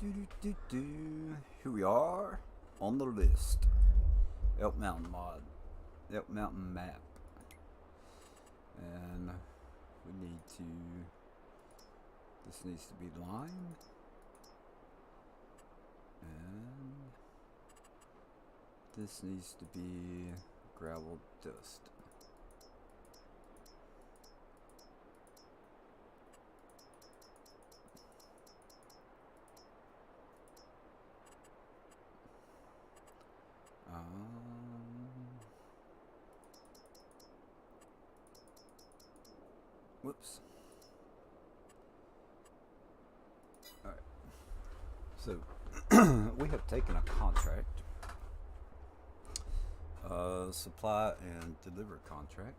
Here we are on the list. Elk Mountain mod. Elk Mountain map. And we need to... This needs to be lime. And this needs to be gravel dust. Whoops. Alright. So, we have taken a contract. Supply and deliver contract.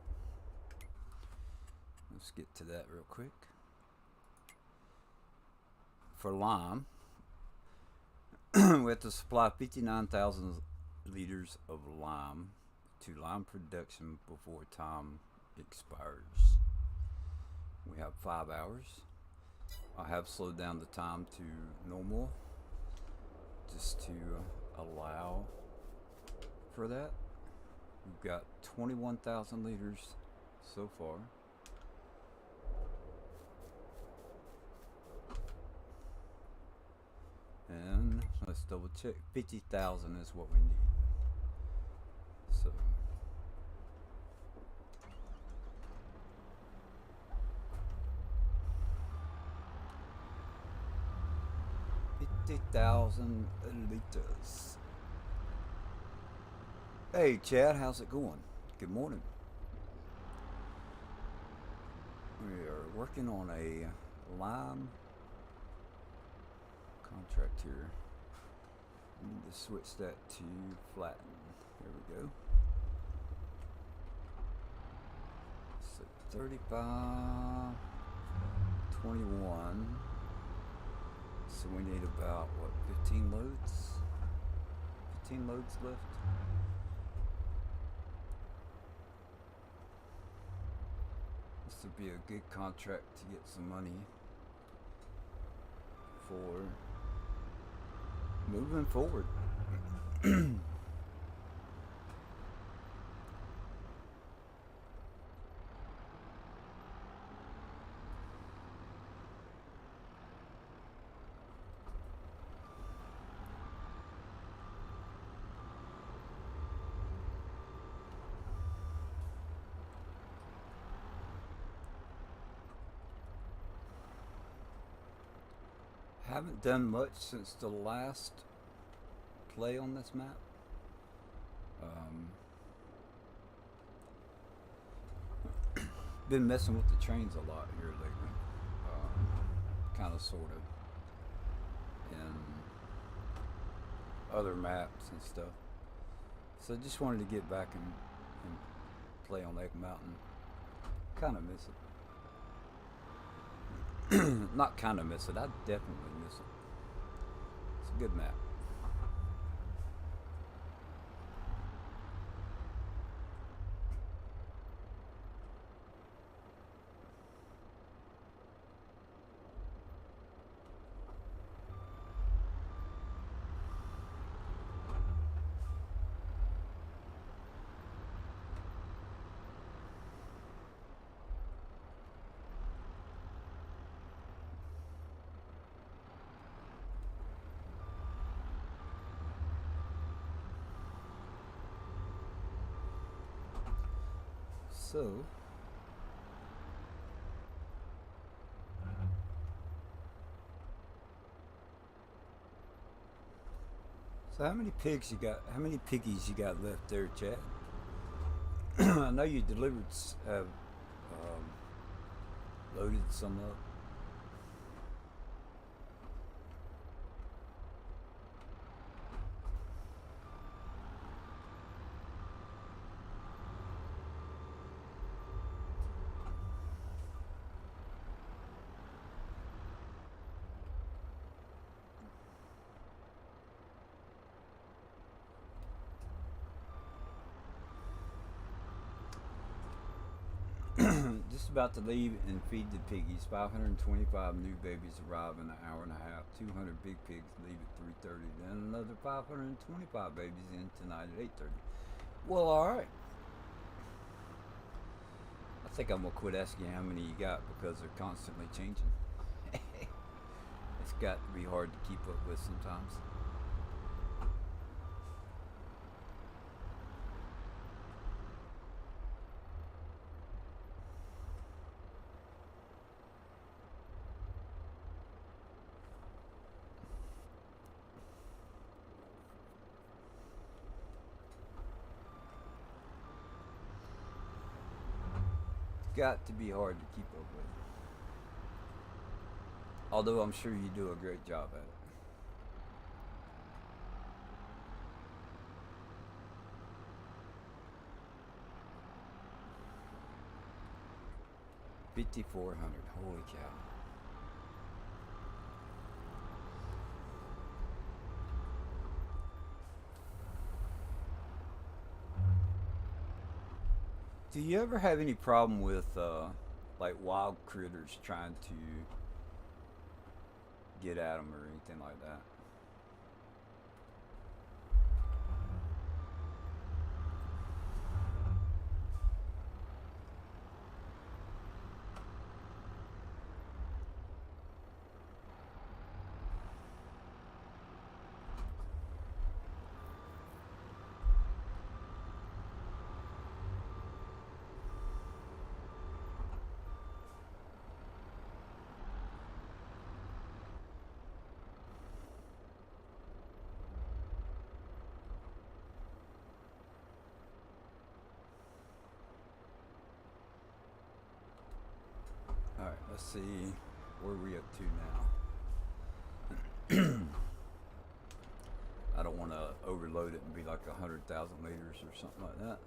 Let's get to that real quick. For lime, we have to supply 59,000 liters of lime to lime production before time expires. We have 5 hours. I have slowed down the time to normal just to allow for that. We've got 21,000 liters so far. And let's double check. 50,000 is what we need. So $50,000 liters. Hey Chad, how's it going? Good morning. We are working on a lime contract here. We need to switch that to flatten. There we go. So 35, 21. So we need about, what, 15 loads? 15 loads left. This would be a good contract to get some money for moving forward. Haven't done much since the last play on this map. Been messing with the trains a lot here lately. Kind of, sort of, in other maps and stuff. So just wanted to get back and play on Elk Mountain. Kind of miss it. Not kind of miss it, I definitely miss it. It's a good map. So how many pigs you got? How many piggies you got left there, Chad? I know you delivered, have loaded some up. Just about to leave and feed the piggies. 525 new babies arrive in an hour and a half. 200 big pigs leave at 3:30. Then another 525 babies in tonight at 8:30. Well, all right. I think I'm gonna quit asking how many you got because they're constantly changing. It's got to be hard to keep up with sometimes. Got to be hard to keep up with. Although I'm sure you do a great job at it. $5,400. Holy cow. Do you ever have any problem with like wild critters trying to get at them or anything like that? All right, let's see where we up to now. I don't want to overload it and be like 100,000 liters or something like that.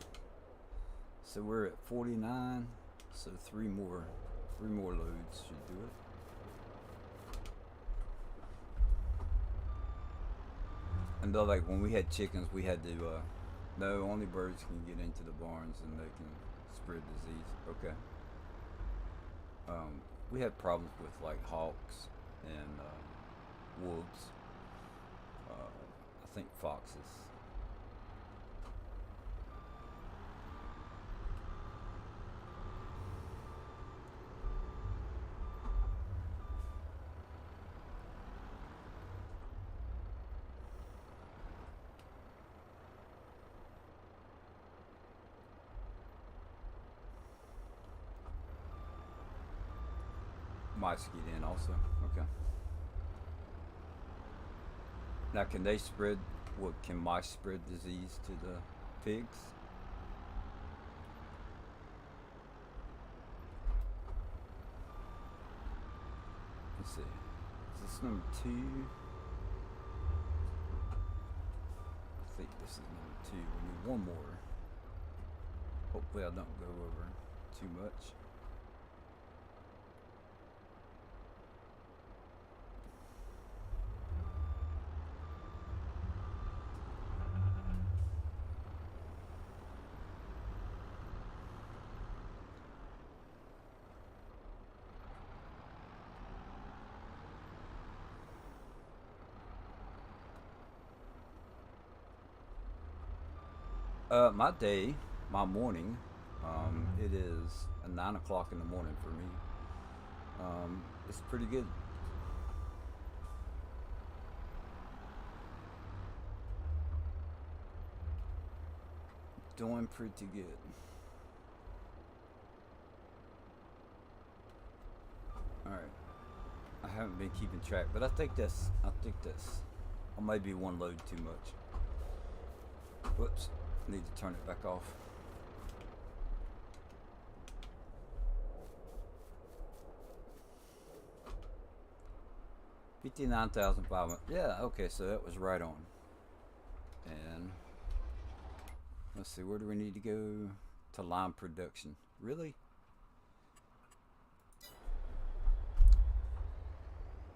So we're at 49. So three more loads should do it. And though, like when we had chickens, we had to no, only birds can get into the barns and they can spread disease. Okay. We had problems with like hawks and wolves. I think foxes. Mice get in also. Okay. Now, can they spread? What can mice spread disease to the pigs? Let's see. Is this number 2? I think this is number 2. We need one more. Hopefully, I don't go over too much. My day, my morning, it is 9 o'clock in the morning for me. It's pretty good. Doing pretty good. All right. I haven't been keeping track, but I think this. I might be one load too much. Whoops. Need to turn it back off. $59,500. Yeah, okay, so that was right on. And let's see, where do we need to go? To lime production. Really?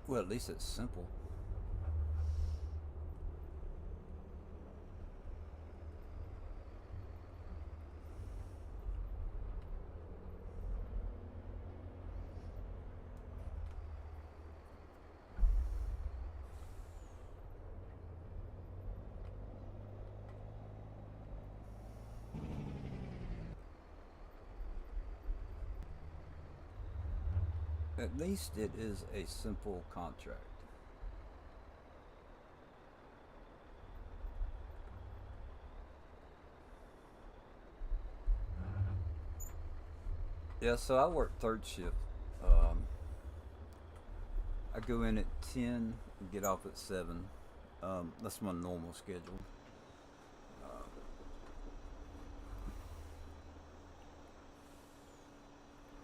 Well, at least it's simple. At least it is a simple contract. Yeah, so I work third shift. Um, I go in at 10 and get off at 7. That's my normal schedule. Uh,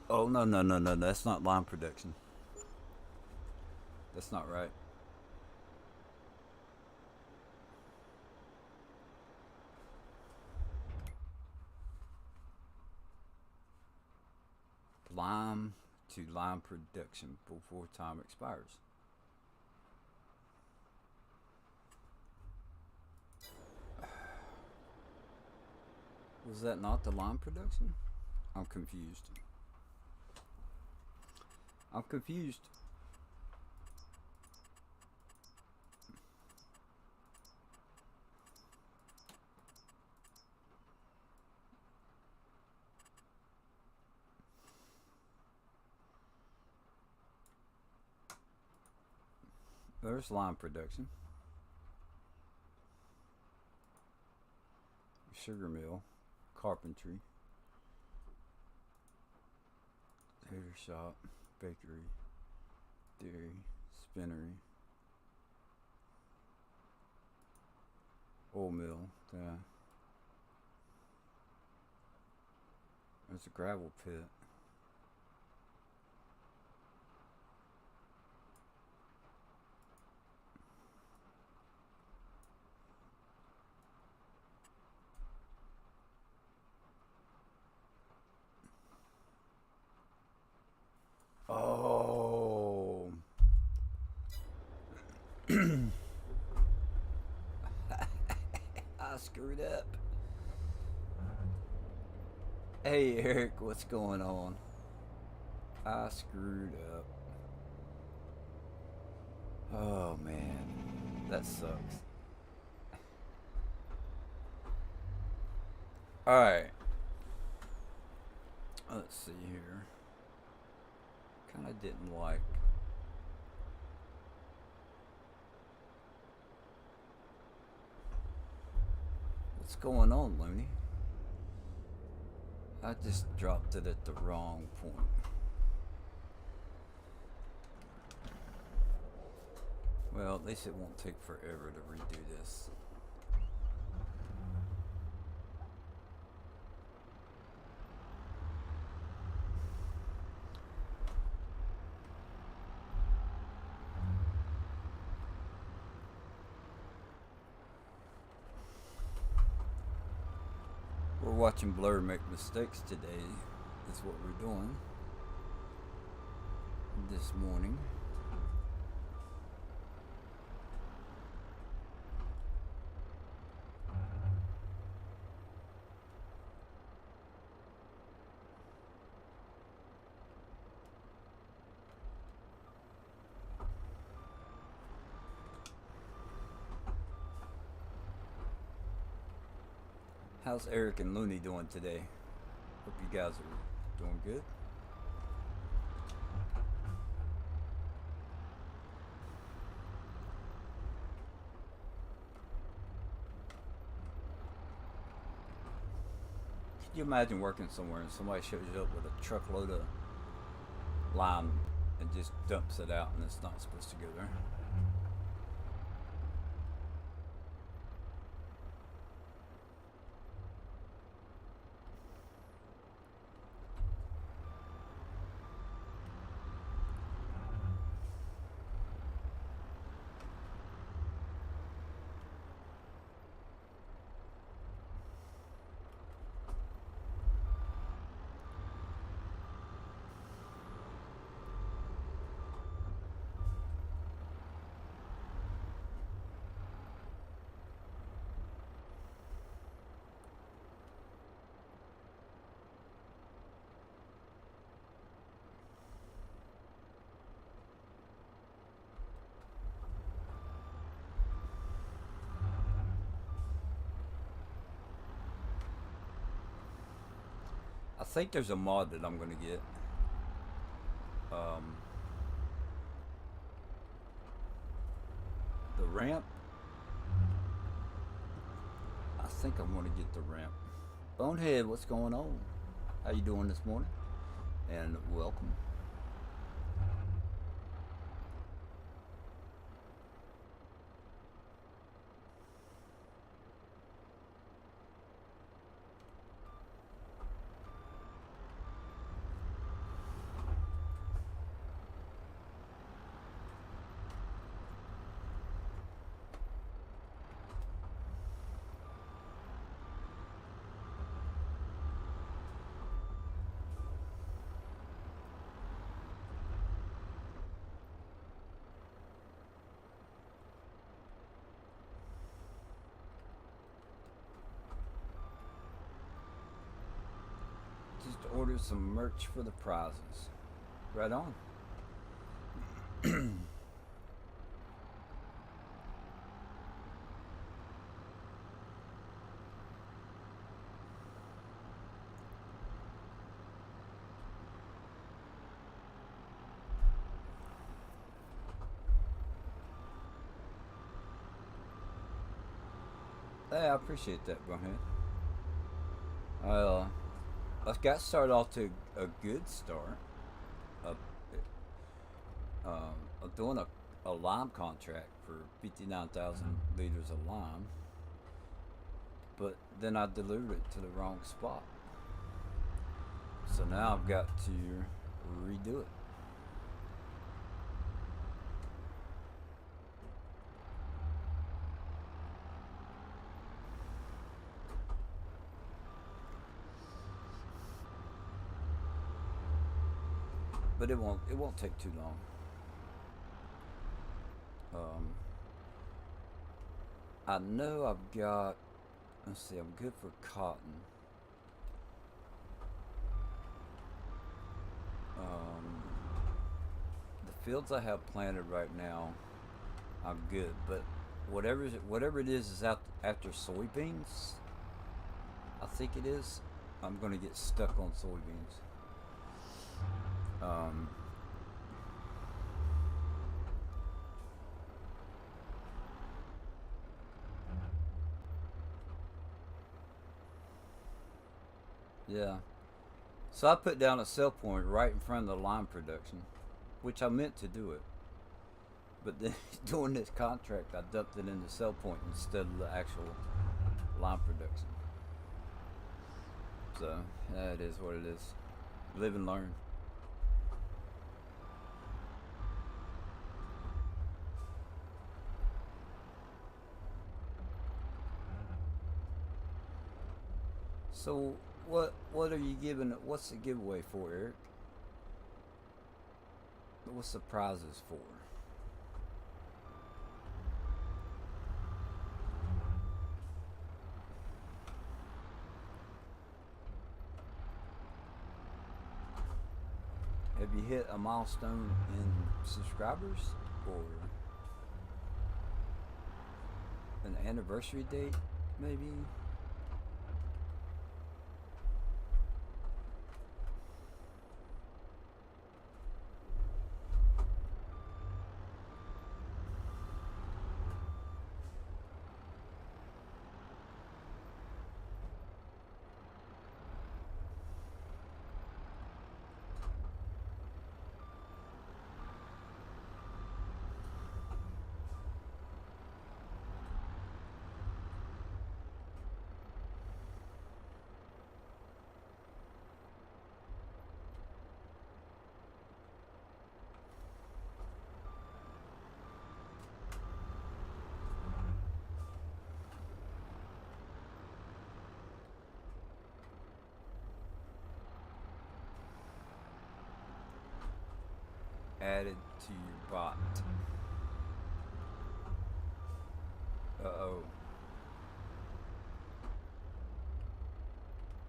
oh, no, no, no, no. That's not line production. That's not right. Lime to lime production before time expires. Was that not the lime production? I'm confused. I'm confused. There's lime production. Sugar mill, carpentry, hair shop, bakery, dairy, spinnery, oil mill. Yeah. There's a gravel pit. Oh. I screwed up. Hey Eric, what's going on? I screwed up. Oh man, that sucks. Alright, let's see here. Kinda didn't like. What's going on, Looney? I just dropped it at the wrong point. Well, at least it won't take forever to redo this. We're watching Blur make mistakes today, is what we're doing this morning. How's Eric and Looney doing today? Hope you guys are doing good. Can you imagine working somewhere and somebody shows you up with a truckload of lime and just dumps it out and it's not supposed to go there? I think there's a mod that I'm gonna get. Um, ramp. I think I'm gonna get the ramp. Bonehead, what's going on? How you doing this morning? And welcome. Just ordered some merch for the prizes. Right on. Hey, I appreciate that, Bonehead. Uh, I got started off to a good start. Uh, I'm doing a lime contract for 59,000 liters of lime, but then I delivered it to the wrong spot. So now I've got to redo it. But it won't take too long. Um, I know I've got. Let's see. I'm good for cotton. Um, the fields I have planted right now, I'm good. But whatever it is out after soybeans. I think it is. I'm gonna get stuck on soybeans. Um, yeah. So I put down a sell point right in front of the lime production, which I meant to do it. But then doing this contract, I dumped it in the sell point instead of the actual lime production. So yeah, it is what it is. Live and learn. So what are you giving? What's the giveaway for, Eric? What's the prizes for? Have you hit a milestone in subscribers or an anniversary date, maybe? Added to your bot. Uh oh.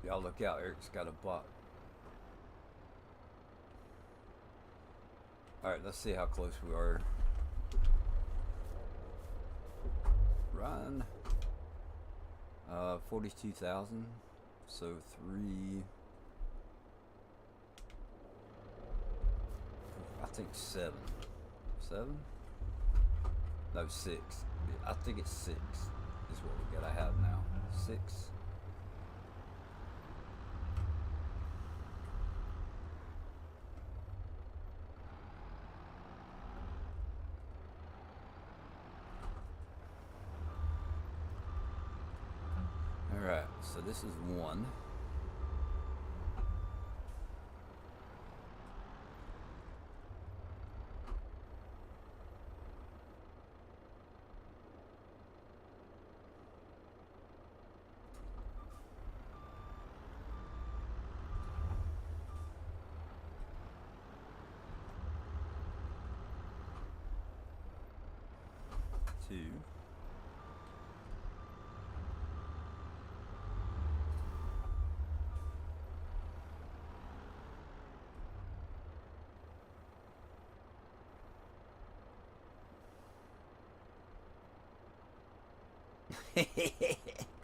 Y'all look out, Eric's got a bot. Alright, let's see how close we are. Run. 42,000. So 3. I think 7. 7? No, 6. I think it's 6 is what we gotta have now. 6. Alright, so this is 1. Two.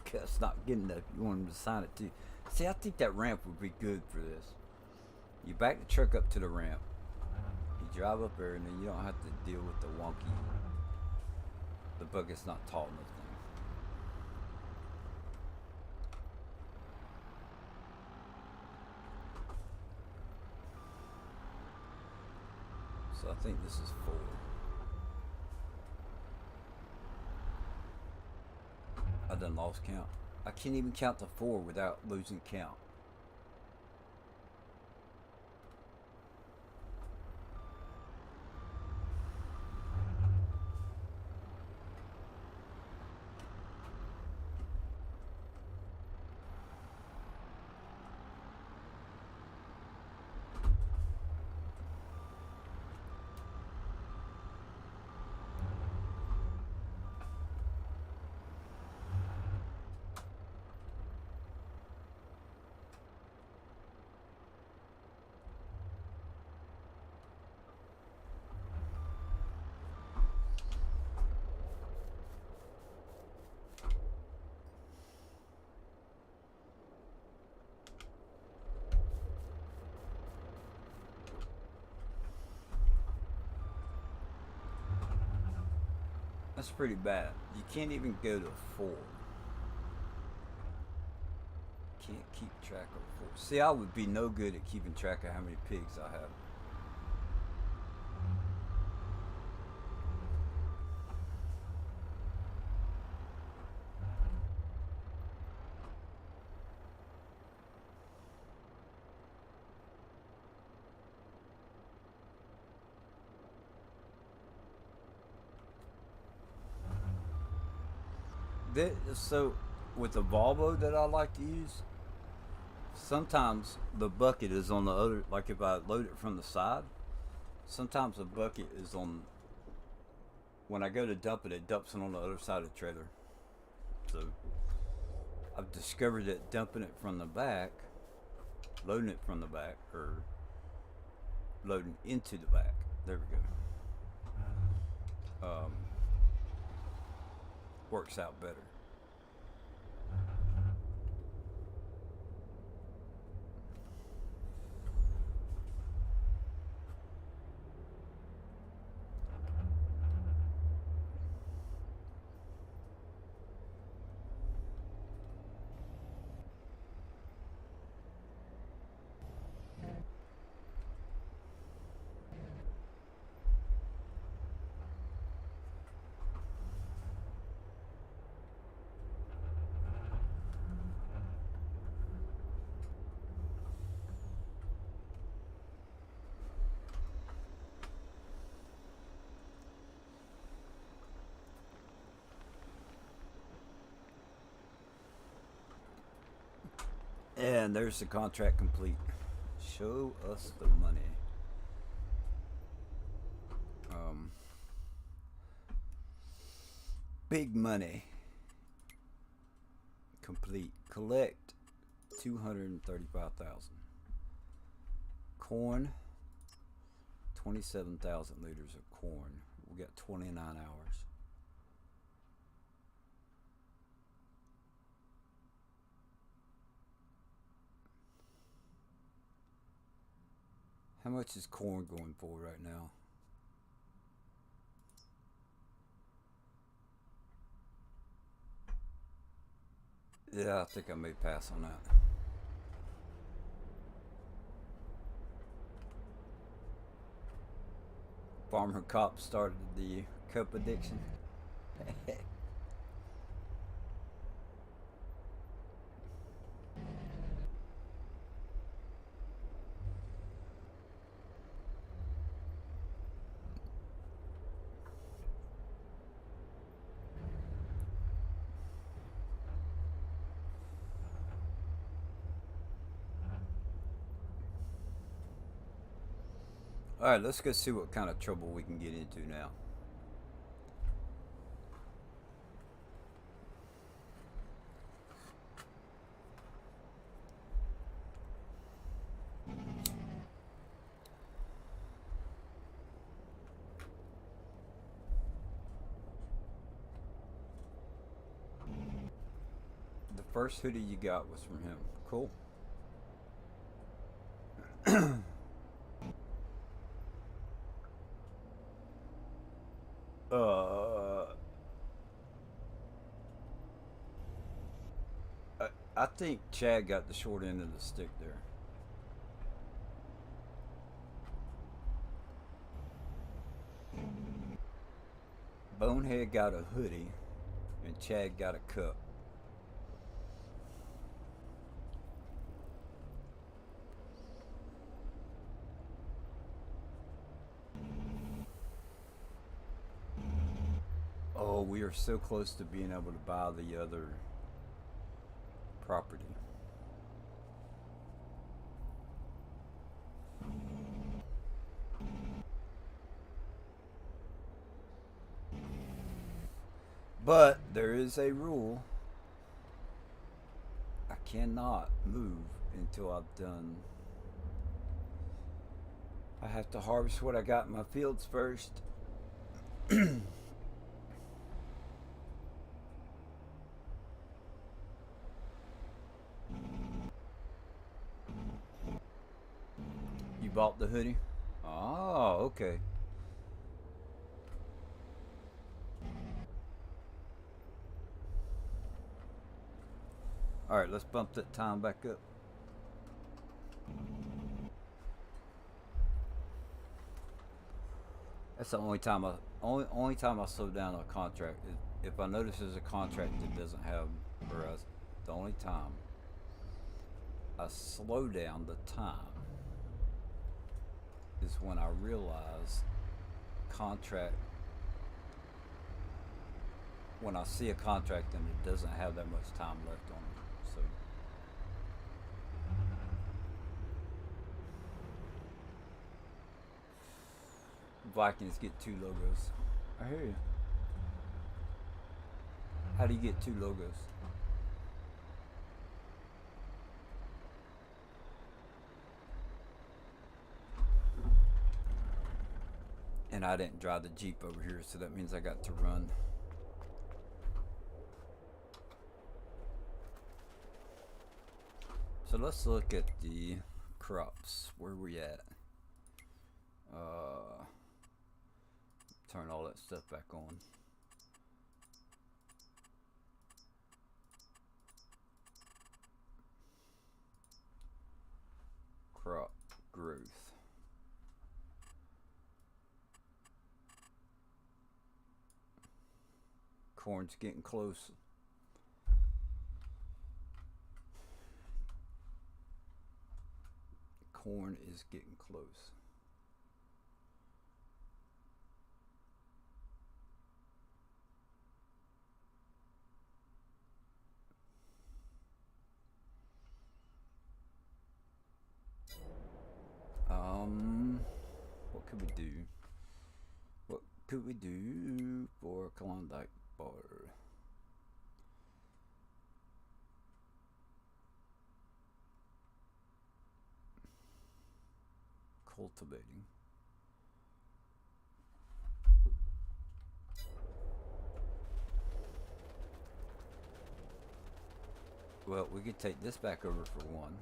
Cuz not good enough. You want him to sign it too. See, I think that ramp would be good for this. You back the truck up to the ramp. You drive up there, and then you don't have to deal with the wonky. The bucket's not tall enough thing. So I think this is 4. I done lost count. I can't even count to 4 without losing count. That's pretty bad. You can't even go to 4. Can't keep track of 4. See, I would be no good at keeping track of how many pigs I have. So, with the Volvo that I like to use, sometimes the bucket is on the other, like if I load it from the side, sometimes the bucket is on, when I go to dump it, it dumps it on the other side of the trailer. So, I've discovered that dumping it from the back, loading it from the back, or loading into the back, there we go, works out better. And there's the contract complete. Show us the money. Big money. Complete. Collect 235,000. Corn. 27,000 liters of corn. We got 29 hours. How much is corn going for right now? Yeah, I think I may pass on that. Farmer Cop started the cup addiction. All right, let's go see what kind of trouble we can get into now. The first hoodie you got was from him. Cool. uh, I think Chad got the short end of the stick there. Bonehead got a hoodie, and Chad got a cup. Oh, we are so close to being able to buy the other property. But there is a rule. I cannot move until I've done. I have to harvest what I got in my fields first. You bought the hoodie? Oh, okay. All right, let's bump that time back up. That's the only time I slow down a contract is if I notice there's a contract that doesn't have, the only time I slow down the time is when I realize contract when I see a contract and it doesn't have that much time left on it. So Vikings get 2 logos. I hear you. How do you get 2 logos? And I didn't drive the Jeep over here, so that means I got to run. So let's look at the crops. Where are we at? Turn all that stuff back on. Crop growth. Corn's getting close. Corn is getting close. What could we do? What could we do for Klondike bar? Cultivating. Well, we could take this back over for one.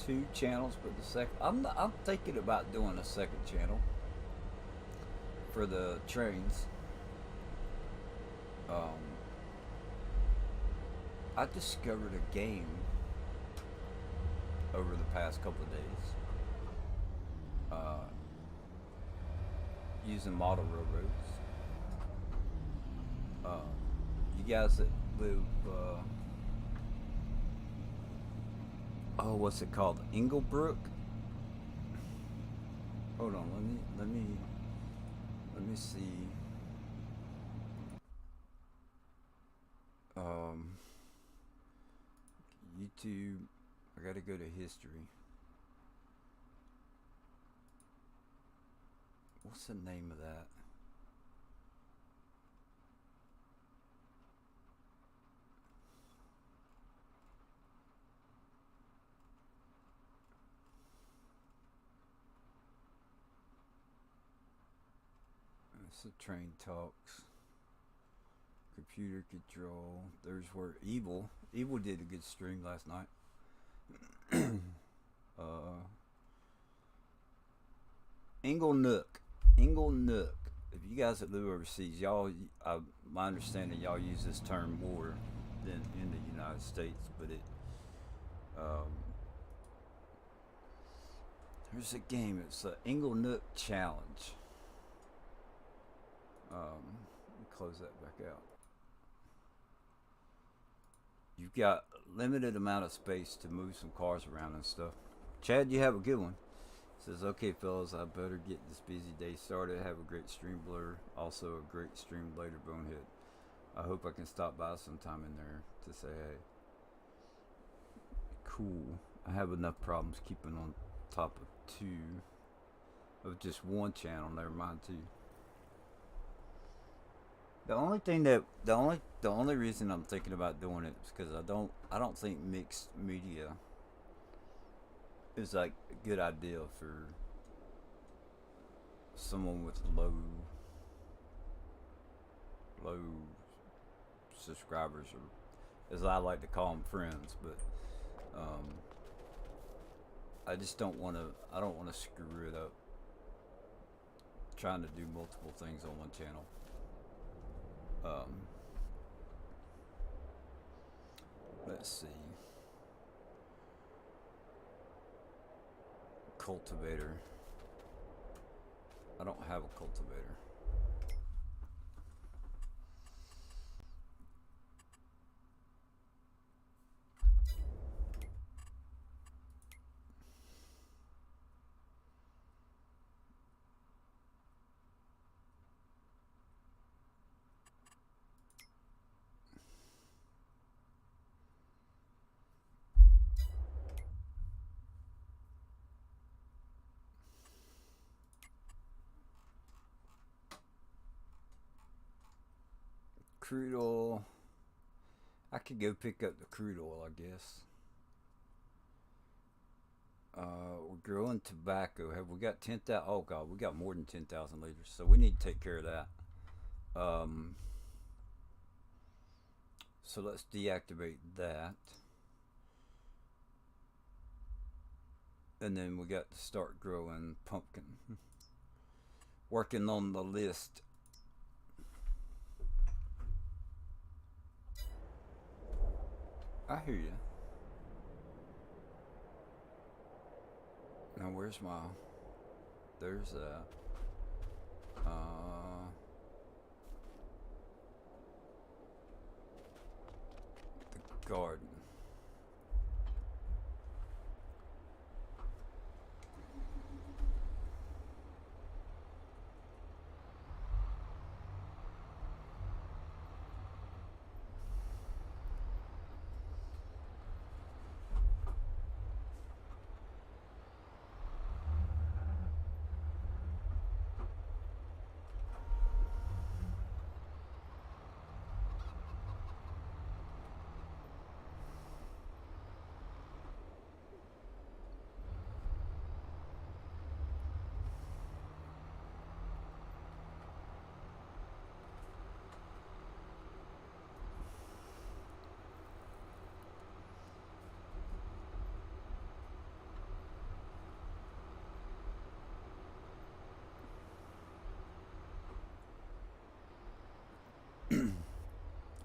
two channels, but the second I'm thinking about doing a second channel for the trains. Um, I discovered a game over the past couple of days uh, using model railroads. Uh, you guys that live, oh, what's it called? Inglebrook. Hold on, let me see. Um, YouTube. I gotta go to history. What's the name of that? It's the train talks. Computer control. There's where Evil did a good stream last night. uh, Ingle Nook. Ingle Nook. If you guys that live overseas, y'all, my understanding, y'all use this term more than in the United States, but it, um, there's a game. It's the Ingle Nook Challenge. Let me close that back out. You've got limited amount of space to move some cars around and stuff. Chad, you have a good one. Says, okay, fellas, I better get this busy day started. Have a great stream, Blur. Also, a great stream later, Bonehead. I hope I can stop by sometime in there to say hey. Cool. I have enough problems keeping on top of just one channel. Never mind two. The only reason I'm thinking about doing it is because I don't think mixed media is like a good idea for someone with low subscribers, or as I like to call them, friends. But I just don't want to. I don't want to screw it up trying to do multiple things on one channel. Let's see. Cultivator. I don't have a cultivator. Crude oil. I could go pick up the crude oil, I guess. We're growing tobacco. Have we got 10,000? Oh God, we got more than 10,000 liters. So we need to take care of that. So let's deactivate that. And then we got to start growing pumpkin. Working on the list. I hear you. Now where's my? There's a. The garden.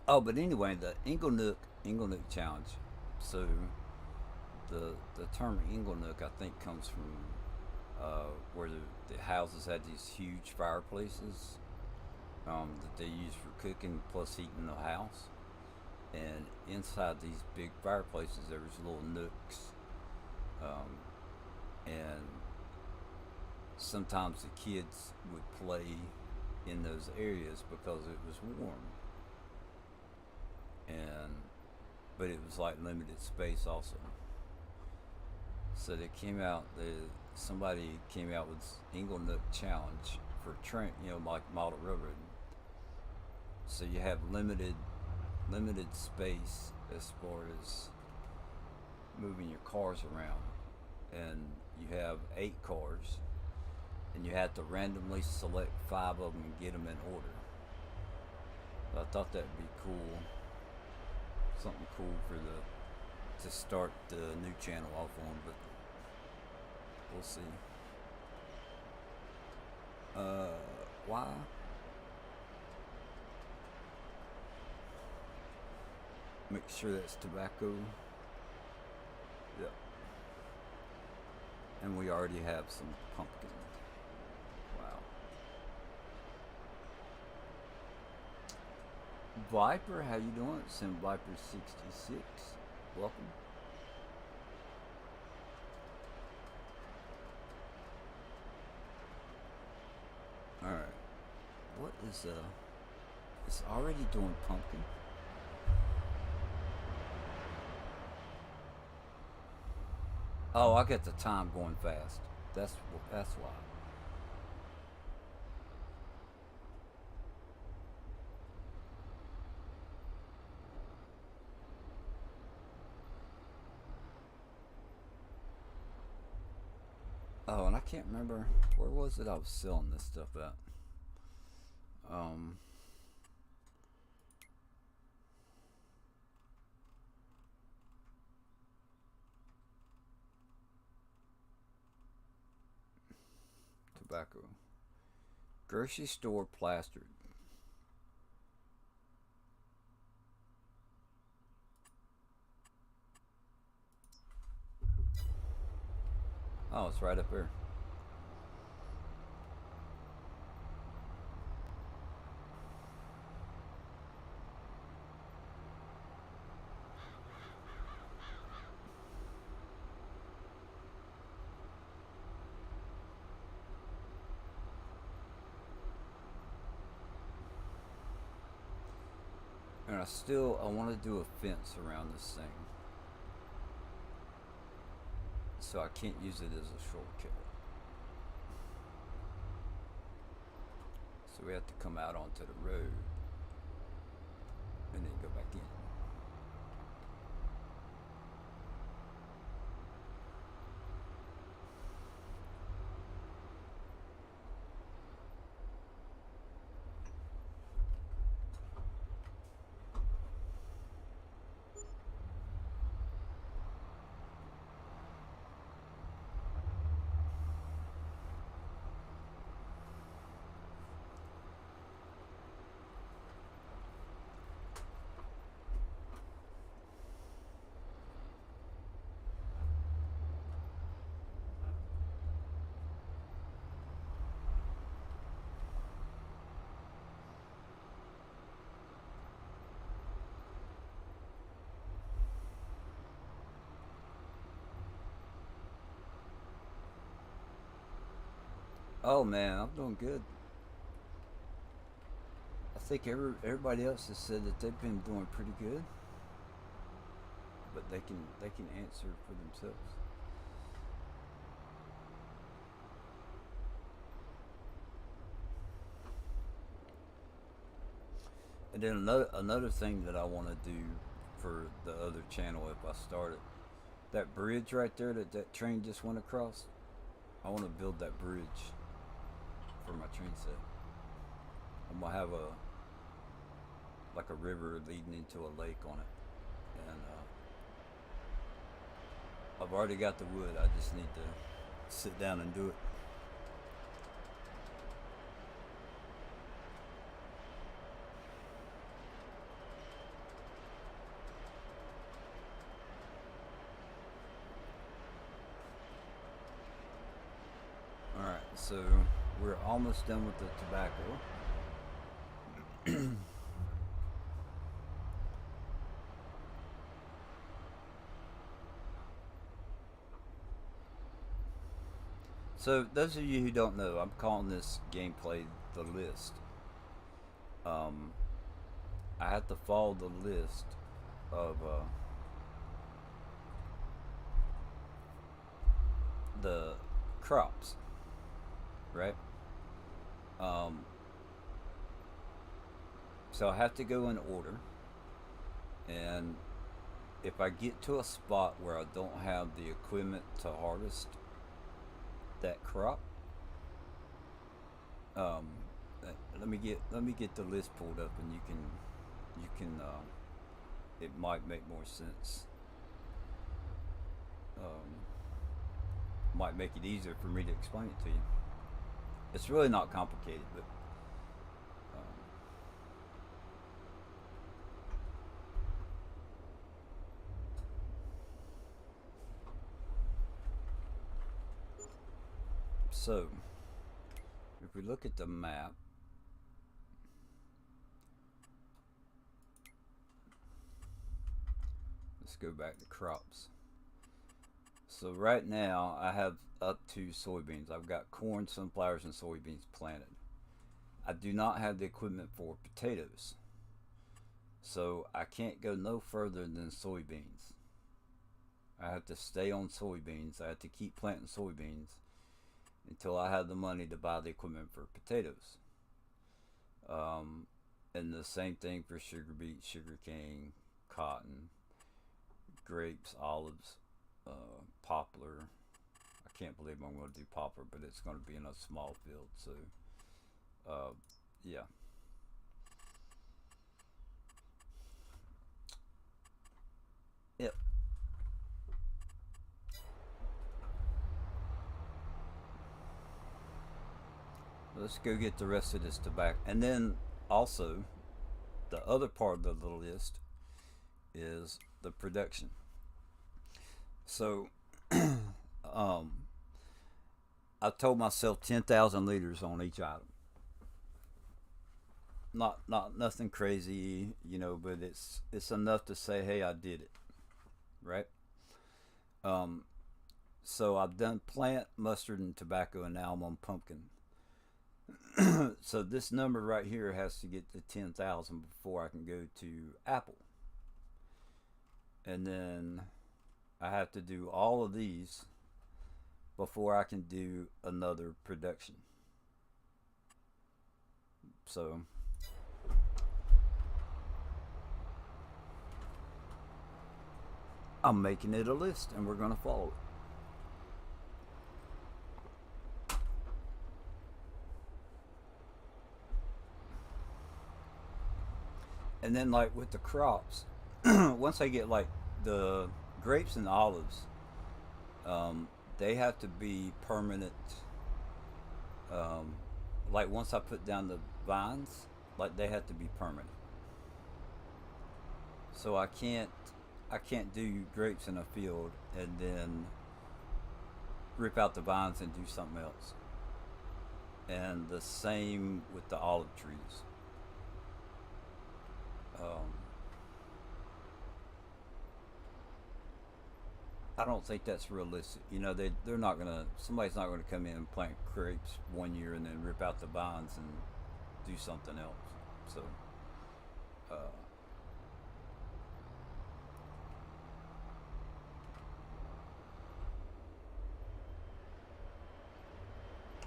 Oh, but anyway, the Inglenook challenge. So the term Inglenook, I think, comes from where the houses had these huge fireplaces that they used for cooking plus heating the house. And inside these big fireplaces, there was little nooks, um, and sometimes the kids would play in those areas because it was warm, and but it was like limited space also. So they came out. Somebody came out with Inglenook Challenge for train, like model railroad. So you have limited space as far as moving your cars around, and you have 8 cars, and you have to randomly select 5 of them and get them in order. So I thought that'd be cool, something cool for the to start the new channel off on, but we'll see. Why? Make sure that's tobacco. Yep. And we already have some pumpkin. Wow. Viper, how you doing? Sim Viper 66. Welcome. Alright. What is it's already doing pumpkin? Oh, I got the time going fast. That's why. Oh, and I can't remember where was it I was selling this stuff at. Um, Tobacco. Grocery store plastered. Oh, it's right up here. And I want to do a fence around this thing. So I can't use it as a shortcut. So we have to come out onto the road and then go back in. Oh man, I'm doing good. I think everybody else has said that they've been doing pretty good, but they can answer for themselves. And then another thing that I want to do for the other channel if I start it, that bridge right there that train just went across. I want to build that bridge for my train set. I'm gonna have a like a river leading into a lake on it, and I've already got the wood. I just need to sit down and do it. So we're almost done with the tobacco. So those of you who don't know, I'm calling this gameplay the list. Um, I have to follow the list of the crops, right? Um, so I have to go in order, and if I get to a spot where I don't have the equipment to harvest that crop, um, let me get the list pulled up, and you can it might make more sense. Um, might make it easier for me to explain it to you. It's really not complicated, but um, so if we look at the map, let's go back to crops. So right now I have up to soybeans. I've got corn, sunflowers, and soybeans planted. I do not have the equipment for potatoes. So I can't go no further than soybeans. I have to stay on soybeans. I have to keep planting soybeans until I have the money to buy the equipment for potatoes. Um, and the same thing for sugar beet, sugar cane, cotton, grapes, olives, poplar. I can't believe I'm going to do poplar, but it's going to be in a small field. So, uh, yeah. Yep. Let's go get the rest of this tobacco. And then also, the other part of the list is the production. So, um, I told myself 10,000 liters on each item. Not nothing crazy, but it's enough to say, hey, I did it, right? Um, so I've done plant, mustard, and tobacco, and now I'm on pumpkin. So this number right here has to get to 10,000 before I can go to apple, and then I have to do all of these before I can do another production. So I'm making it a list, and we're gonna follow it. And then like with the crops, once I get like the grapes and olives, um, they have to be permanent. Um, like once I put down the vines, like they have to be permanent. So I can't do grapes in a field and then rip out the vines and do something else. And the same with the olive trees. Um, I don't think that's realistic. They're not gonna. Somebody's not gonna come in and plant grapes one year and then rip out the vines and do something else. So, uh,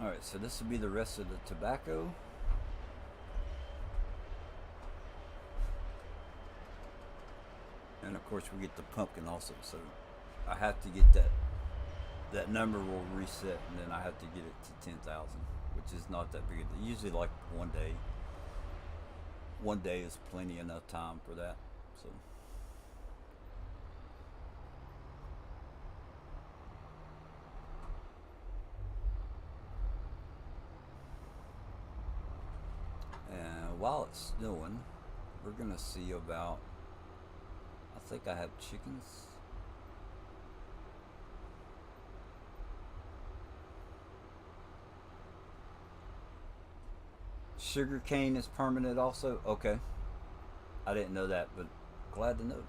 all right. So this will be the rest of the tobacco, and of course we get the pumpkin also. So I have to get that number will reset, and then I have to get it to 10,000, which is not that big. Usually, like 1 day. 1 day is plenty enough time for that. So, and while it's snowing, we're gonna see about. I think I have chickens. Sugar cane is permanent also? Okay. I didn't know that, but glad to know.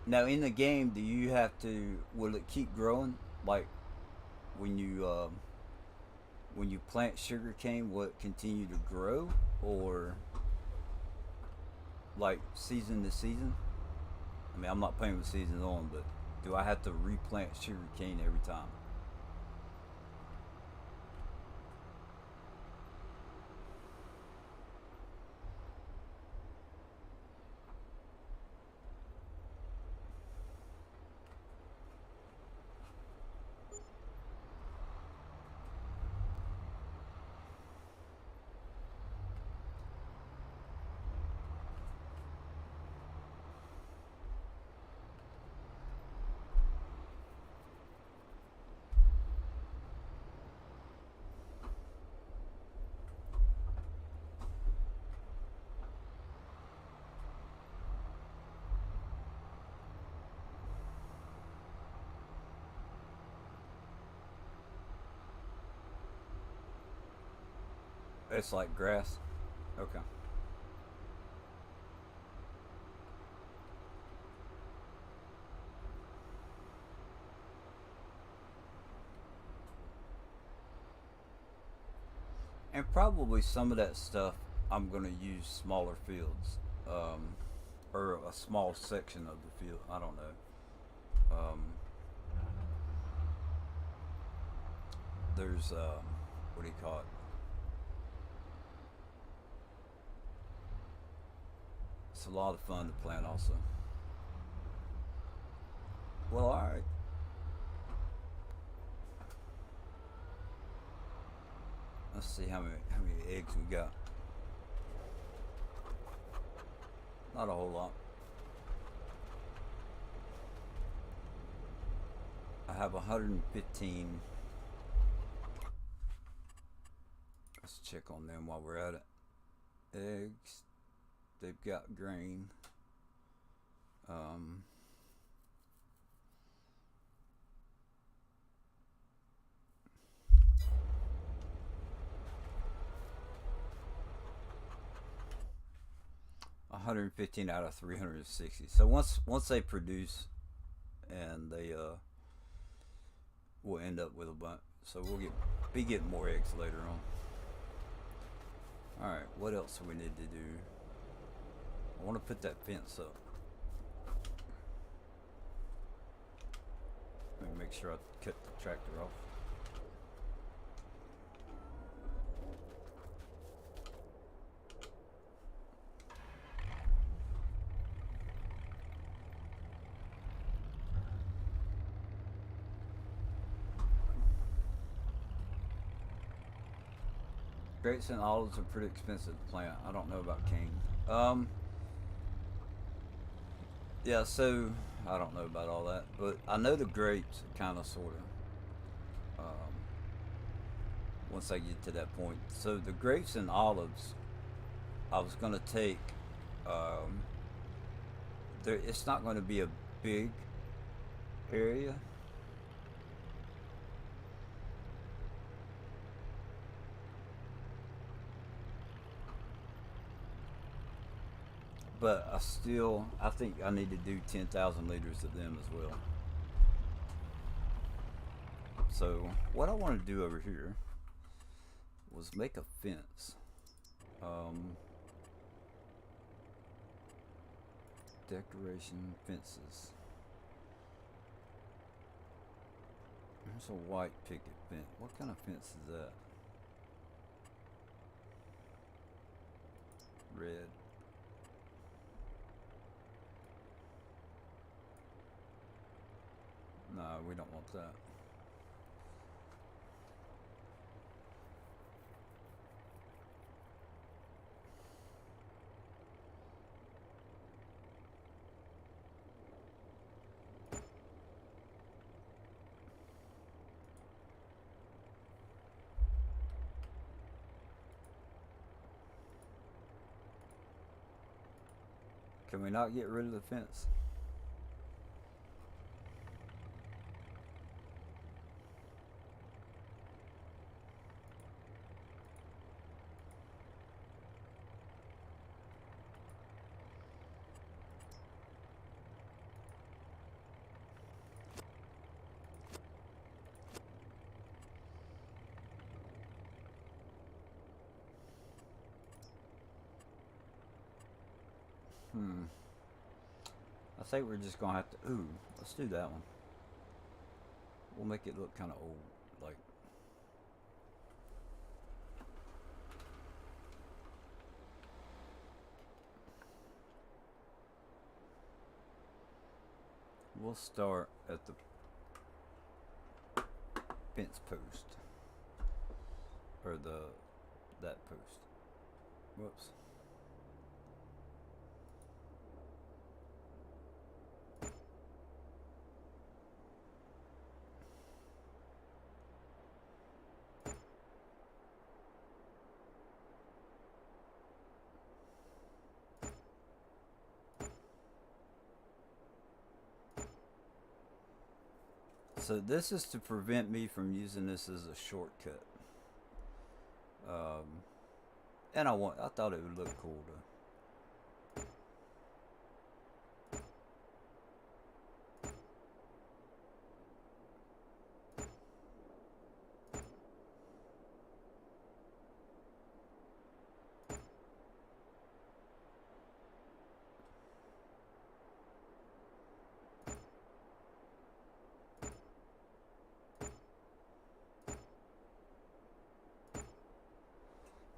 Now in the game, do you have to? Will it keep growing? Like when you plant sugar cane, will it continue to grow, or like season to season? I mean, I'm not playing with seasons on, but do I have to replant sugar cane every time? It's like grass. Okay. And probably some of that stuff I'm going to use smaller fields, um, or a small section of the field. I don't know. There's what do you call it? It's a lot of fun to plant also. Well, all right. Let's see how many eggs we got. Not a whole lot. I have 115. Let's check on them while we're at it. Eggs. They've got grain. Um, 115 out of 360. So once they produce, and they will end up with a bunch. So we'll be getting more eggs later on. All right. What else do we need to do? I want to put that fence up. Let me make sure I cut the tractor off. Grapes and olives are pretty expensive to plant. I don't know about cane. Yeah, so I don't know about all that, but I know the grapes kind of sort of. Once I get to that point, so the grapes and olives, I was gonna take. Um, it's not going to be a big area. But I think I need to do 10,000 liters of them as well. So what I want to do over here was make a fence. Um, Decoration fences. There's a white picket fence. What kind of fence is that? Red. No, we don't want that. Can we not get rid of the fence? Hmm. I think we're just gonna have to. Ooh, let's do that one. We'll make it look kind of old, like. We'll start at the fence post, or that post. Whoops. So this is to prevent me from using this as a shortcut. Um, and I thought it would look cool to.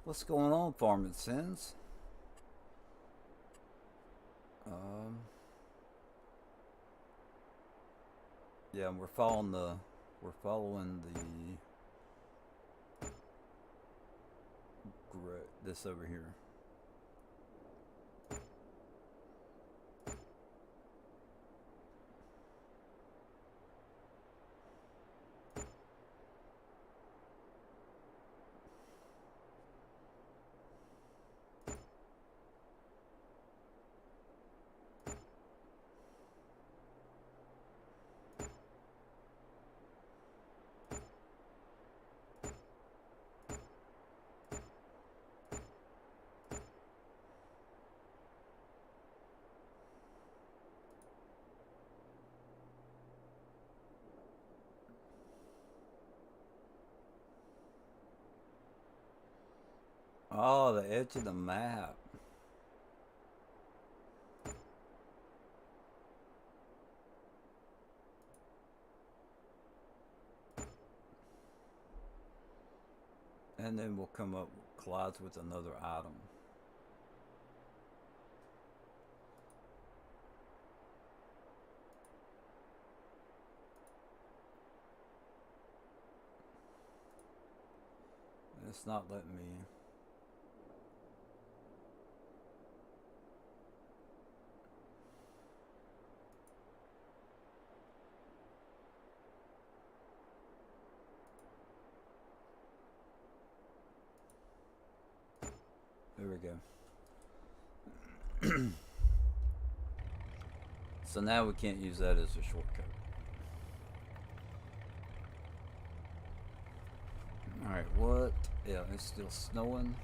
What's going on, Farming Sins? Um, yeah, we're following this over here. Oh, the edge of the map. And then we'll come up collides with another item. It's not letting me. There we go. So now we can't use that as a shortcut. Alright, what? Yeah, it's still snowing.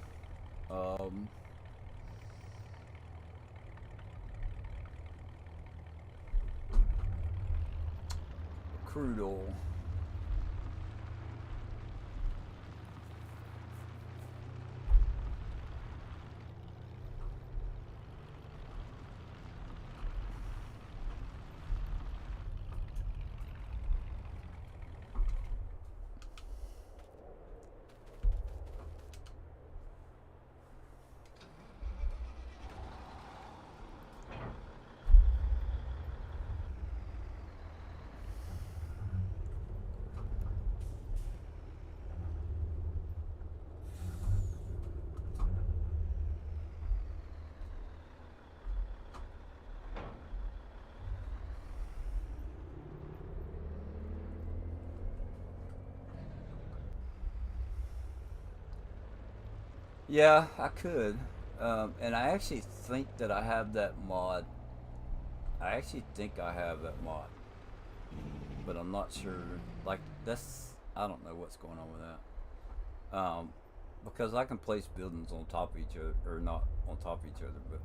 Crude oil. Yeah, I could. And I actually think that I have that mod. I actually think I have that mod. But I'm not sure. Like, I don't know what's going on with that. Because I can place buildings on top of each other, or not on top of each other, but.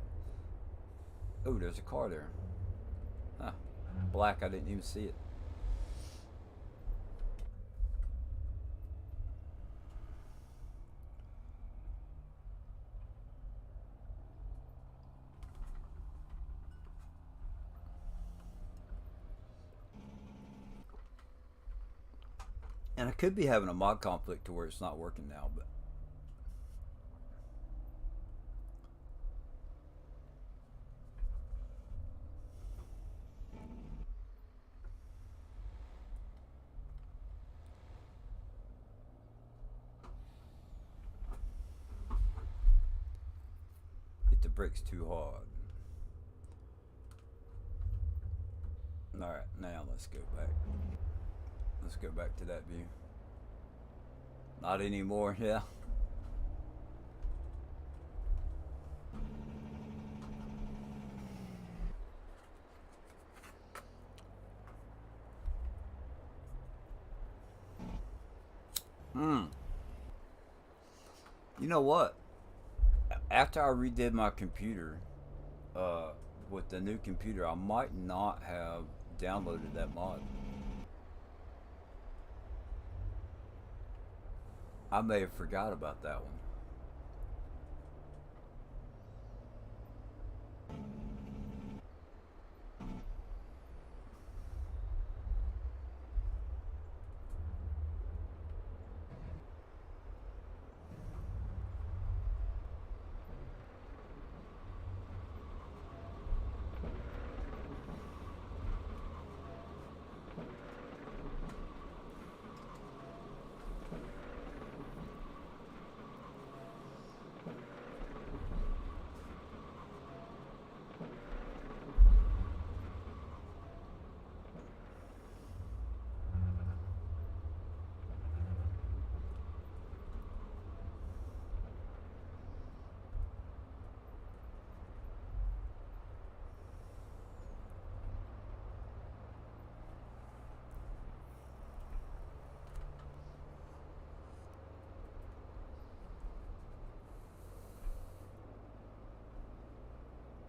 Oh, there's a car there. Huh. Black, I didn't even see it. And I could be having a mod conflict to where it's not working now, but hit the brakes too hard. Alright, now let's go back. Let's go back to that view. Not anymore, yeah. You know what? After I redid my computer, uh, with the new computer, I might not have downloaded that mod. I may have forgot about that one.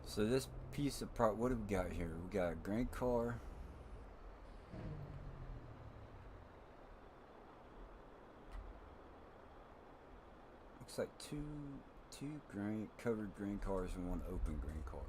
So this piece of part, what do we got here? We got a grain car. Looks like two covered grain cars and one open grain car.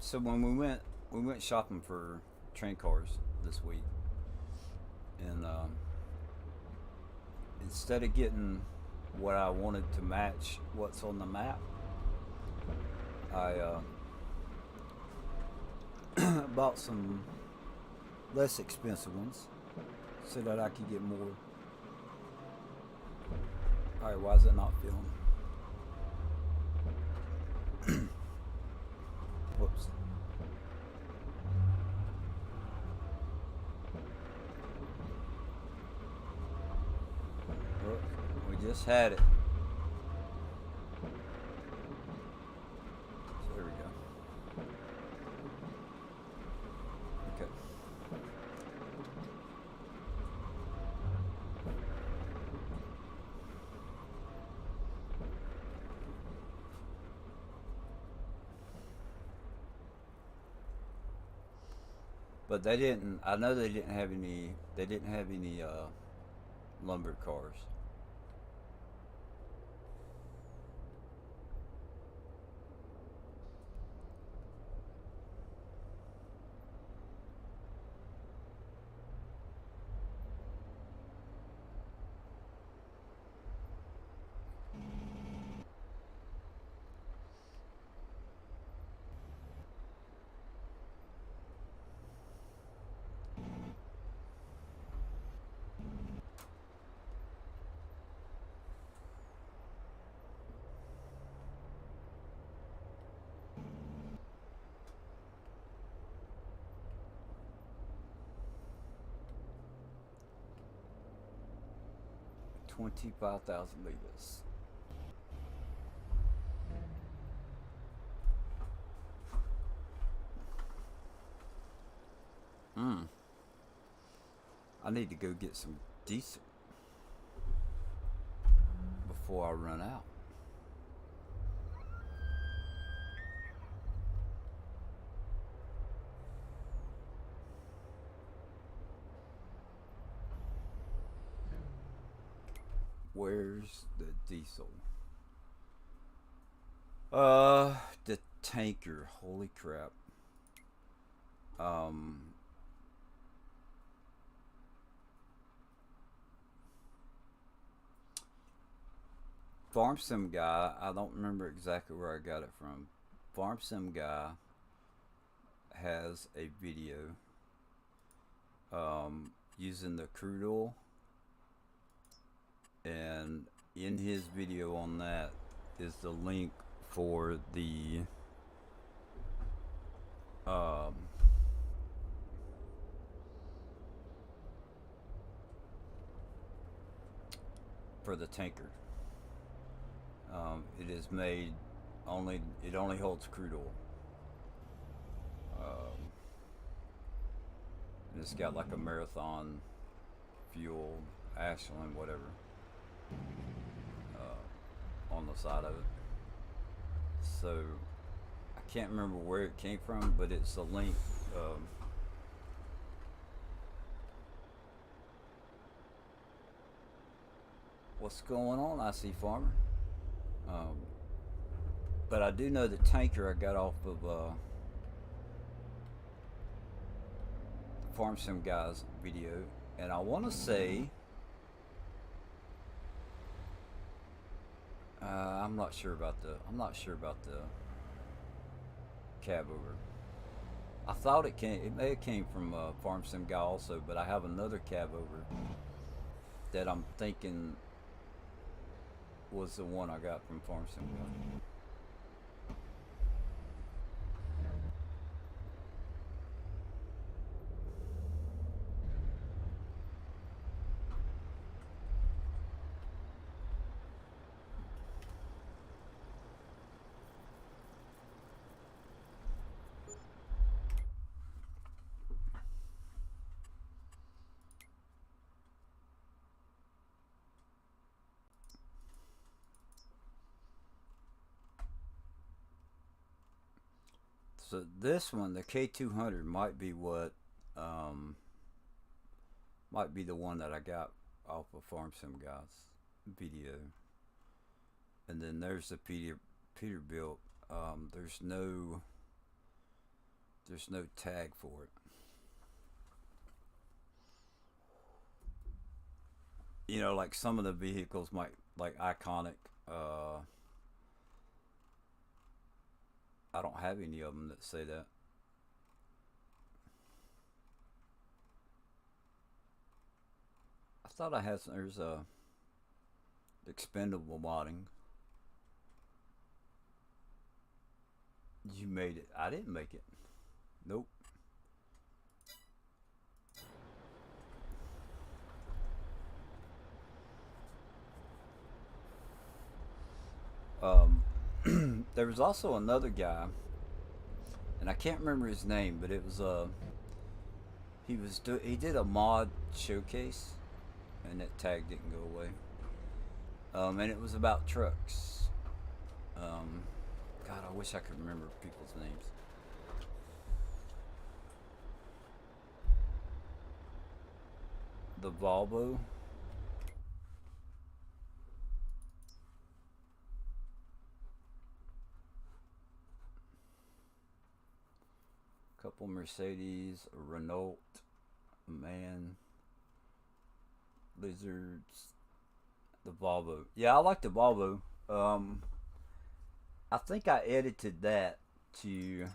So when we went shopping for train cars this week, and instead of getting what I wanted to match what's on the map, I bought some less expensive ones so that I could get more. Alright, why is it not filling? Whoops. Whoops. We just had it. So there we go. Okay. But they didn't. I know they didn't have any. They didn't have any lumber cars. $25,000 liters. I need to go get some diesel before I run out. Where's the diesel? The tanker. Holy crap. Um, Farm Sim Guy, I don't remember exactly where I got it from. Farm Sim Guy has a video using the crude oil, and in his video on that is the link for the um, for the tanker. It is made only. It only holds crude oil. Um, and it's got like a marathon fuel, Ashland, whatever, on the side of it. So I can't remember where it came from, but it's a link. What's going on? I see farmer. Um, but I do know the tanker I got off of Farm Sim Guy's video, and I want to say I'm not sure about the cab over. I thought it came. It may have came from Farm Sim Guy also, but I have another cab over that I'm thinking was the one I got from Farm Sim Guy. So this one, the K200, um, might be the one that I got off of Farm Sim Guy's video. And then there's the Peterbilt. There's no tag for it. You know, like some of the vehicles might, like iconic. I don't have any of them that say that. I thought I had some. There's a expendable modding. You made it. I didn't make it. Nope. Um, there was also another guy, and I can't remember his name, but it was he did a mod showcase, and that tag didn't go away. And it was about trucks. Um, God, I wish I could remember people's names. The Volvo. Couple Mercedes, a Renault, a man, lizards, the Volvo. Yeah, I like the Volvo. I think I edited that to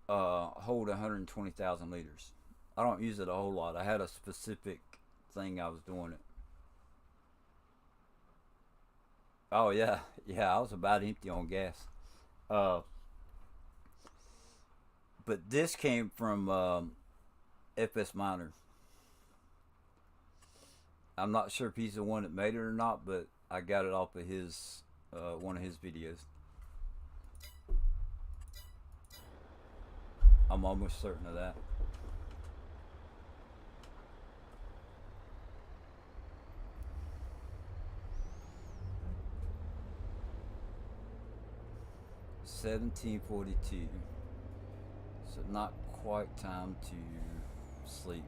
hold 120,000 liters. I don't use it a whole lot. I had a specific thing I was doing it. Oh yeah, yeah. I was about empty on gas. Uh, but this came from FS Minor. I'm not sure if he's the one that made it or not, but I got it off of his one of his videos. I'm almost certain of that. $17.42. So not quite time to sleep.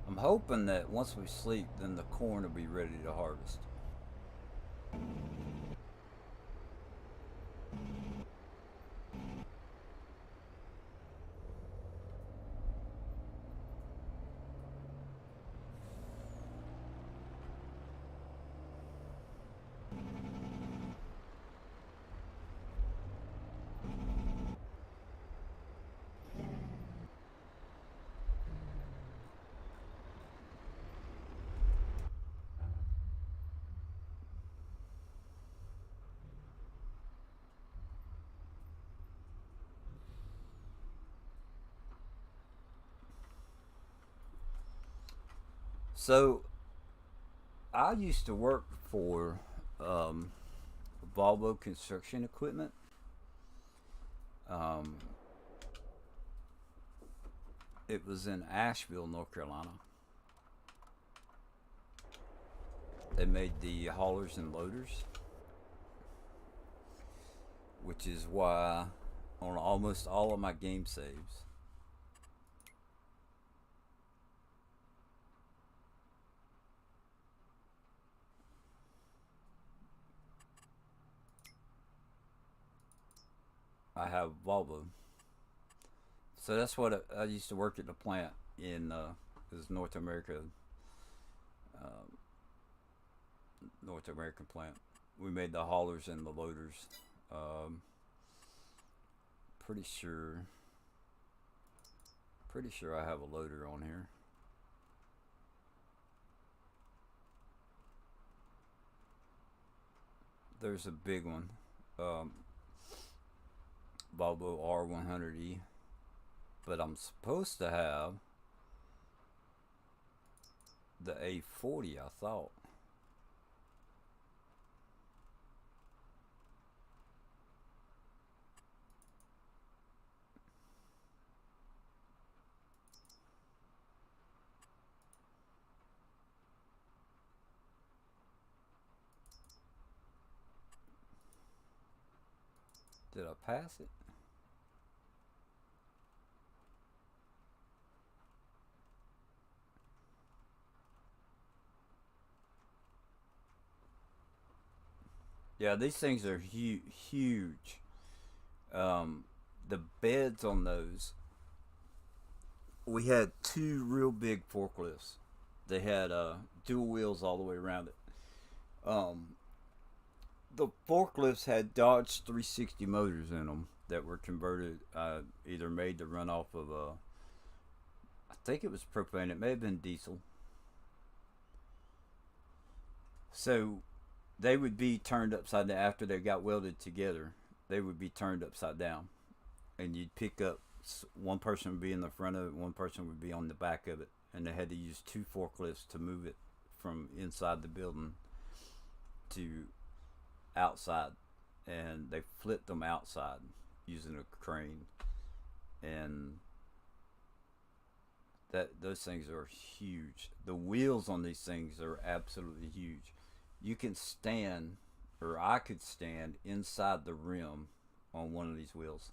I'm hoping that once we sleep, then the corn will be ready to harvest. So I used to work for um, Volvo Construction Equipment. Um, it was in Asheville, North Carolina. They made the haulers and loaders, which is why on almost all of my game saves, I have Volvo. So that's what I used to work at the plant in this uh, North American plant. We made the haulers and the loaders. Um, pretty sure, pretty sure I have a loader on here. There's a big one, um, Volvo R100E, but I'm supposed to have the A40. I thought. Did I pass it? Yeah, these things are huge. Um, the beds on those, we had two real big forklifts. They had dual wheels all the way around it. Um, the forklifts had Dodge 360 motors in them that were converted, either made to run off of I think it was propane. It may have been diesel. So they would be turned upside down after they got welded together. They would be turned upside down, and you'd pick up. One person would be in the front of it, one person would be on the back of it, and they had to use two forklifts to move it from inside the building to outside, and they flipped them outside using a crane, and that those things are huge. The wheels on these things are absolutely huge. You can stand, or I could stand inside the rim on one of these wheels.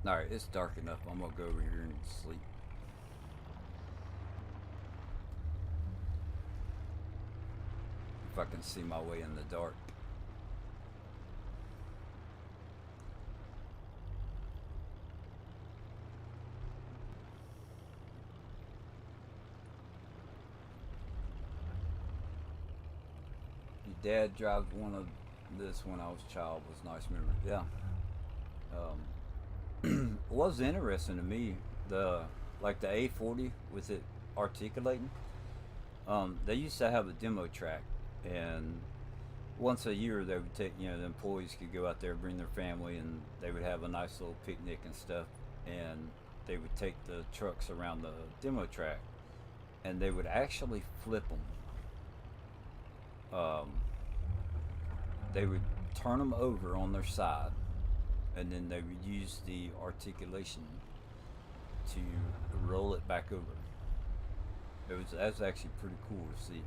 All right, it's dark enough. I'm gonna go over here and sleep. If I can see my way in the dark. Your dad drives one of this when I was a child. Was a nice memory. Yeah. What was interesting to me, the like the A40 with it articulating. They used to have a demo track, and once a year they would take, the employees could go out there, bring their family, and they would have a nice little picnic and stuff. And they would take the trucks around the demo track, and they would actually flip them. Um, they would turn them over on their side, and then they would use the articulation to roll it back over. It was That's actually pretty cool to see.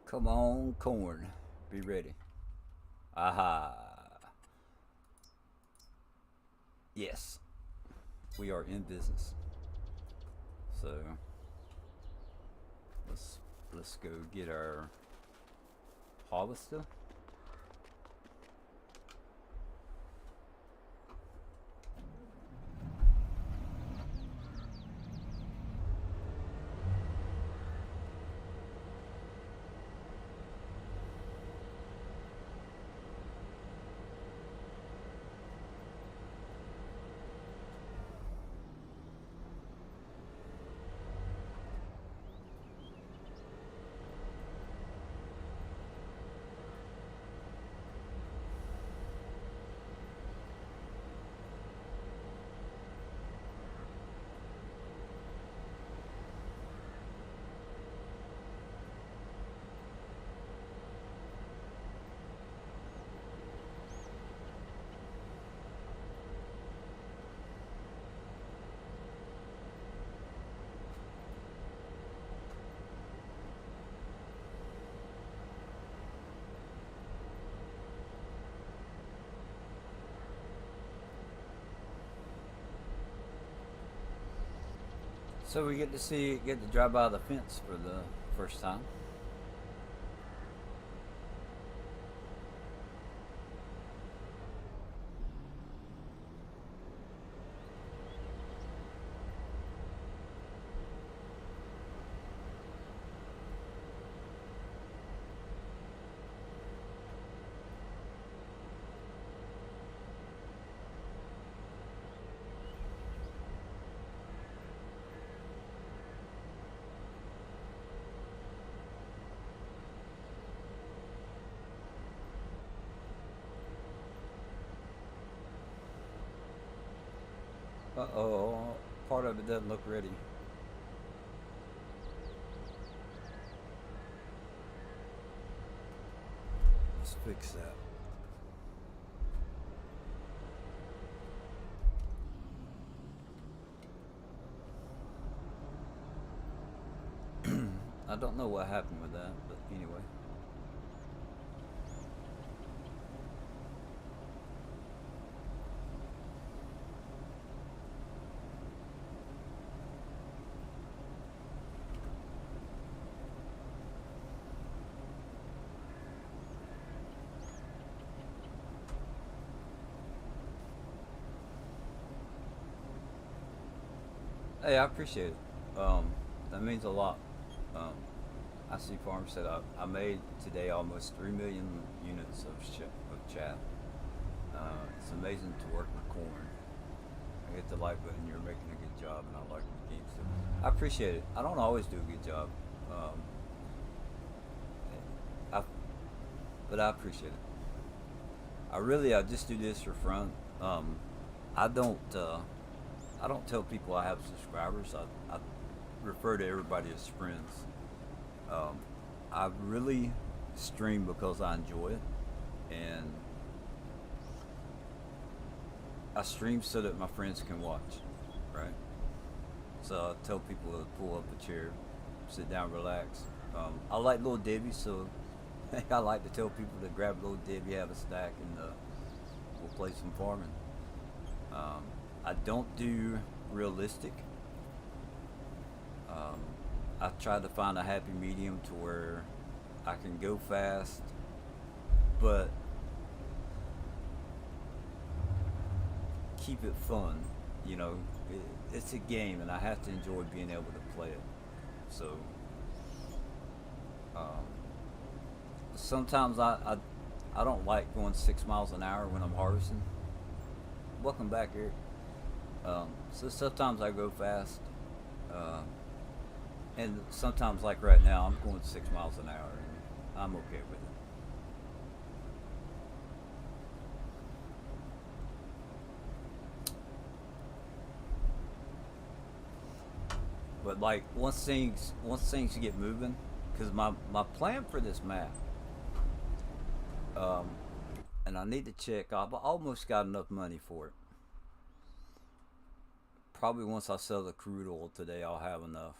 Come on, corn. Be ready. Aha. Yes, we are in business. So let's go get our harvester. So we get to drive by the fence for the first time. Uh oh, part of it doesn't look ready. Let's fix that. I don't know what happened with that, but anyway. Hey, I appreciate it. That means a lot. Um, I see farms said I made today almost 3 million units of chat. It's amazing to work with corn. I hit the like button. You're making a good job, and I like the game. So I appreciate it. I don't always do a good job, um, I, but I appreciate it. I just do this for fun. I don't I don't tell people I have subscribers. I refer to everybody as friends. Um, I really stream because I enjoy it, and I stream so that my friends can watch, right? So I tell people to pull up a chair, sit down, relax. I like Little Debbie, so I like to tell people to grab Little Debbie, have a snack, and we'll play some farming. Um, I don't do realistic. Um, I try to find a happy medium to where I can go fast, but keep it fun. You know, it's a game, and I have to enjoy being able to play it. So um, sometimes I don't like going 6 miles an hour when I'm harvesting. Welcome back, Eric. So sometimes I go fast, uh, and sometimes, like right now, I'm going 6 miles an hour, and I'm okay with it. But like once things get moving, because my plan for this map, um, and I need to check. I've almost got enough money for it. Probably once I sell the crude oil today, I'll have enough.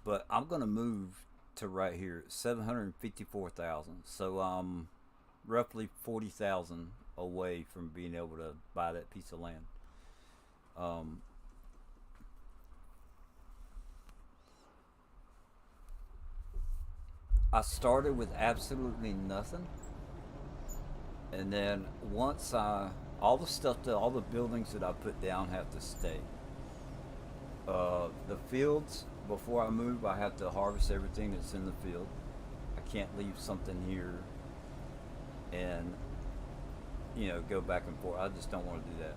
But I'm gonna move to right here, 754,000. So roughly 40,000 away from being able to buy that piece of land. Um, I started with absolutely nothing, and then once all the stuff that all the buildings that I put down have to stay. The fields, before I move, I have to harvest everything that's in the field. I can't leave something here and go back and forth. I just don't want to do that.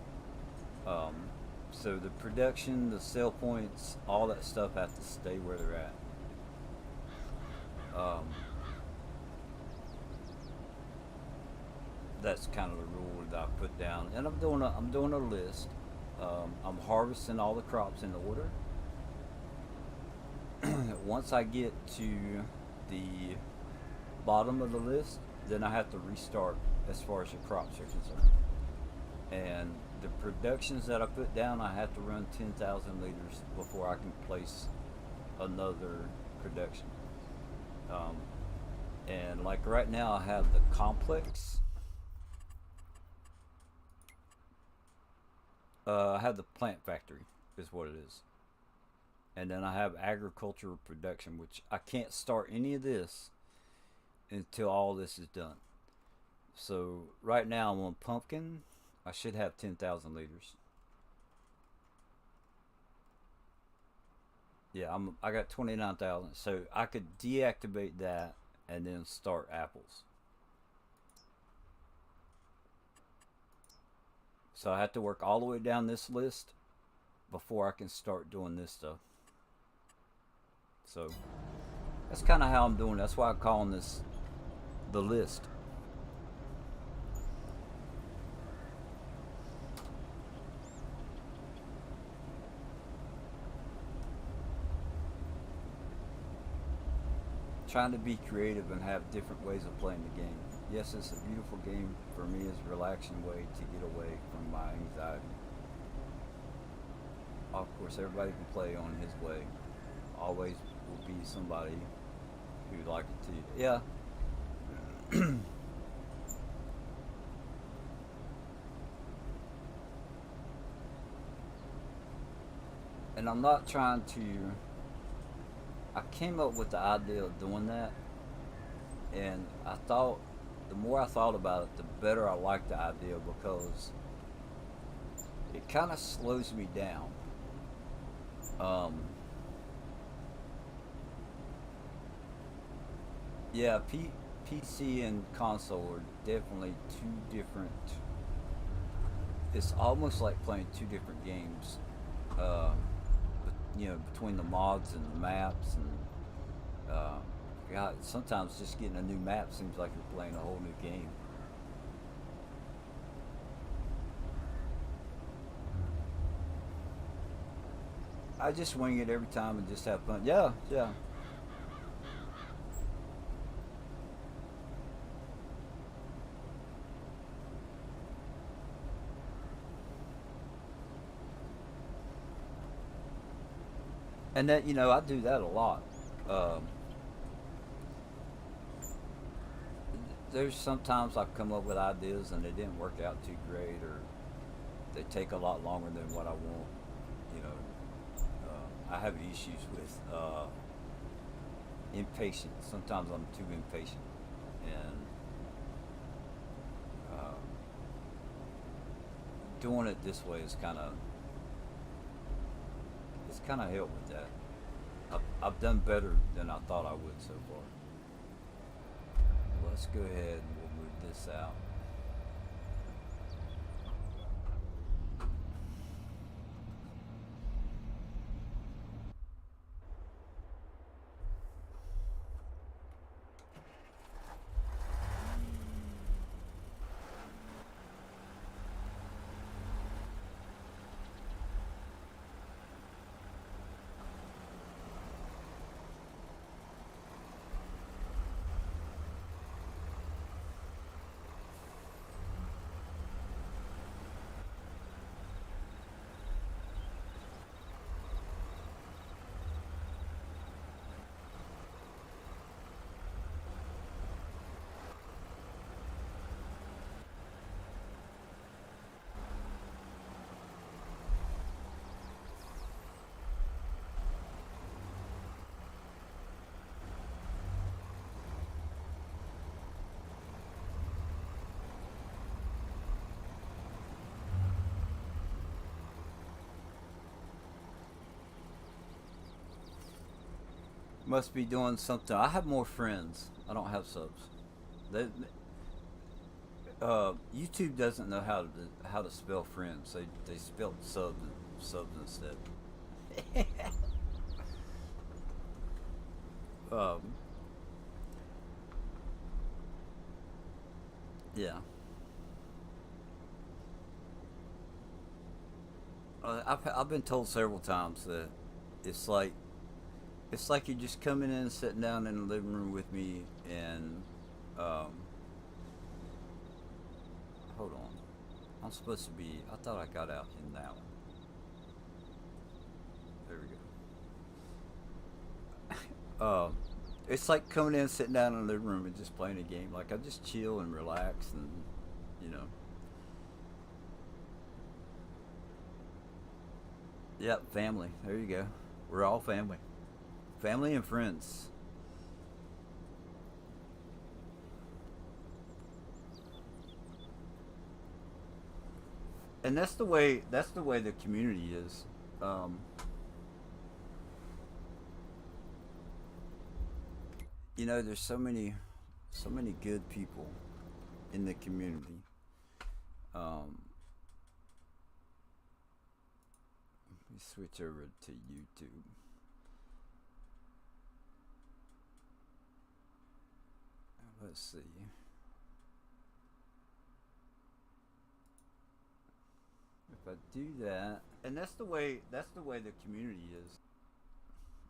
So the production, the sell points, all that stuff have to stay where they're at. Um, that's kind of the rule that I put down, and I'm doing a list. I'm harvesting all the crops in order. Once I get to the bottom of the list, then I have to restart as far as the crops are concerned. And the productions that I put down, I have to run 10,000 liters before I can place another production. Um, and like right now, I have the complex. I have the plant factory, is what it is. And then I have agricultural production, which I can't start any of this until all this is done. So right now I'm on pumpkin. I should have 10,000 liters. Yeah, I got 29,000. So I could deactivate that and then start apples. So I have to work all the way down this list before I can start doing this stuff. So that's kind of how I'm doing. That's why I'm calling this the list. Trying to be creative and have different ways of playing the game. Yes, it's a beautiful game. For me, it's a relaxing way to get away from my anxiety. Of course, everybody can play on his way. Always will be somebody who'd like it to. Yeah. And I'm not trying to. I came up with the idea of doing that, and I thought the more I thought about it, the better I liked the idea because it kind of slows me down. Um, yeah, PC and console are definitely two different. It's almost like playing two different games. Um, between the mods and the maps and God, sometimes just getting a new map seems like you're playing a whole new game. I just wing it every time and just have fun. Yeah, yeah. And that I do that a lot. Um, there's sometimes I've come up with ideas and they didn't work out too great, or they take a lot longer than what I want. You know, I have issues with impatience. Sometimes I'm too impatient, and um, doing it this way is kind of helped with that. I've done better than I thought I would so far. Let's go ahead and we'll move this out. Must be doing something. I have more friends. I don't have subs. They, YouTube doesn't know how to spell friends. They spelled subs instead. um, yeah. I've been told several times that it's like it's like you're just coming in and sitting down in the living room with me and um, hold on. I'm supposed to be. I thought I got out in that one. There we go. It's like coming in, sitting down in the living room, and just playing a game. Like I just chill and relax, and you know, yep, family. There you go. We're all family, family and friends, and that's the way. That's the way the community is. Um, you know, there's so many good people in the community. Um, let me switch over to YouTube. Let's see. If I do that, and that's the way the community is.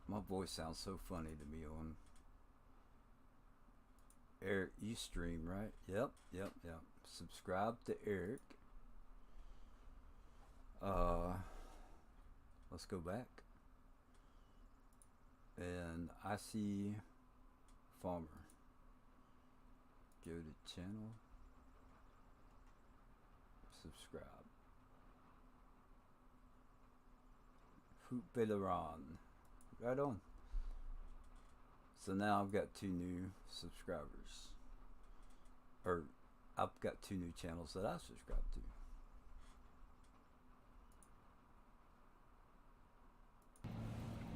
My voice sounds so funny to me on Eric. You stream, right? Yep, yep, yep. Subscribe to Eric. Uh, let's go back. And I see Farmer. Go to channel. Subscribe. Hoop Veteran. Right on. So now I've got two new subscribers. Or I've got two new channels that I subscribe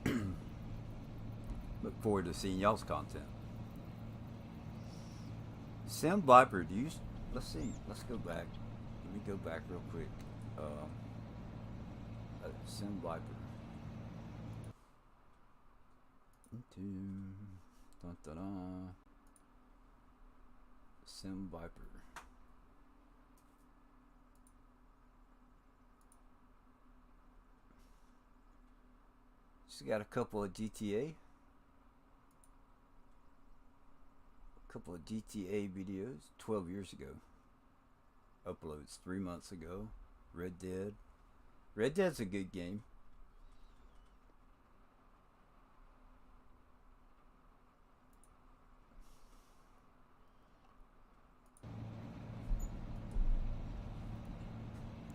to. Look forward to seeing y'all's content. Sam Viper, do you? Let's see. Let's go back. Let me go back real quick. Sam Viper. Dun, dun, dun. Sim Viper. She's got a couple of GTA. A couple of GTA videos 12 years ago. Uploads 3 months ago. Red Dead. Red Dead's a good game.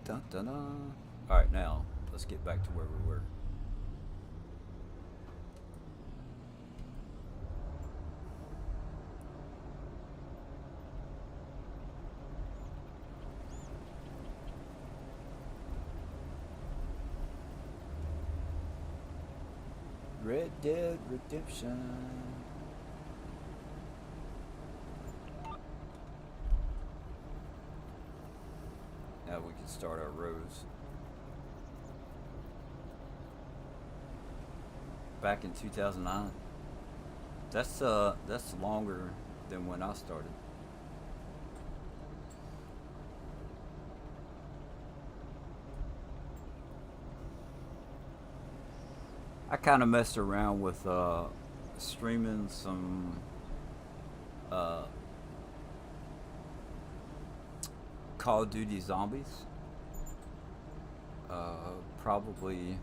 Dun, dun, dun. Alright, now let's get back to where we were. Red Dead Redemption. Now we can start our rows. Back in 2009. That's longer than when I started. I kind of messed around with streaming some uh, Call of Duty Zombies. Probably,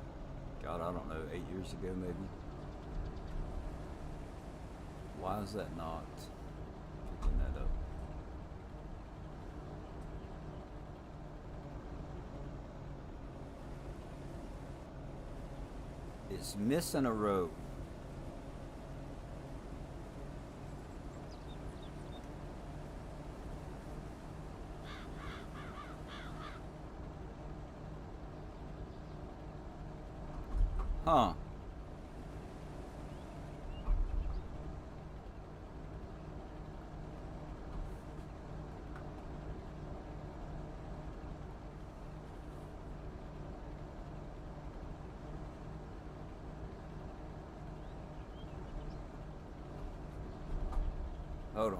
God, I don't know, 8 years ago maybe. Why is that not picking that up? It's missing a row. Huh. Hold on.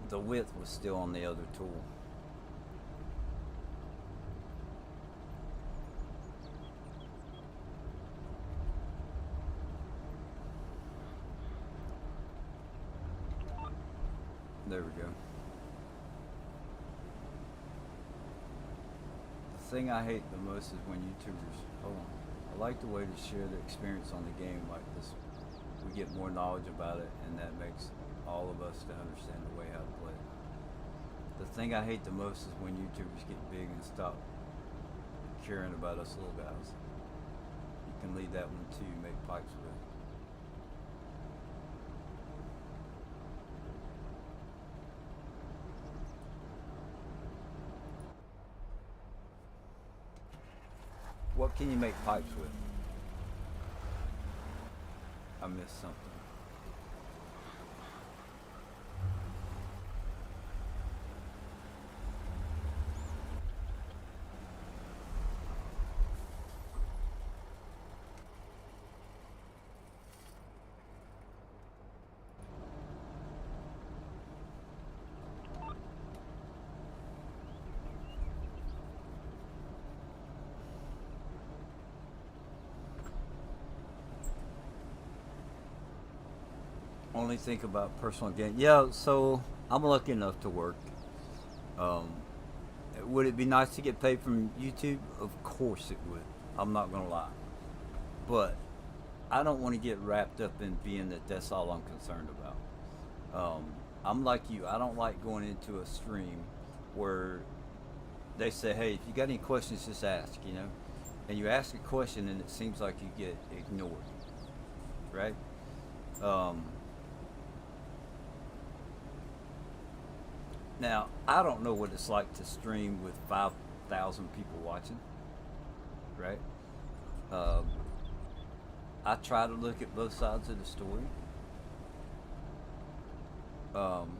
The width was still on the other tool. There we go. The thing I hate the most is when YouTubers, hold on, I like the way to share the experience on the game like this. We get more knowledge about it, and that makes all of us to understand the way how to play it. The thing I hate the most is when YouTubers get big and stop caring about us little guys. You can leave that one too, make pipes with. What can you make pipes with? I missed something. Only think about personal gain. Yeah, so I'm lucky enough to work. Um, would it be nice to get paid from YouTube? Of course it would. I'm not gonna lie, but I don't want to get wrapped up in being that. That's all I'm concerned about. I'm like you. I don't like going into a stream where they say, "Hey, if you got any questions, just ask." You know, and you ask a question and it seems like you get ignored, right? Um, Now, I don't know what it's like to stream with 5,000 people watching, right? Um, I try to look at both sides of the story. Um,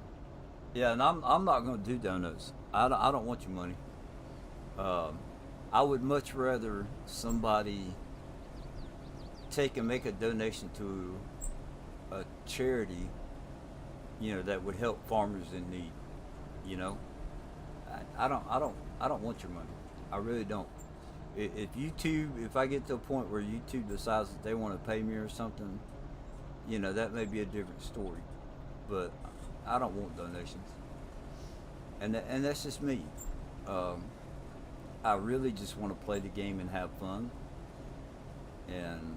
yeah, and I'm not going to do donuts. I don't want your money. Um, I would much rather somebody take and make a donation to a charity, that would help farmers in need. You know, I don't want your money. I really don't. If I get to a point where YouTube decides that they want to pay me or something, that may be a different story. But I don't want donations, and that's just me. Um, I really just want to play the game and have fun, and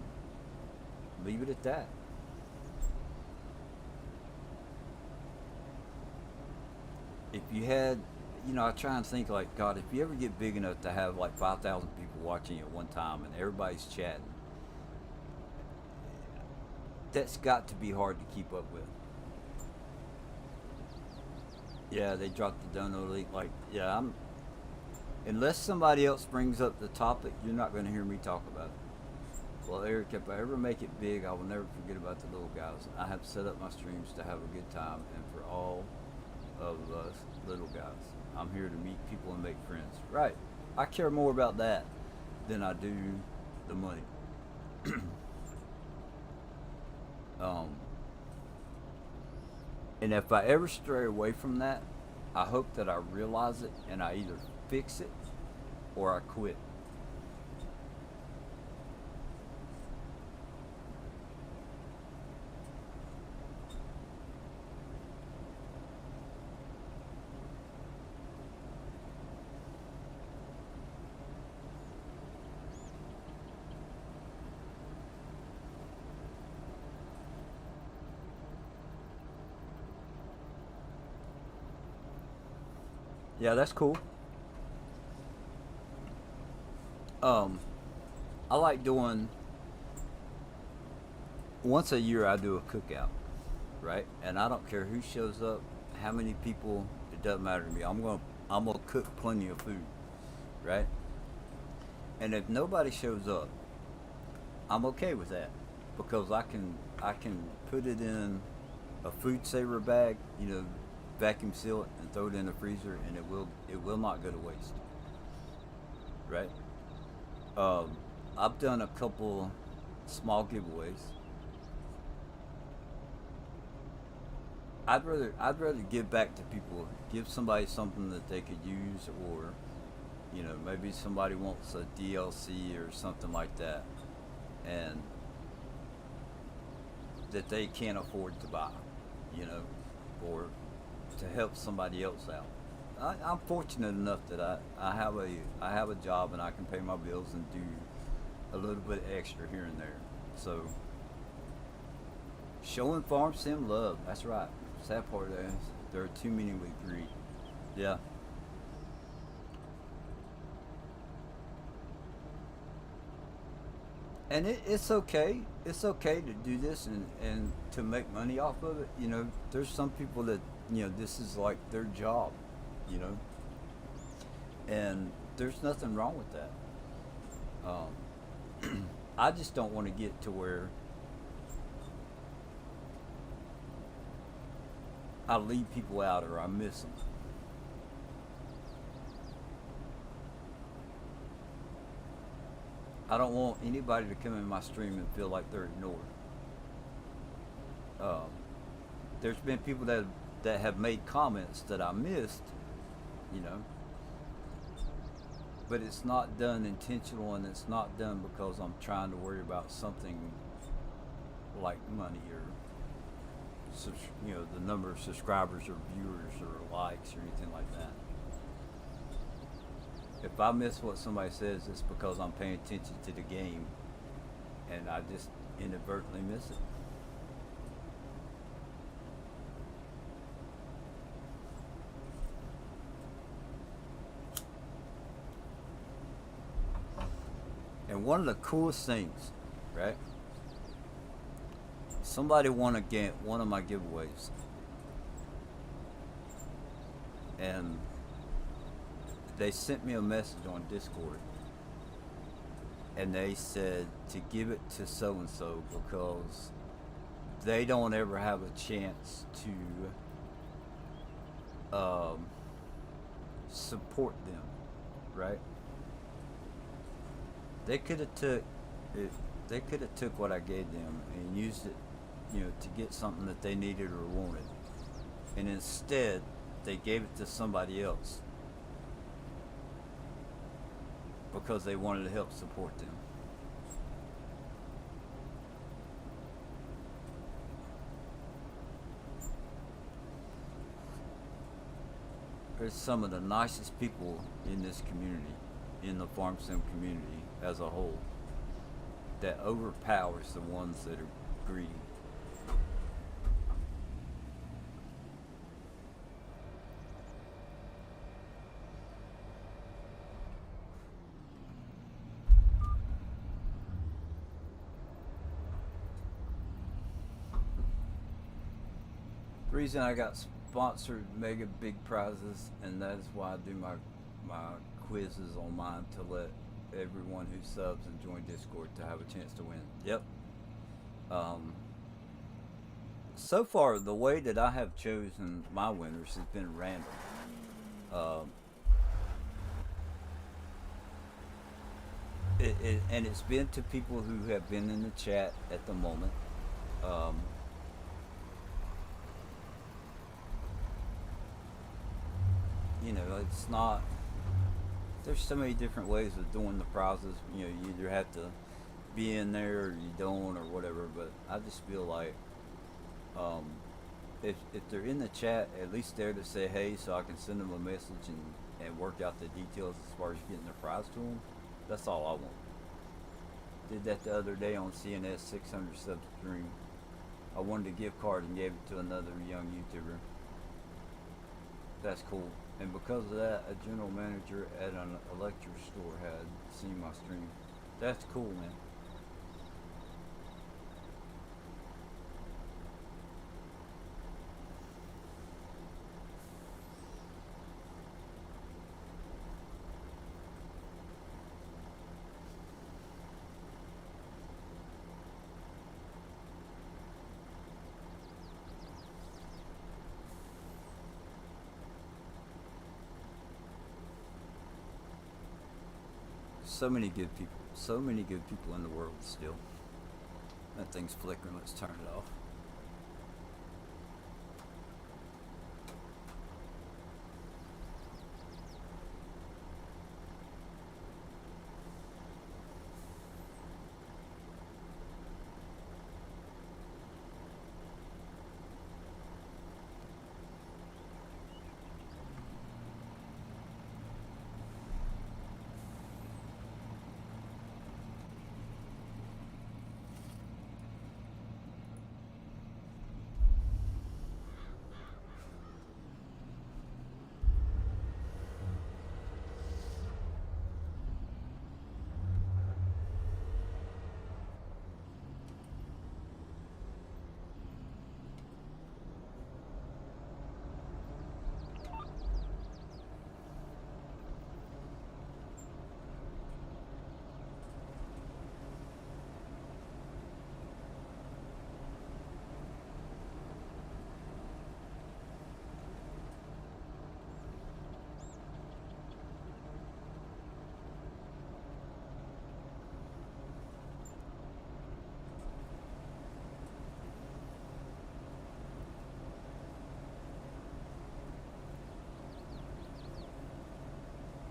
leave it at that. If you had, I try and think like, God, if you ever get big enough to have like 5,000 people watching you at one time and everybody's chatting, that's got to be hard to keep up with. Yeah, they dropped the dono link. Like, yeah, unless somebody else brings up the topic, you're not going to hear me talk about it. Well, Eric, if I ever make it big, I will never forget about the little guys. I have set up my streams to have a good time and for all of us little guys. I'm here to meet people and make friends. Right. I care more about that than I do the money. um, and if I ever stray away from that, I hope that I realize it and I either fix it or I quit. Yeah, that's cool. Um, I like doing once a year. I do a cookout, right? And I don't care who shows up, how many people. It doesn't matter to me. I'm gonna cook plenty of food, right? And if nobody shows up, I'm okay with that because I can put it in a food saver bag, vacuum seal it and throw it in the freezer, and it will not go to waste. Right? Um, I've done a couple small giveaways. I'd rather give back to people, give somebody something that they could use, or maybe somebody wants a DLC or something like that, and that they can't afford to buy, you know, or to help somebody else out. I'm fortunate enough that I have a job and I can pay my bills and do a little bit extra here and there. So showing farm sim love. That's right. Sad part is there are too many with greed. Yeah, and it's okay. It's okay to do this and to make money off of it. There's some people that this is like their job. You know, and there's nothing wrong with that. I just don't want to get to where I leave people out or I miss them. I don't want anybody to come in my stream and feel like they're ignored. Um, there's been people that have made comments that I missed, you know, but it's not done intentional and it's not done because I'm trying to worry about something like money or the number of subscribers or viewers or likes or anything like that. If I miss what somebody says, it's because I'm paying attention to the game and I just inadvertently miss it. And one of the coolest things, right? Somebody won a game, one of my giveaways, and they sent me a message on Discord, and they said to give it to so and so because they don't ever have a chance to support them, right? They could have took it. They could have took what I gave them and used it, to get something that they needed or wanted, and instead they gave it to somebody else because they wanted to help support them. There's some of the nicest people in this community, in the farm sim community as a whole, that overpowers the ones that are greedy. The reason I got sponsored mega big prizes, and that is why I do my quizzes on mine to let everyone who subs and join Discord to have a chance to win. Yep. Um, so far, the way that I have chosen my winners has been random. Um, and it's been to people who have been in the chat at the moment. Um, it's not. There's so many different ways of doing the prizes. You either have to be in there or you don't or whatever. But I just feel like um, if they're in the chat, at least there to say hey, so I can send them a message and work out the details as far as getting the prize to them. That's all I want. Did that the other day on CNS 600 sub stream. I wanted a gift card and gave it to another young YouTuber. That's cool. And because of that, a general manager at an electric store had seen my stream. That's cool, man. so many good people. So many good people in the world still. That thing's flickering. Let's turn it off.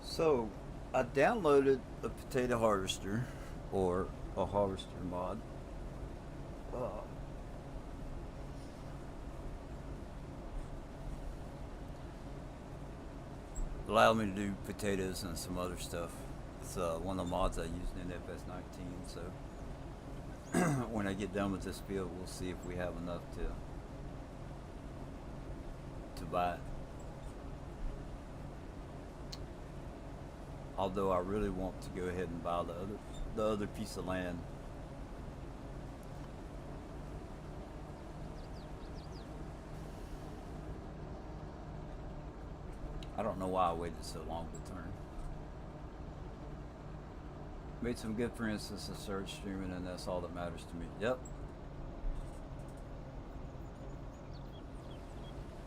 So, I downloaded a potato harvester or a harvester mod. Uh, Allowed me to do potatoes and some other stuff. It's one of the mods I used in FS19. So, when I get done with this build, we'll see if we have enough to buy it. Although I really want to go ahead and buy the other piece of land. I don't know why I waited so long to turn. Made some good friends since I started streaming, and that's all that matters to me. Yep.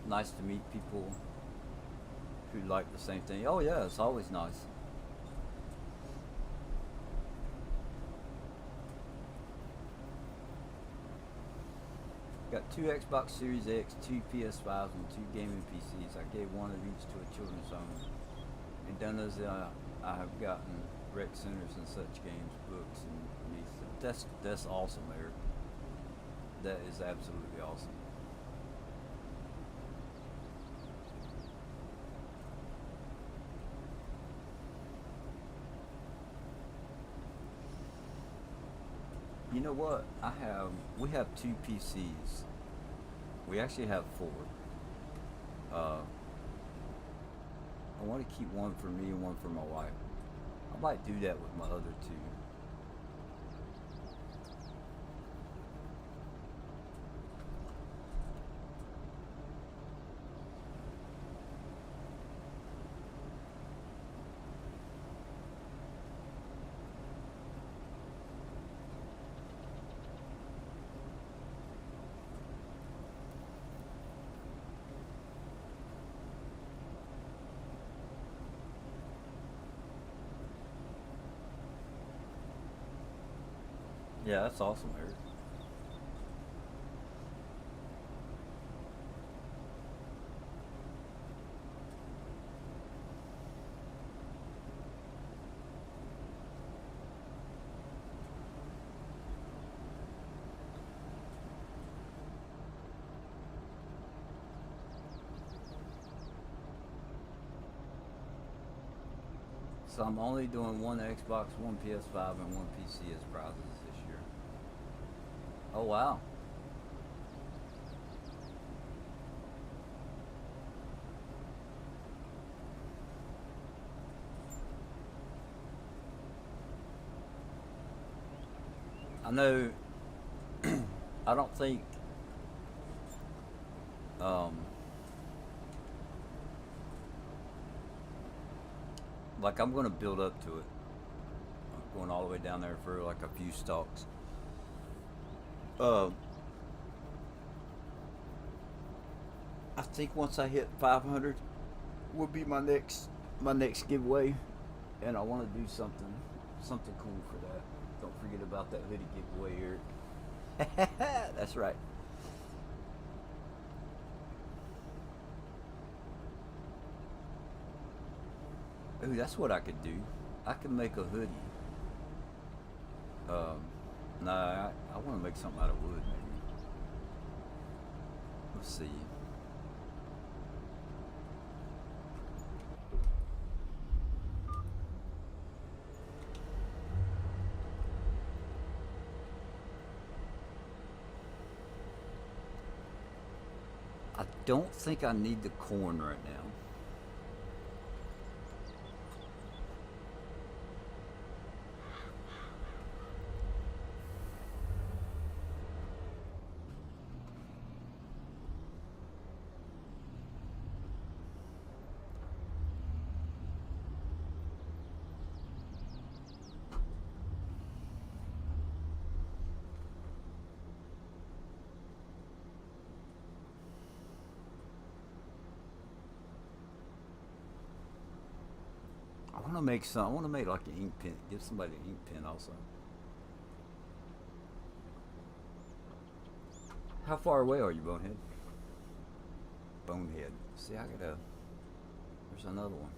Nice to meet people who like the same thing. Oh yeah, it's always nice. Got two Xbox Series X, two PS5s, and two gaming PCs. I gave one of each to a children's home. And done as I have gotten rec centers and such games, books, and music. That's awesome, Eric. That is absolutely awesome. You know what? We have two PCs. We actually have four. Uh, I want to keep one for me and one for my wife. I might do that with my other two. Yeah, that's awesome, Eric. So I'm only doing one Xbox, one PS5, and one PC as prizes this year. Oh wow. I know. I don't think. Um, like I'm gonna build up to it. I'm going all the way down there for like a few stalks. Uh, I think once I hit 500, will be my next giveaway, and I want to do something something cool for that. Don't forget about that hoodie giveaway here. That's right. Ooh, that's what I could do. I could make a hoodie. Um, nah, I want to make something out of wood, maybe. Let's see. I don't think I need the corn right now. I want to make some. I want to make like an ink pen. Give somebody an ink pen also. How far away are you, Bonehead? Bonehead. See, I gotta. There's another one.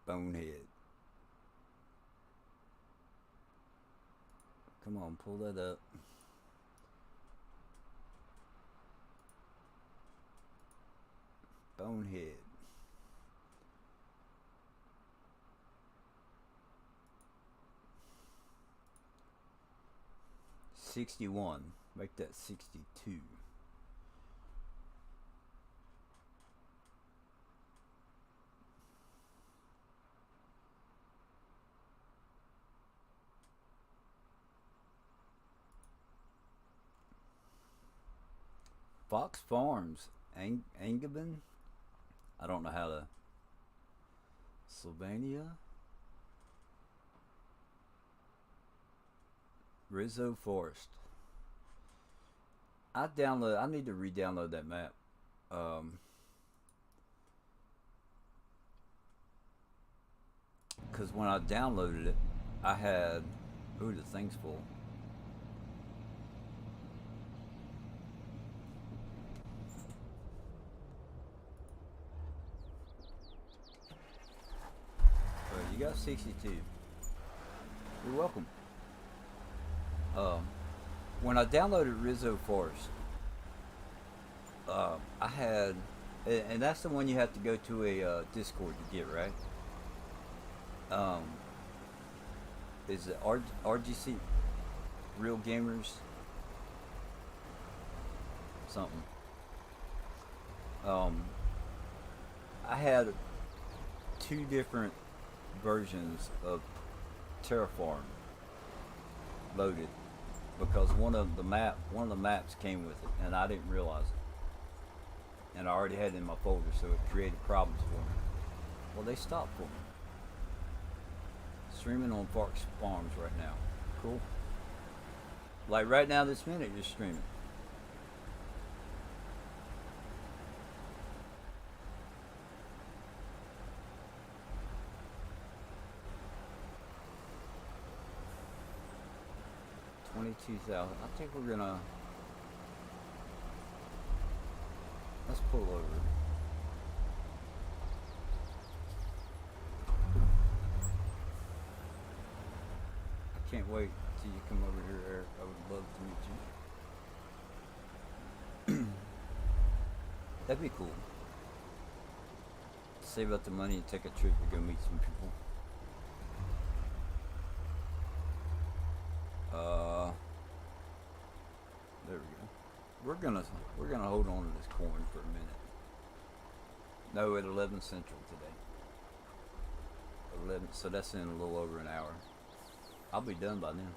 Bonehead. Come on, pull that up. Bonehead. $61. Make that 62. Fox Farms, Angevin. I don't know how to. Sylvania. Rizzo Forest. I need to re-download that map. Because when I downloaded it, I had. Ooh, the thing's full. You got 62. You're welcome. When I downloaded Rizzo Forest, I had, and that's the one you have to go to a Discord to get, right? Is it RGC, Real Gamers, something? I had two different versions of Terraform loaded because one of the maps came with it, and I didn't realize it. And I already had it in my folder, so it created problems for me. Well, they stopped for me. Streaming on Fox Farms right now. Cool. Like right now, this minute, you're streaming. $22,000. I think we're gonna. Let's pull over. I can't wait till you come over here, Eric. I would love to meet you. That'd be cool. Save up the money and take a trip to go meet some people. There we go. We're gonna hold on to this coin for a minute. No, at 11 Central today. 11. So that's in a little over an hour. I'll be done by then.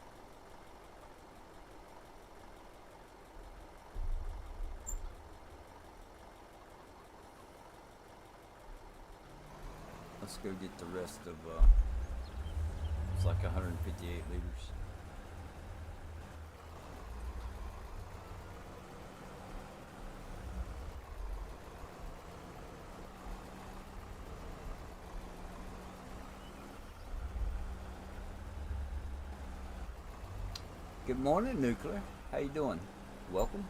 Let's go get the rest of. It's like 158 liters. Good morning, Nuclear. How you doing? Welcome.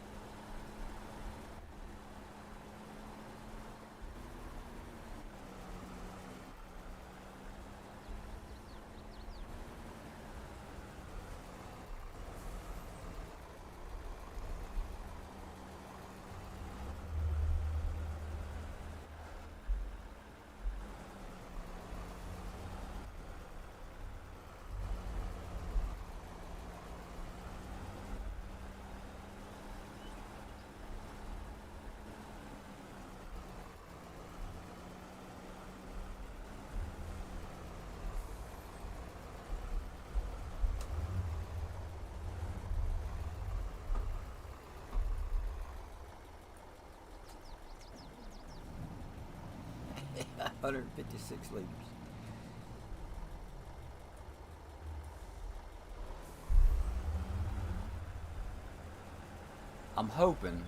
156 liters. I'm hoping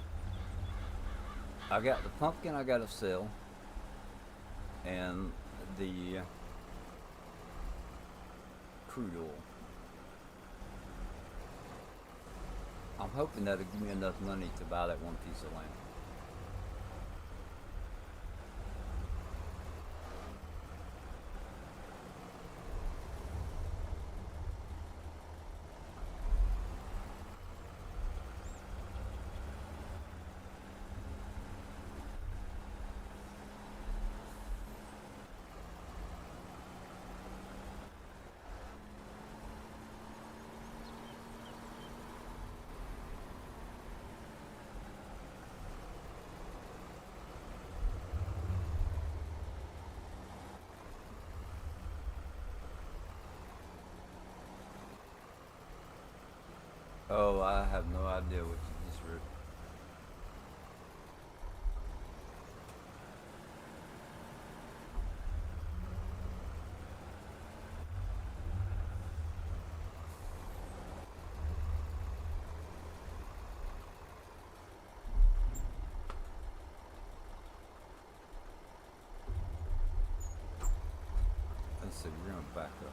I got the pumpkin I got to sell and the crude oil. I'm hoping that'll give me enough money to buy that one piece of land. Oh, I have no idea what you just read. Let's see, we're gonna back up.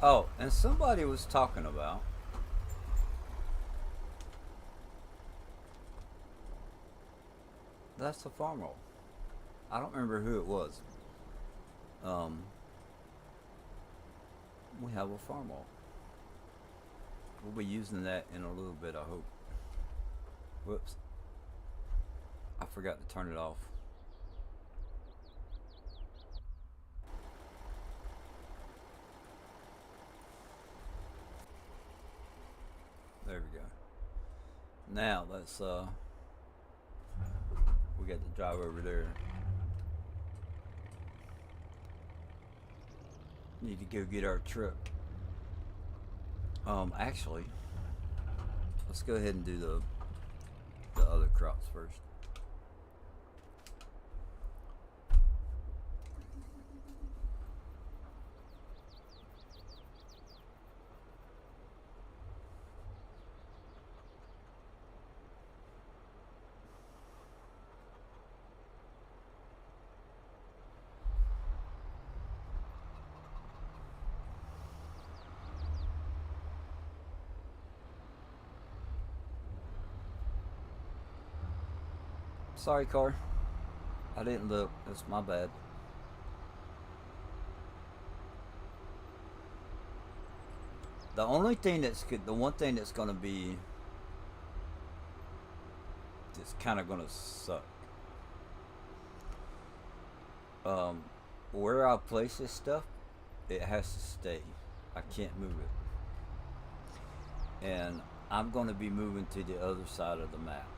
Oh, and somebody was talking about that's a farm roll. I don't remember who it was. Um, we have a farm roll. We'll be using that in a little bit, I hope. Whoops, I forgot to turn it off. There we go. Now let's we got to drive over there. Need to go get our truck. Actually, let's go ahead and do the other crops first. Sorry, car. I didn't look. That's my bad. The only thing that's good, the one thing that's gonna be, that's kind of gonna suck. Um, where I place this stuff, it has to stay. I can't move it, and I'm gonna be moving to the other side of the map.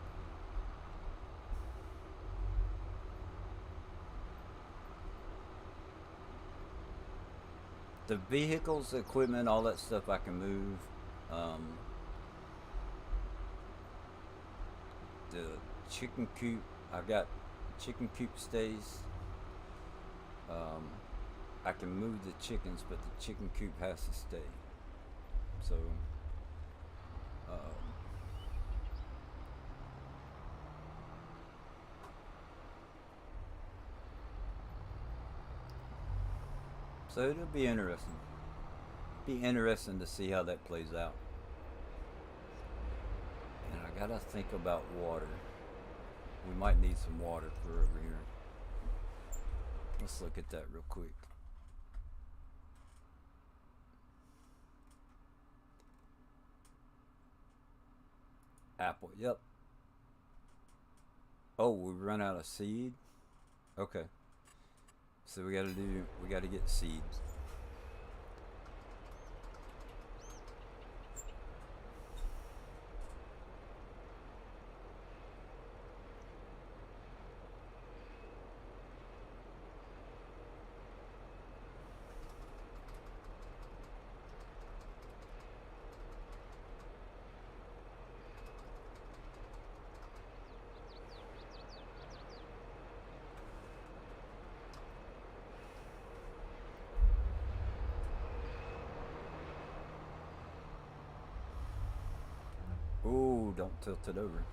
The vehicles, the equipment, all that stuff I can move. Um, the chicken coop. I've got chicken coop stays. Um, I can move the chickens, but the chicken coop has to stay. So, um, so it'll be interesting. Be interesting to see how that plays out. And I gotta think about water. We might need some water for over here. Let's look at that real quick. Apple, yep. Oh, we run out of seed? Okay. So we gotta get seeds. Ooh, don't tilt it over.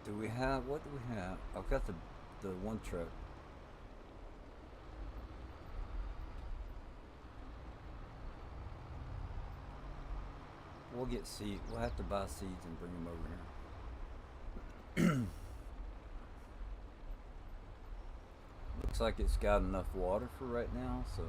Do we have, what do we have? I've got the one truck. We'll get seed. We'll have to buy seeds and bring them over here. Looks like it's got enough water for right now, so.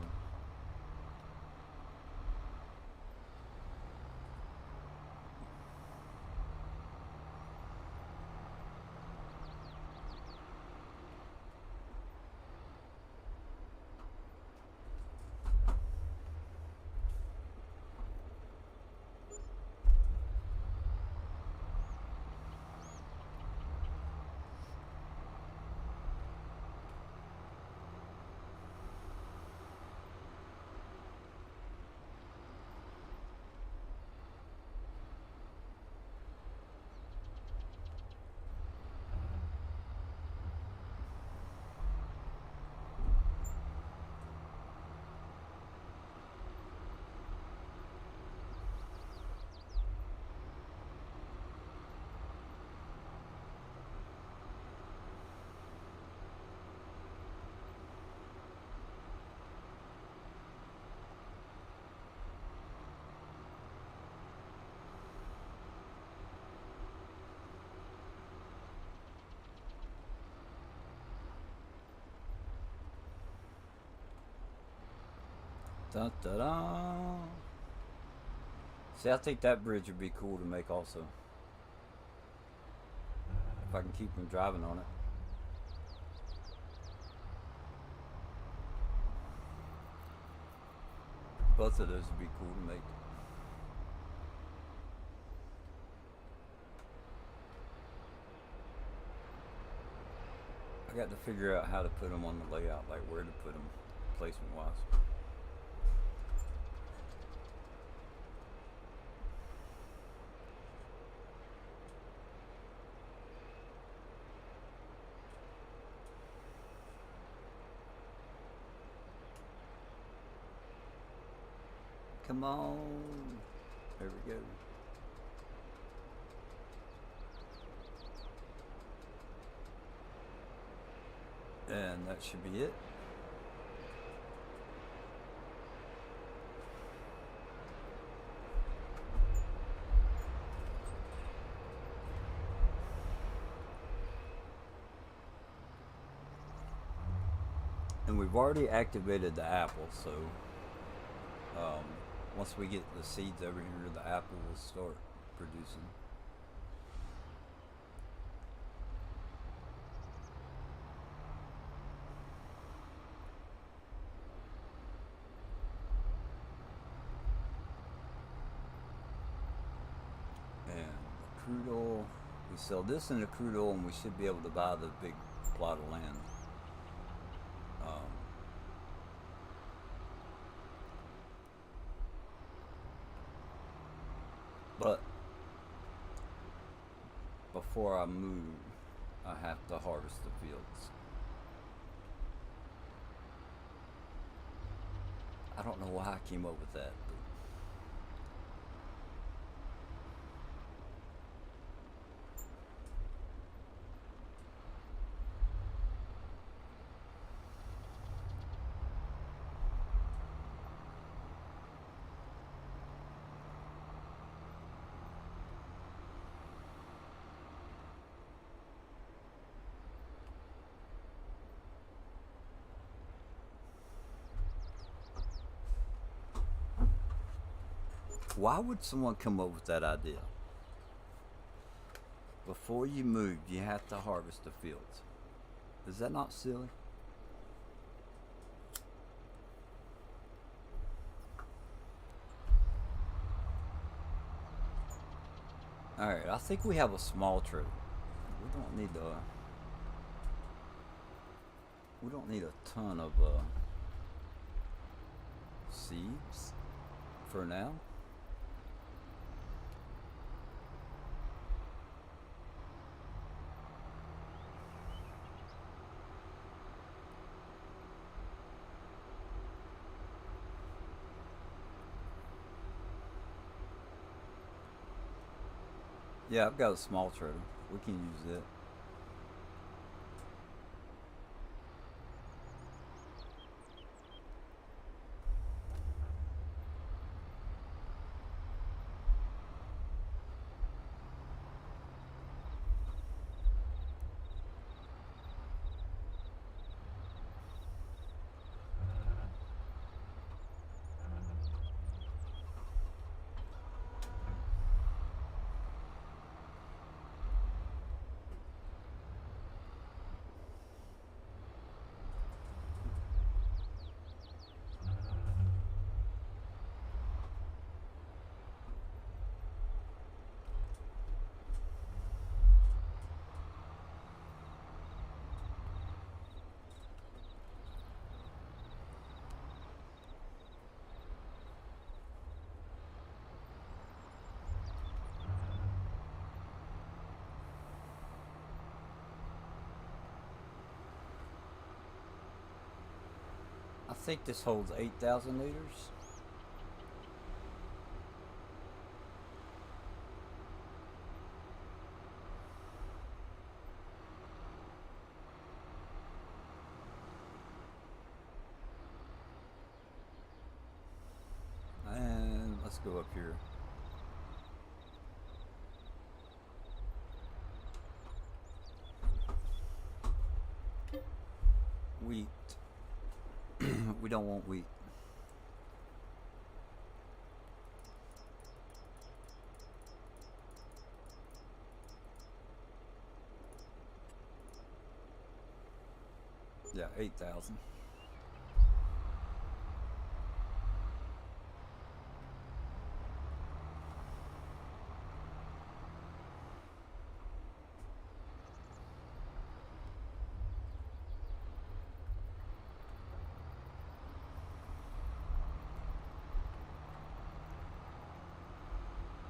Da da da. See, I think that bridge would be cool to make also. If I can keep them driving on it. Both of those would be cool to make. I got to figure out how to put them on the layout, like where to put them placement wise. Come on. There we go. And that should be it. And we've already activated the apple, so um, once we get the seeds over here, the apple will start producing. And crude oil, we sell this in the crude oil, and we should be able to buy the big plot of land. Um, but before I move, I have to harvest the fields. I don't know why I came up with that, but why would someone come up with that idea? Before you move, you have to harvest the fields. Is that not silly? Alright, I think we have a small trailer. We don't need a ton of seeds for now. Yeah, I've got a small trailer. We can use that. I think this holds 8,000 liters. And let's go up here. Wheat. We don't want wheat. Yeah, 8,000.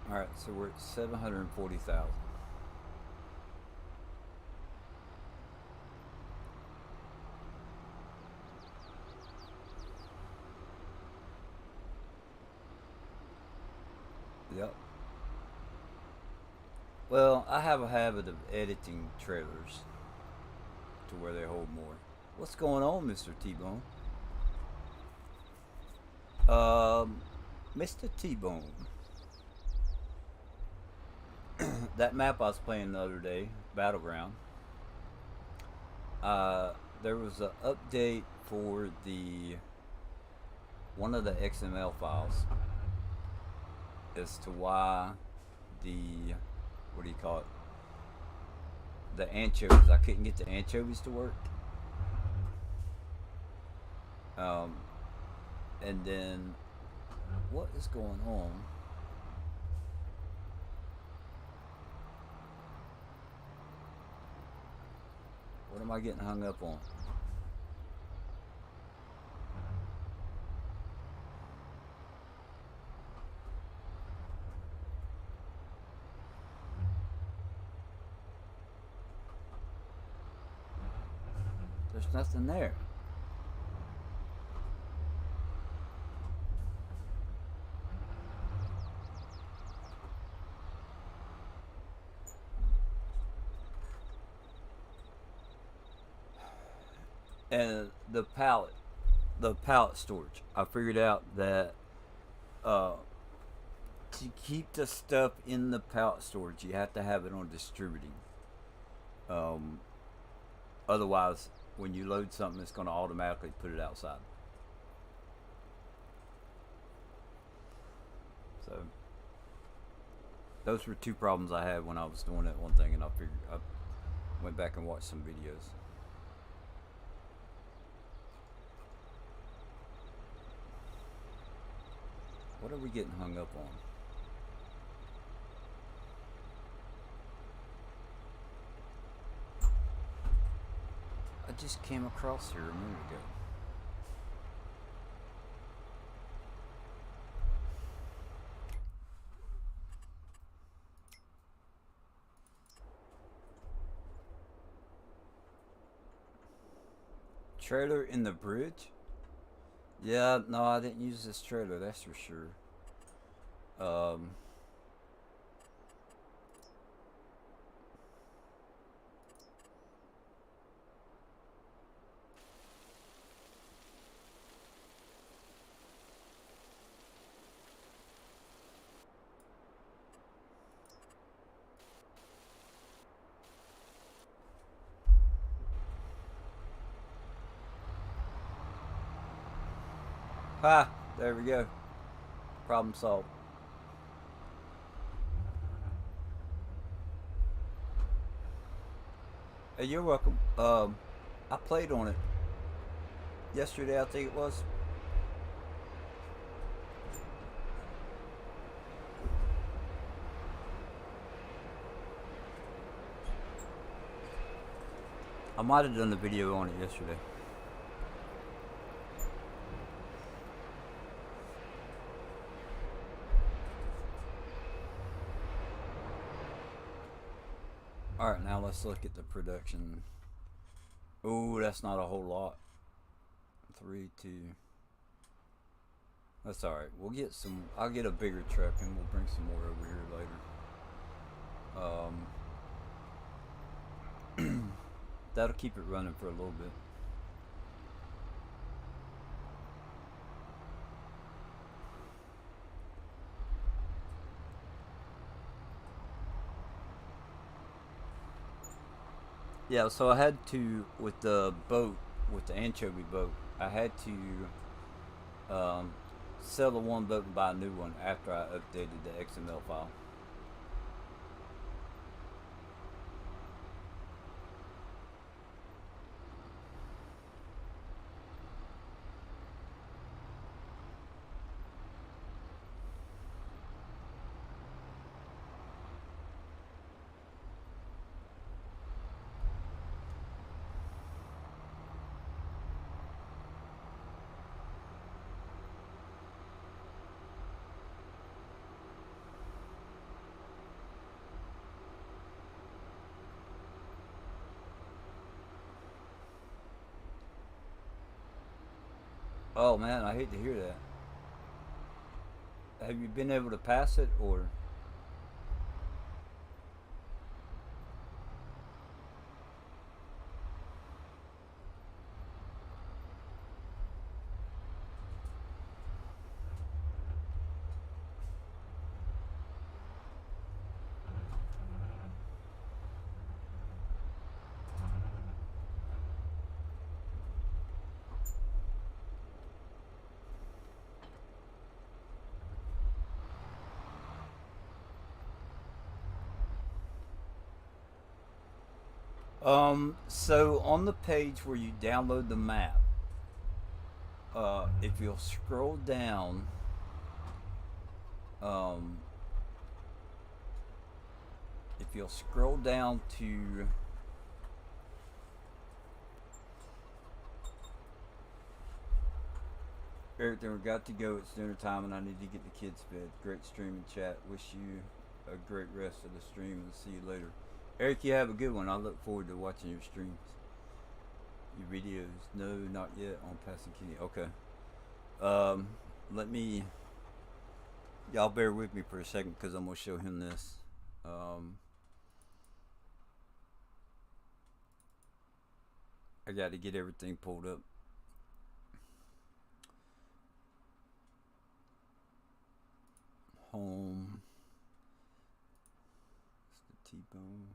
Alright, so we're at 740,000. Yep. Well, I have a habit of editing trailers to where they hold more. What's going on, Mr. T-Bone? Mr. T-Bone. That map I was playing the other day, Battleground, there was an update for the one of the XML files as to why the what do you call it? The anchovies. I couldn't get the anchovies to work. Um, and then what is going on? What am I getting hung up on? There's nothing there. And the pallet storage. I figured out that uh, to keep the stuff in the pallet storage, you have to have it on distributing. Um, Otherwise, when you load something, it's going to automatically put it outside. So those were two problems I had when I was doing that one thing, and I went back and watched some videos. What are we getting hung up on? I just came across here a minute ago. Trailer in the bridge? Yeah, no, I didn't use this trailer, that's for sure. Um, Ha! There we go. Problem solved. Hey, you're welcome. I played on it yesterday, I think it was. I might have done the video on it yesterday. Alright, now let's look at the production. Ooh, that's not a whole lot. 3, 2. That's alright. We'll get some. I'll get a bigger truck and we'll bring some more over here later. That'll keep it running for a little bit. Yeah, so I had to, with the boat, with the anchovy boat, I had to sell the one boat and buy a new one after I updated the XML file. Oh man, I hate to hear that. Have you been able to pass it, or? So on the page where you download the map, if you'll scroll down, um, if you'll scroll down to everything, we got to go. It's dinner time, and I need to get the kids to bed. Great streaming chat. Wish you a great rest of the stream, and see you later. Eric, you have a good one. I look forward to watching your streams. Your videos. No, not yet on Passing Kenny. Okay. Let me. Y'all bear with me for a second because I'm gonna show him this. I got to get everything pulled up. Home. It's the T-bone.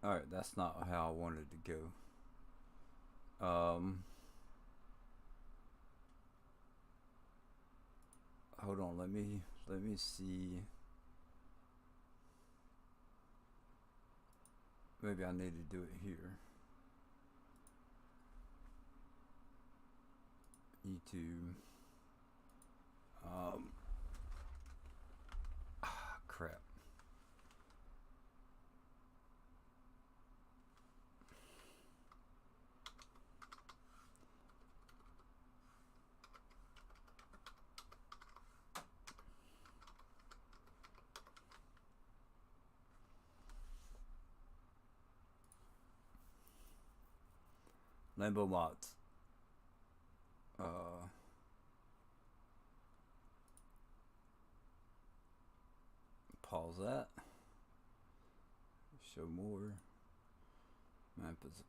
Alright, that's not how I wanted to go. Hold on, let me see. Maybe I need to do it here. YouTube. Crap. Lambo mods. Pause that. Show more. Map is.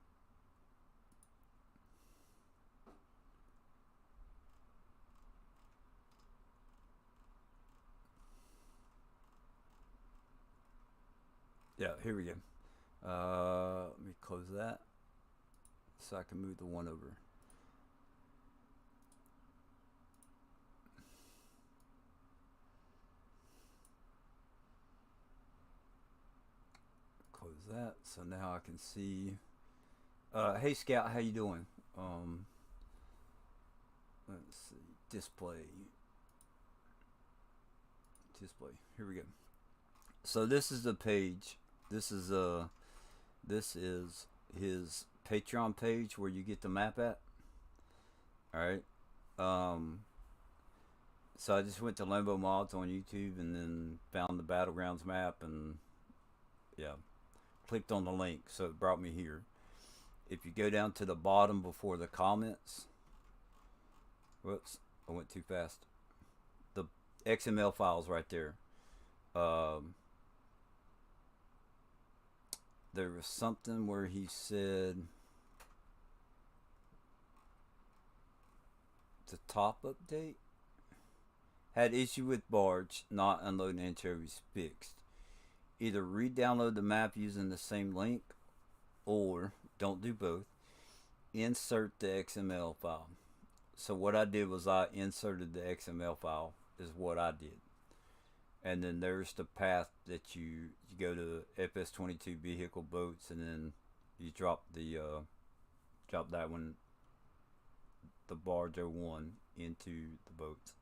Yeah, here we go. Let me close that so I can move the one over. Close that so now I can see. Hey Scout, how you doing? Let's see. Display. Here we go. So this is the page. This is his Patreon page where you get the map at. Alright. So I just went to Lambo Mods on YouTube and then found the Battlegrounds map and yeah, clicked on the link, so it brought me here. If you go down to the bottom before the comments, whoops, I went too fast. The XML file's right there. There was something where he said the top update had issue with barge not unloading anchovies fixed. Either re-download the map using the same link, or don't do both. Insert the XML file. So what I did was I inserted the XML file is what I did. And then there's the path that you go to FS22 vehicle boats, and then you drop the drop that one, the barge 01 into the boats,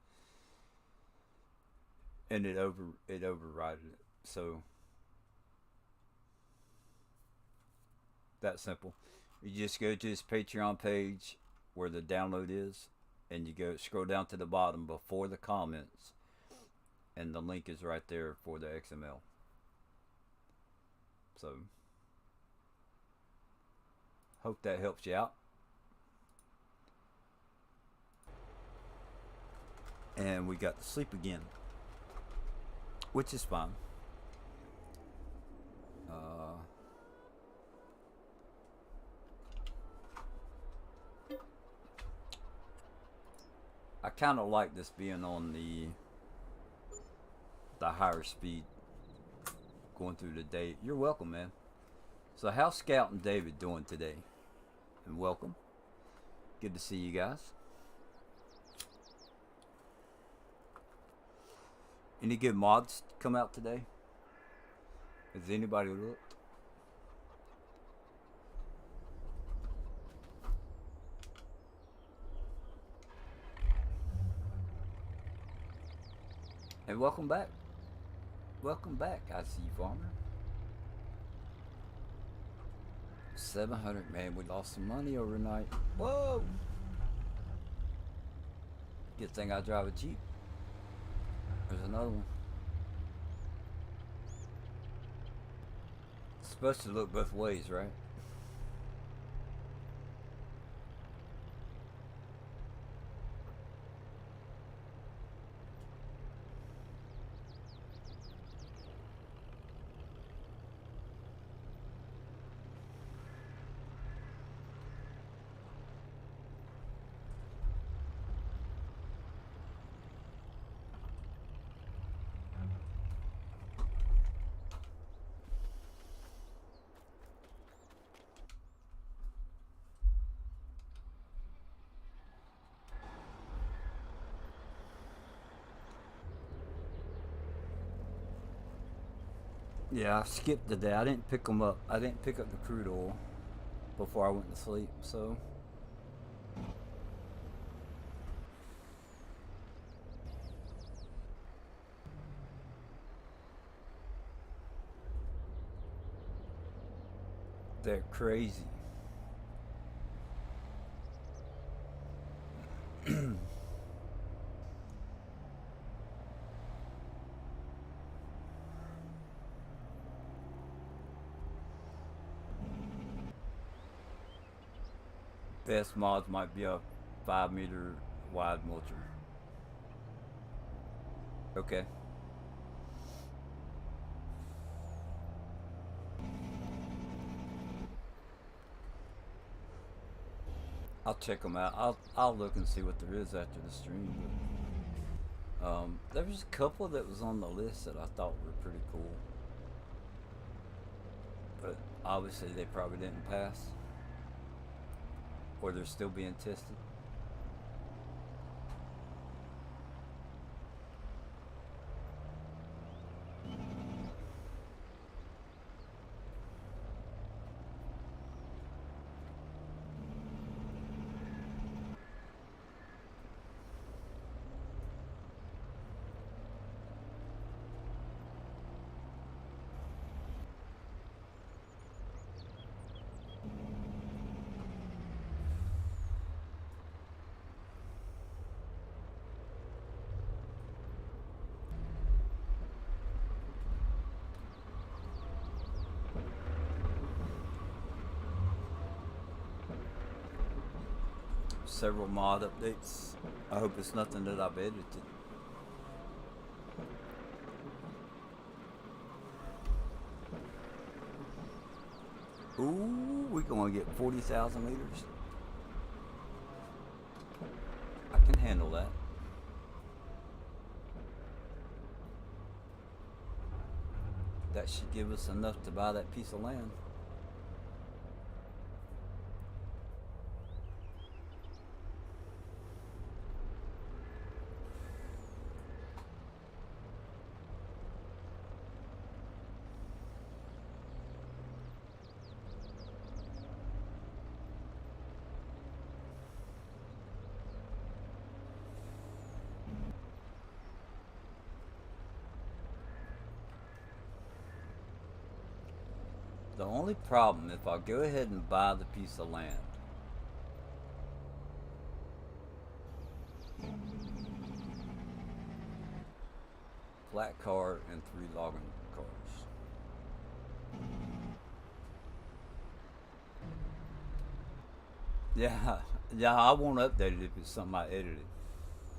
and it overrided it. So that simple. You just go to his Patreon page where the download is, and you go scroll down to the bottom before the comments, and the link is right there for the XML. So hope that helps you out. And we got to sleep again, which is fine. I kind of like this being on the higher speed going through the day. You're welcome, man. So how's Scout and David doing today? And welcome. Good to see you guys. Any good mods come out today? Has anybody looked? And welcome back. Welcome back, I see farmer. 700, man, we lost some money overnight. Whoa! Good thing I drive a Jeep. There's another one. It's supposed to look both ways, right? Yeah, I skipped the day. I didn't pick them up. I didn't pick up the crude oil before I went to sleep, so. They're crazy. Best mods might be a 5-meter wide mulcher. Okay. I'll check them out. I'll look and see what there is after the stream. But, there was a couple that was on the list that I thought were pretty cool, but obviously they probably didn't pass, or they're still being tested. Several mod updates. I hope it's nothing that I've edited. Ooh, we're gonna get 40,000 liters. I can handle that. That should give us enough to buy that piece of land. The only problem, if I go ahead and buy the piece of land, flat car and 3 logging cars. Yeah, yeah, I won't update it if it's something I edited,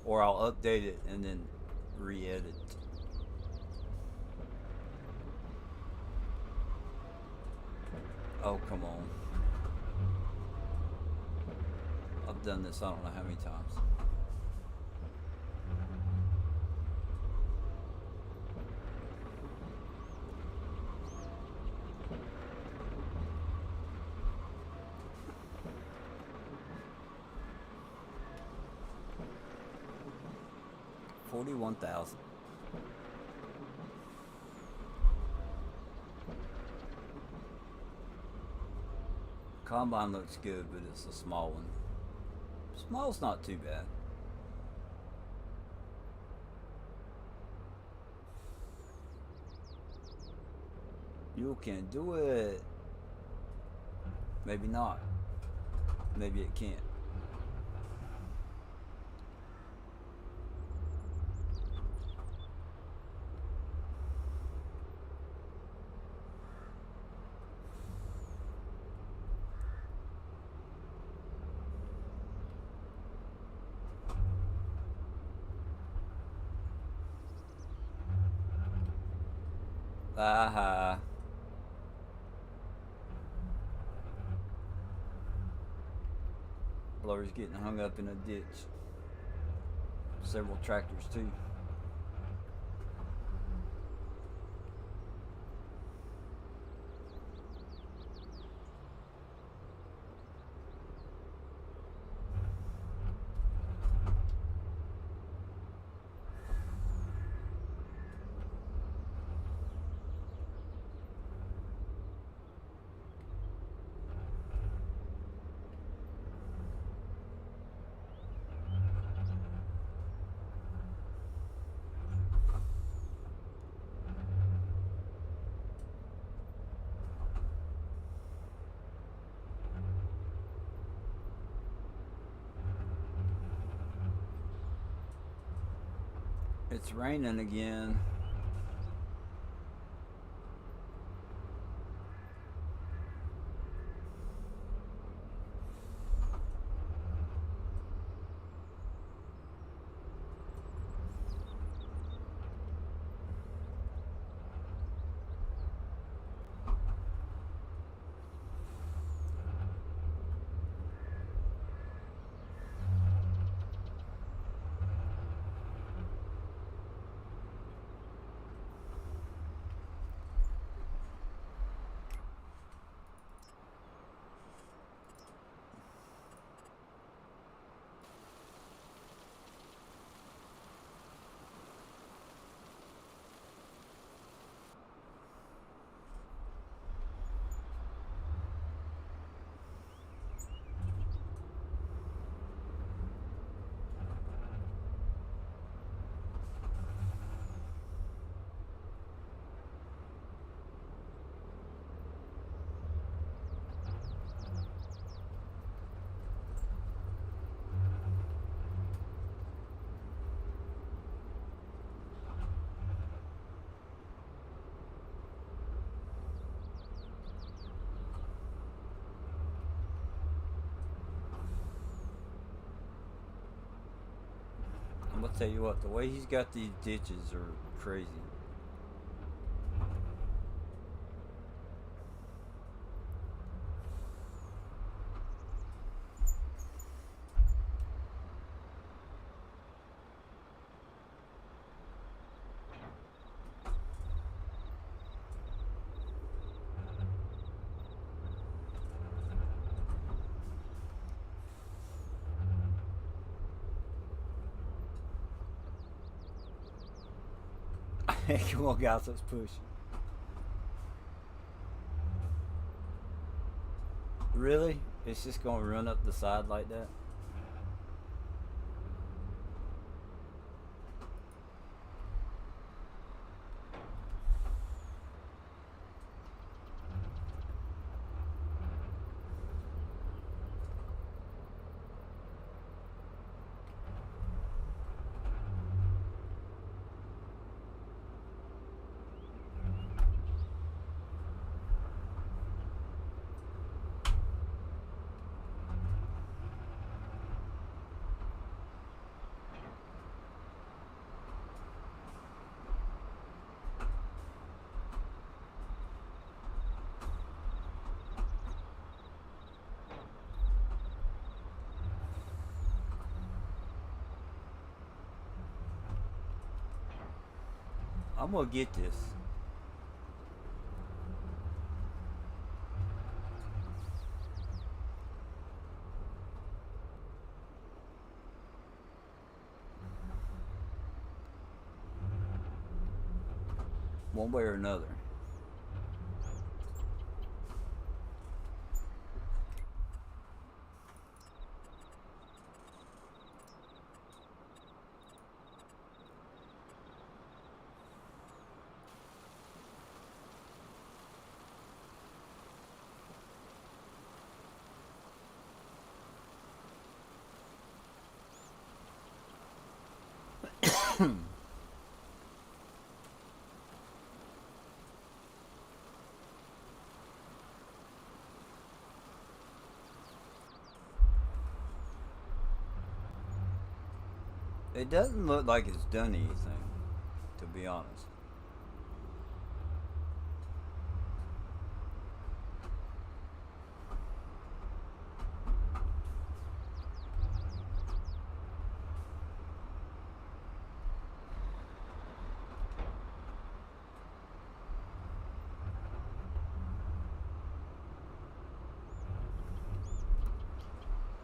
or I'll update it and then re-edit. Oh, come on. I've done this I don't know how many times. 41,000. Combine looks good, but it's a small one. Small's not too bad. You can do it. Maybe not. Maybe it can't. Aha. Blower's getting hung up in a ditch. Several tractors too. It's raining again. I'm gonna tell you what, the way he's got these ditches are crazy. Come on, guys, let's push. Really? It's just gonna run up the side like that? I'm gonna get this. one way or another. It doesn't look like it's done anything, to be honest.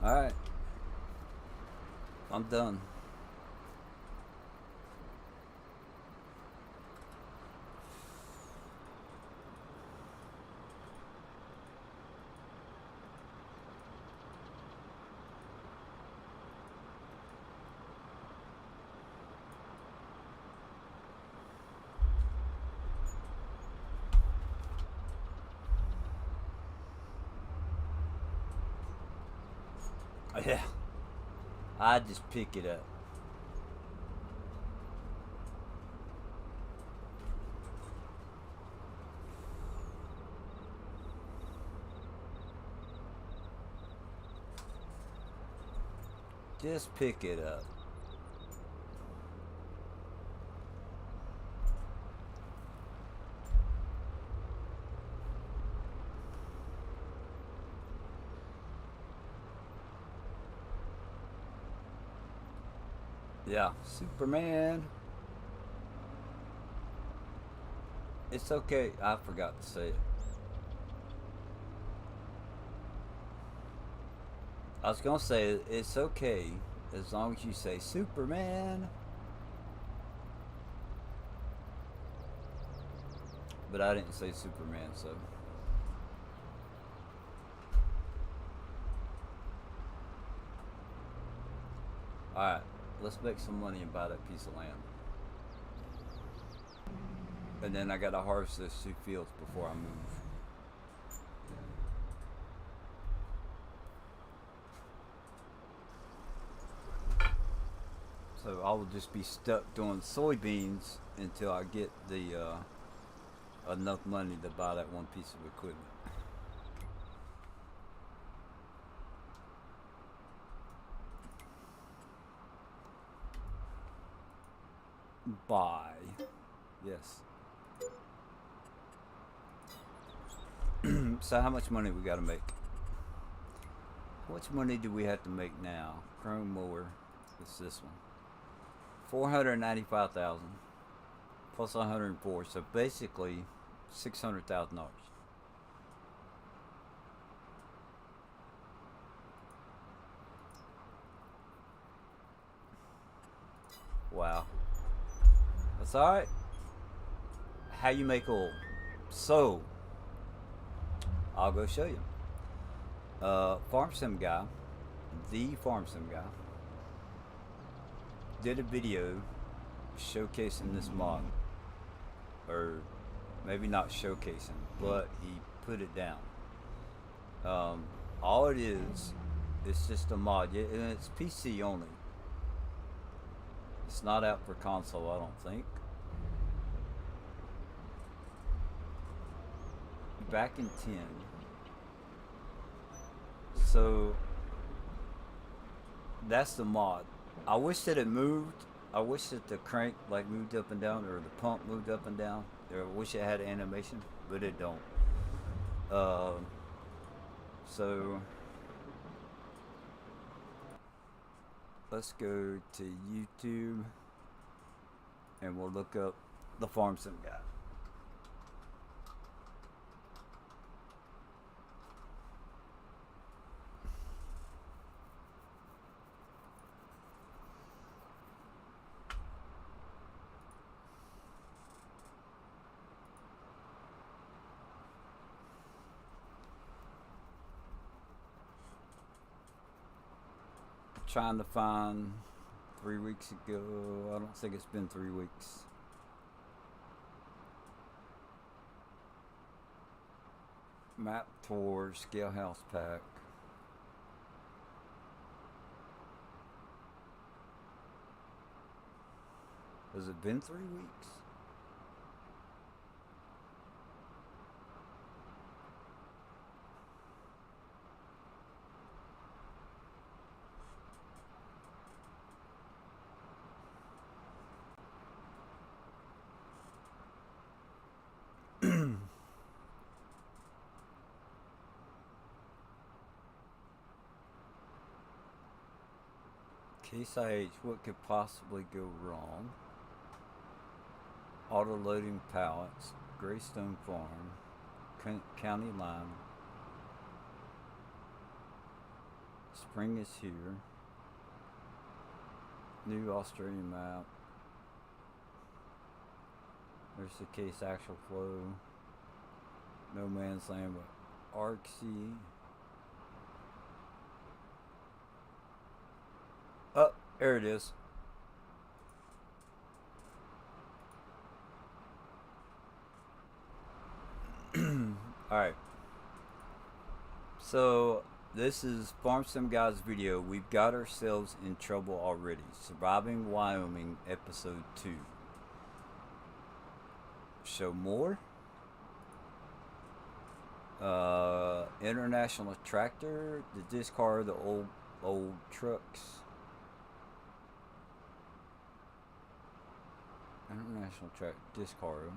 Alright. I'm done. Yeah. I just pick it up. Just pick it up. Yeah, Superman. It's okay. I forgot to say it. I was gonna say it's okay as long as you say Superman, but I didn't say Superman, so. Alright, let's make some money and buy that piece of land. And then I gotta harvest those 2 fields before I move. So I will just be stuck doing soybeans until I get the enough money to buy that one piece of equipment. Buy. Yes. So how much money we gotta make? How much money do we have to make now? Chrome mower. It's this one. 495,000 plus 104, so basically $600,000. Wow, that's all right. How you make oil? So I'll go show you. Farm Sim guy, the Farm Sim guy, did a video showcasing this mod, or maybe not showcasing, but he put it down. All it is, it's just a mod, and it's PC only. It's not out for console, I don't think. Back in 10. So that's the mod. I wish that it moved. I wish that the crank like moved up and down, or the pump moved up and down. Or I wish it had animation, but it don't. So let's go to YouTube and we'll look up the Farm Sim guy. trying to find 3 weeks ago. I don't think it's been 3 weeks. Map tour, scale house pack. Has it been 3 weeks? Case IH, what could possibly go wrong? Auto loading pallets, Greystone Farm, County Line. Spring is here. New Australian map. There's the case actual flow. No man's land but Arksy. Oh, there it is. Alright. So, this is Farm Sim Guys video. We've got ourselves in trouble already. Surviving Wyoming, episode 2. Show more. International tractor. The discard the old trucks. International track discard.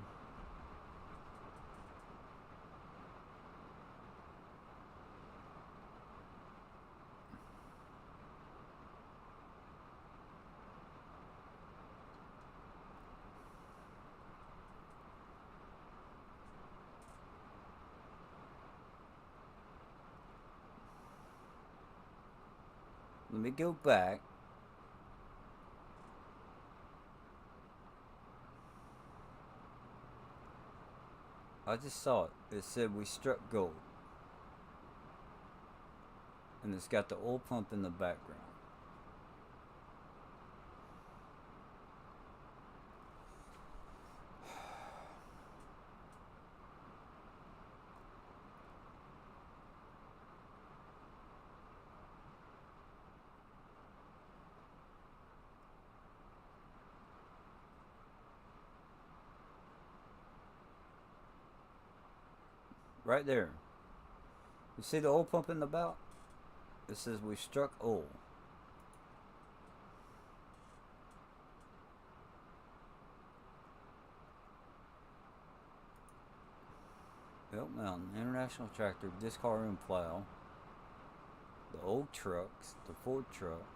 Let me go back. I just saw it. It said we struck gold. And it's got the oil pump in the background. Right there. You see the oil pump in the belt? It says we struck oil. Elk Mountain, International Tractor, discard and plow. The old trucks, the Ford truck.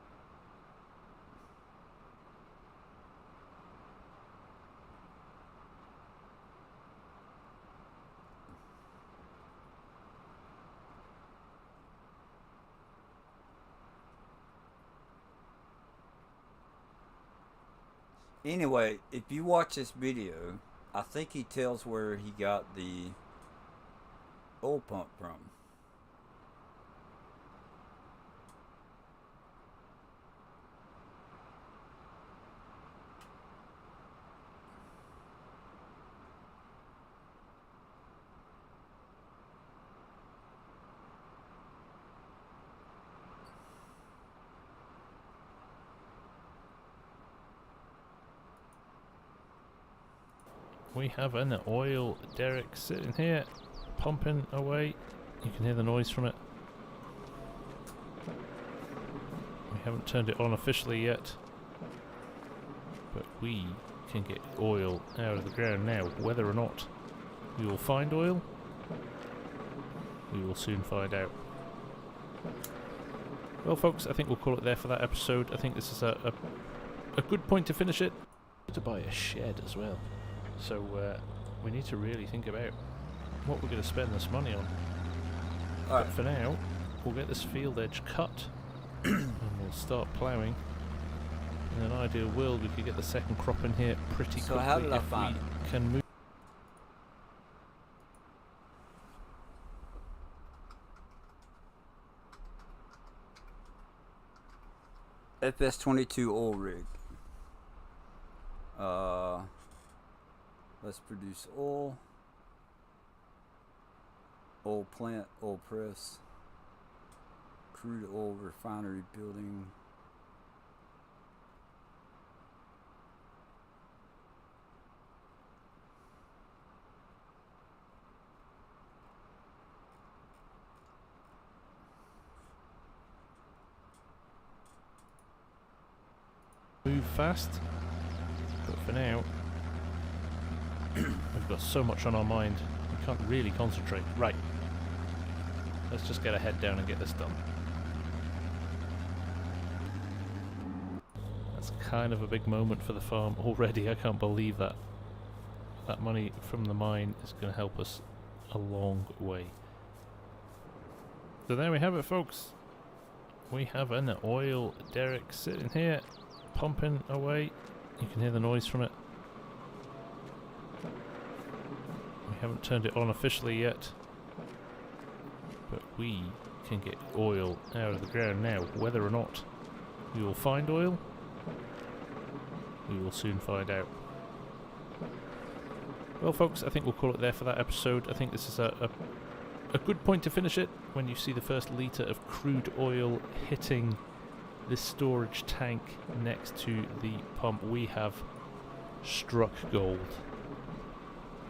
Anyway, if you watch this video, I think he tells where he got the oil pump from. We have an oil derrick sitting here, pumping away. You can hear the noise from it. We haven't turned it on officially yet, but we can get oil out of the ground now. Whether or not we will find oil, we will soon find out. Well folks, I think we'll call it there for that episode. I think this is a good point to finish it. To buy a shed as well. So we need to really think about what we're going to spend this money on. But for now, we'll get this field edge cut and we'll start ploughing. In an ideal world, we could get the second crop in here pretty quickly. So how did I find it? Can move. FS22 oil rig. Let's produce oil. Oil plant, oil press, crude oil refinery building. Move fast, but for now we've got so much on our mind we can't really concentrate. Right, let's just get our head down and get this done. That's kind of a big moment for the farm already. I can't believe that money from the mine is going to help us a long way. So there we have it, folks. We have an oil derrick sitting here pumping away. You can hear the noise from it. We haven't turned it on officially yet, but we can get oil out of the ground now. Whether or not we will find oil, we will soon find out. Well, folks, I think we'll call it there for that episode. I think this is a good point to finish it, when you see the first litre of crude oil hitting this storage tank next to the pump. We have struck gold.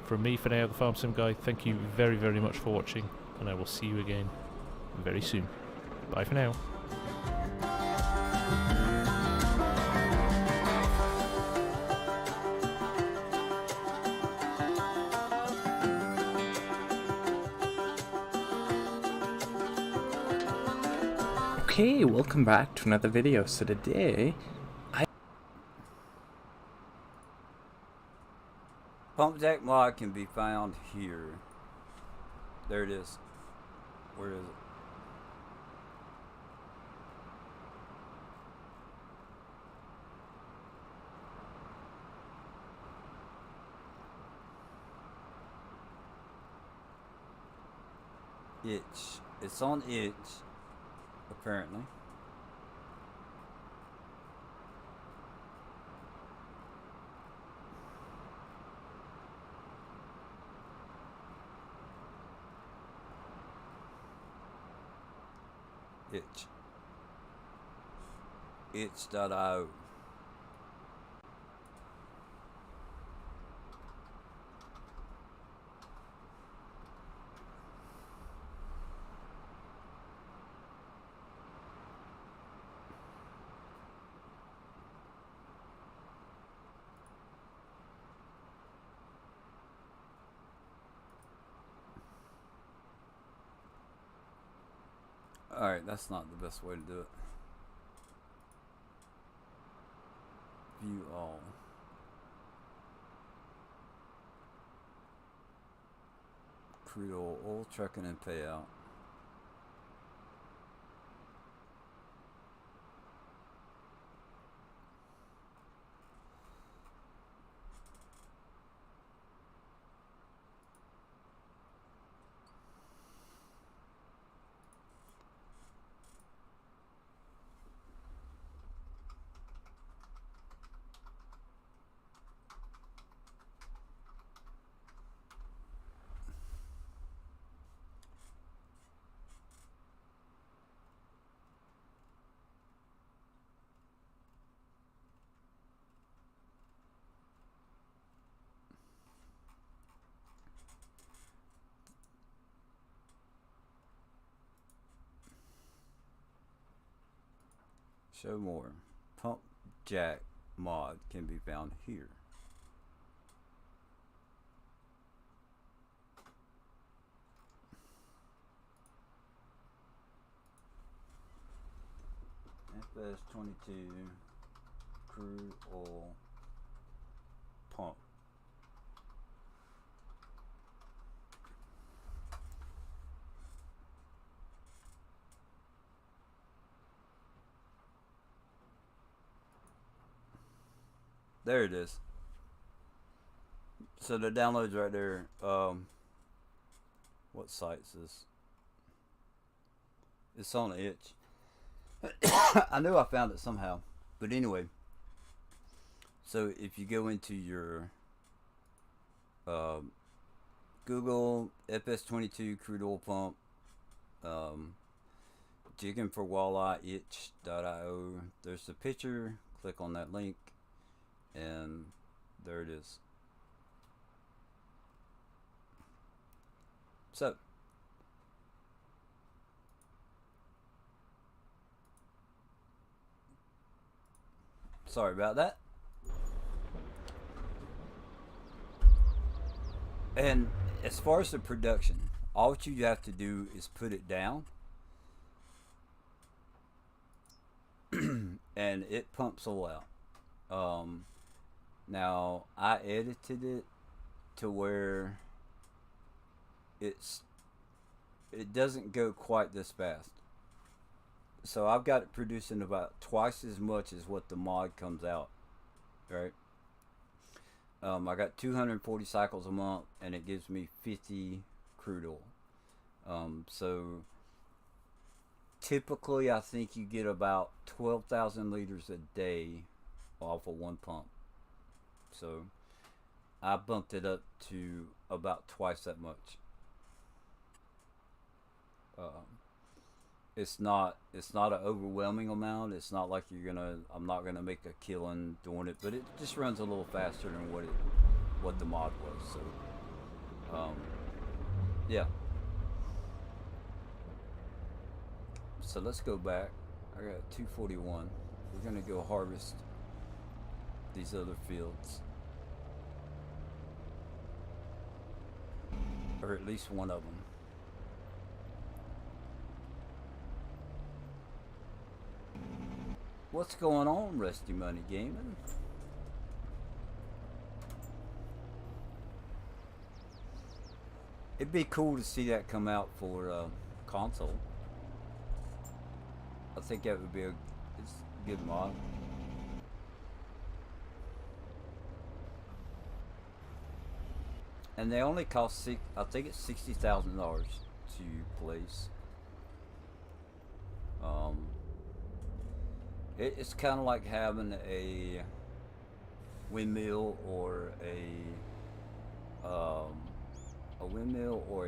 From me for now, the Farm Sim Guy, thank you very, very much for watching, and I will see you again very soon. Bye for now. Okay, welcome back to another video. So today, Pump jack mod can be found here. There it is. Where is it? Itch. It's on itch, apparently. Itch. Itch.io. Alright, that's not the best way to do it. View all. Crude oil, trucking and payout. Show more. Pump jack mod can be found here. FS22 crude oil pump. There it is. So the download's right there. What site's this? It's on itch. I knew I found it somehow. But anyway, so if you go into your Google FS22 crude oil pump, jigging for walleye itch.io, there's the picture. Click on that link, and there it is. So, sorry about that. And as far as the production, all what you have to do is put it down, and it pumps oil out. Now I edited it to where it doesn't go quite this fast. So I've got it producing about twice as much as what the mod comes out, right? I got 240 cycles a month, and it gives me 50 crude oil. So typically, I think you get about 12,000 liters a day off of one pump. So I bumped it up to about twice that much. It's not an overwhelming amount. It's not like I'm not gonna make a killing doing it, but it just runs a little faster than what the mod was. So yeah. So let's go back. I got 241. We're gonna go harvest these other fields, or at least one of them. What's going on, Rusty Money Gaming? It'd be cool to see that come out for console. I think that would be it's a good mod. And they only cost I think it's $60,000 to place. It's kind of like having a windmill or a windmill or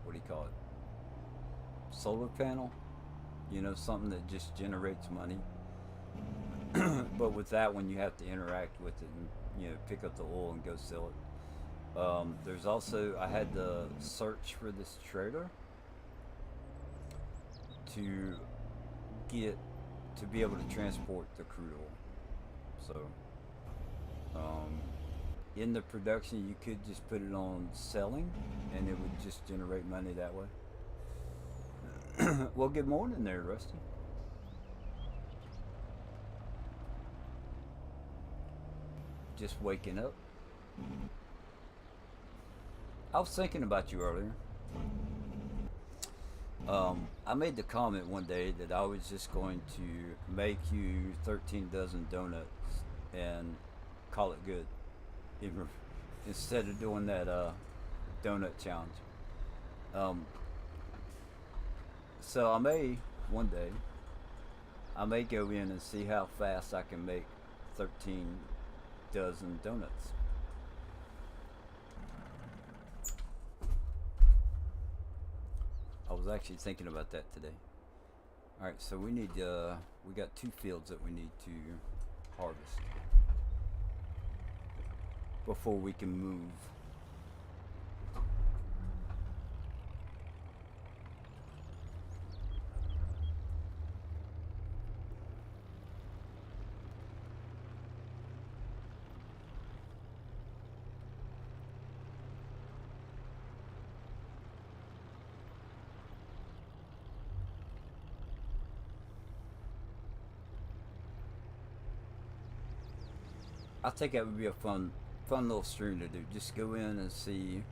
what do you call it? Solar panel. You know, something that just generates money. But with that one, you have to interact with it and pick up the oil and go sell it. There's also, I had to search for this trailer to be able to transport the crude oil. So in the production, you could just put it on selling and it would just generate money that way. Well, good morning there, Rusty. Just waking up. I was thinking about you earlier. I made the comment one day that I was just going to make you 13 dozen donuts and call it good, instead of doing that donut challenge. So one day I may go in and see how fast I can make 13 dozen donuts. I was actually thinking about that today. Alright, so we got 2 fields that we need to harvest before we can move. I think that would be a fun little stream to do. Just go in and see.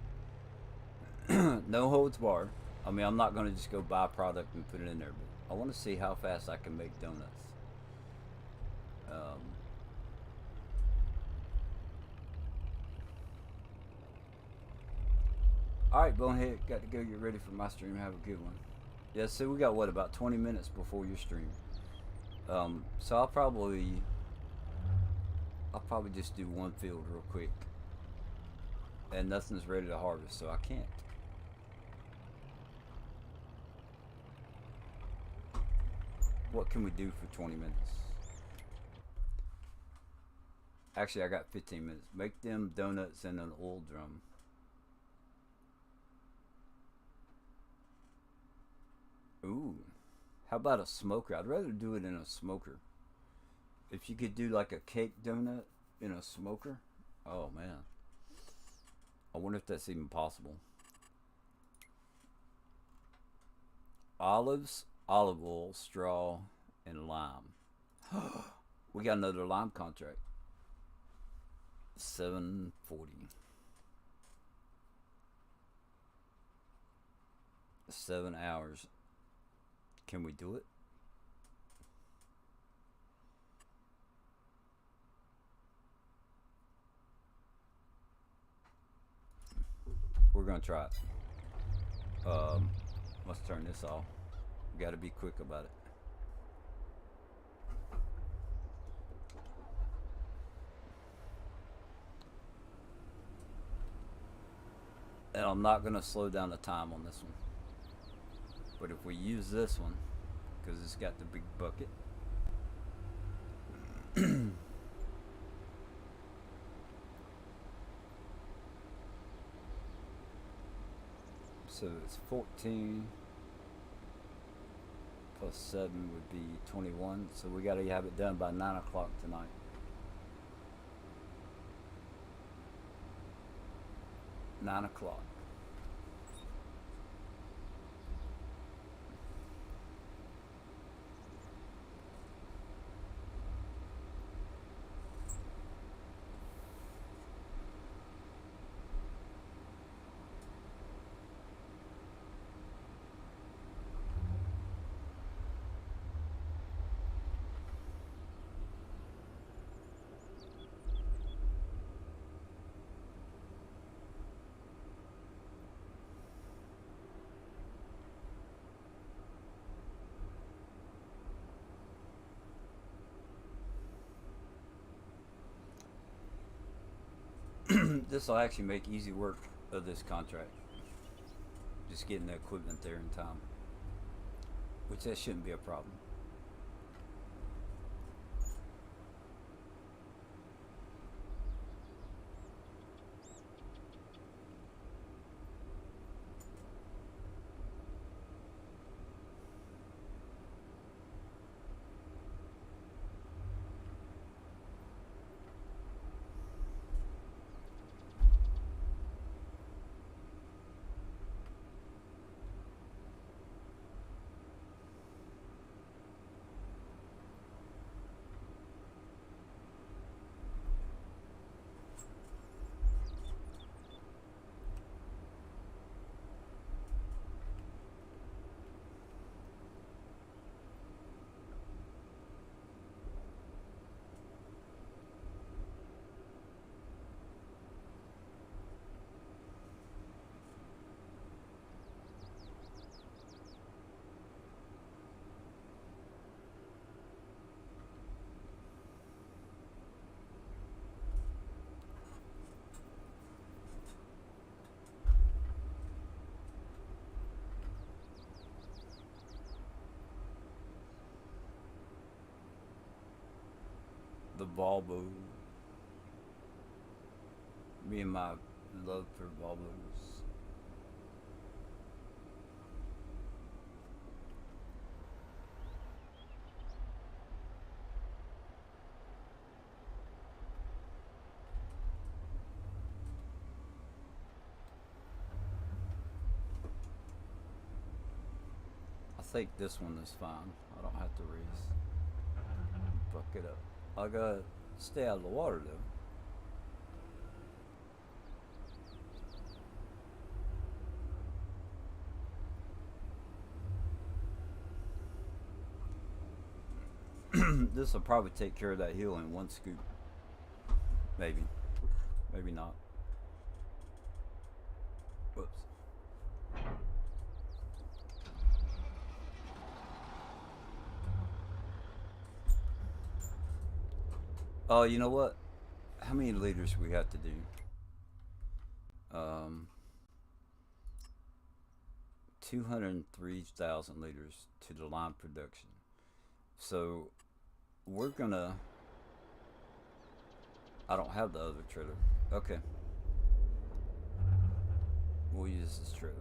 No holds barred. I mean, I'm not going to just go buy a product and put it in there, but I want to see how fast I can make donuts. Alright, Bonehead, got to go get ready for my stream. Have a good one. Yeah, so we got what, about 20 minutes before your stream. So I'll probably just do one field real quick. And nothing's ready to harvest, so I can't. What can we do for 20 minutes? Actually, I got 15 minutes. Make them donuts in an oil drum. Ooh. How about a smoker? I'd rather do it in a smoker. If you could do like a cake donut in a smoker. Oh man. I wonder if that's even possible. Olives, olive oil, straw, and lime. We got another lime contract. 740. 7 hours. Can we do it? We're gonna try it. Let's turn this off. We gotta be quick about it. And I'm not gonna slow down the time on this one. But if we use this one, because it's got the big bucket. So it's 14 plus 7 would be 21. So we gotta have it done by 9 o'clock tonight. Nine o'clock. This will actually make easy work of this contract. Just getting the equipment there in time. Which that shouldn't be a problem. The Volvo. Me and my love for Volvos. I think this one is fine. I don't have to raise. Fuck it up. I gotta stay out of the water though. This will probably take care of that hill in one scoop. Maybe. Maybe not. Whoops. Oh, you know what? How many liters we have to do? Um, 203,000 liters to the lime production. So we're gonna. I don't have the other trailer. Okay, we'll use this trailer.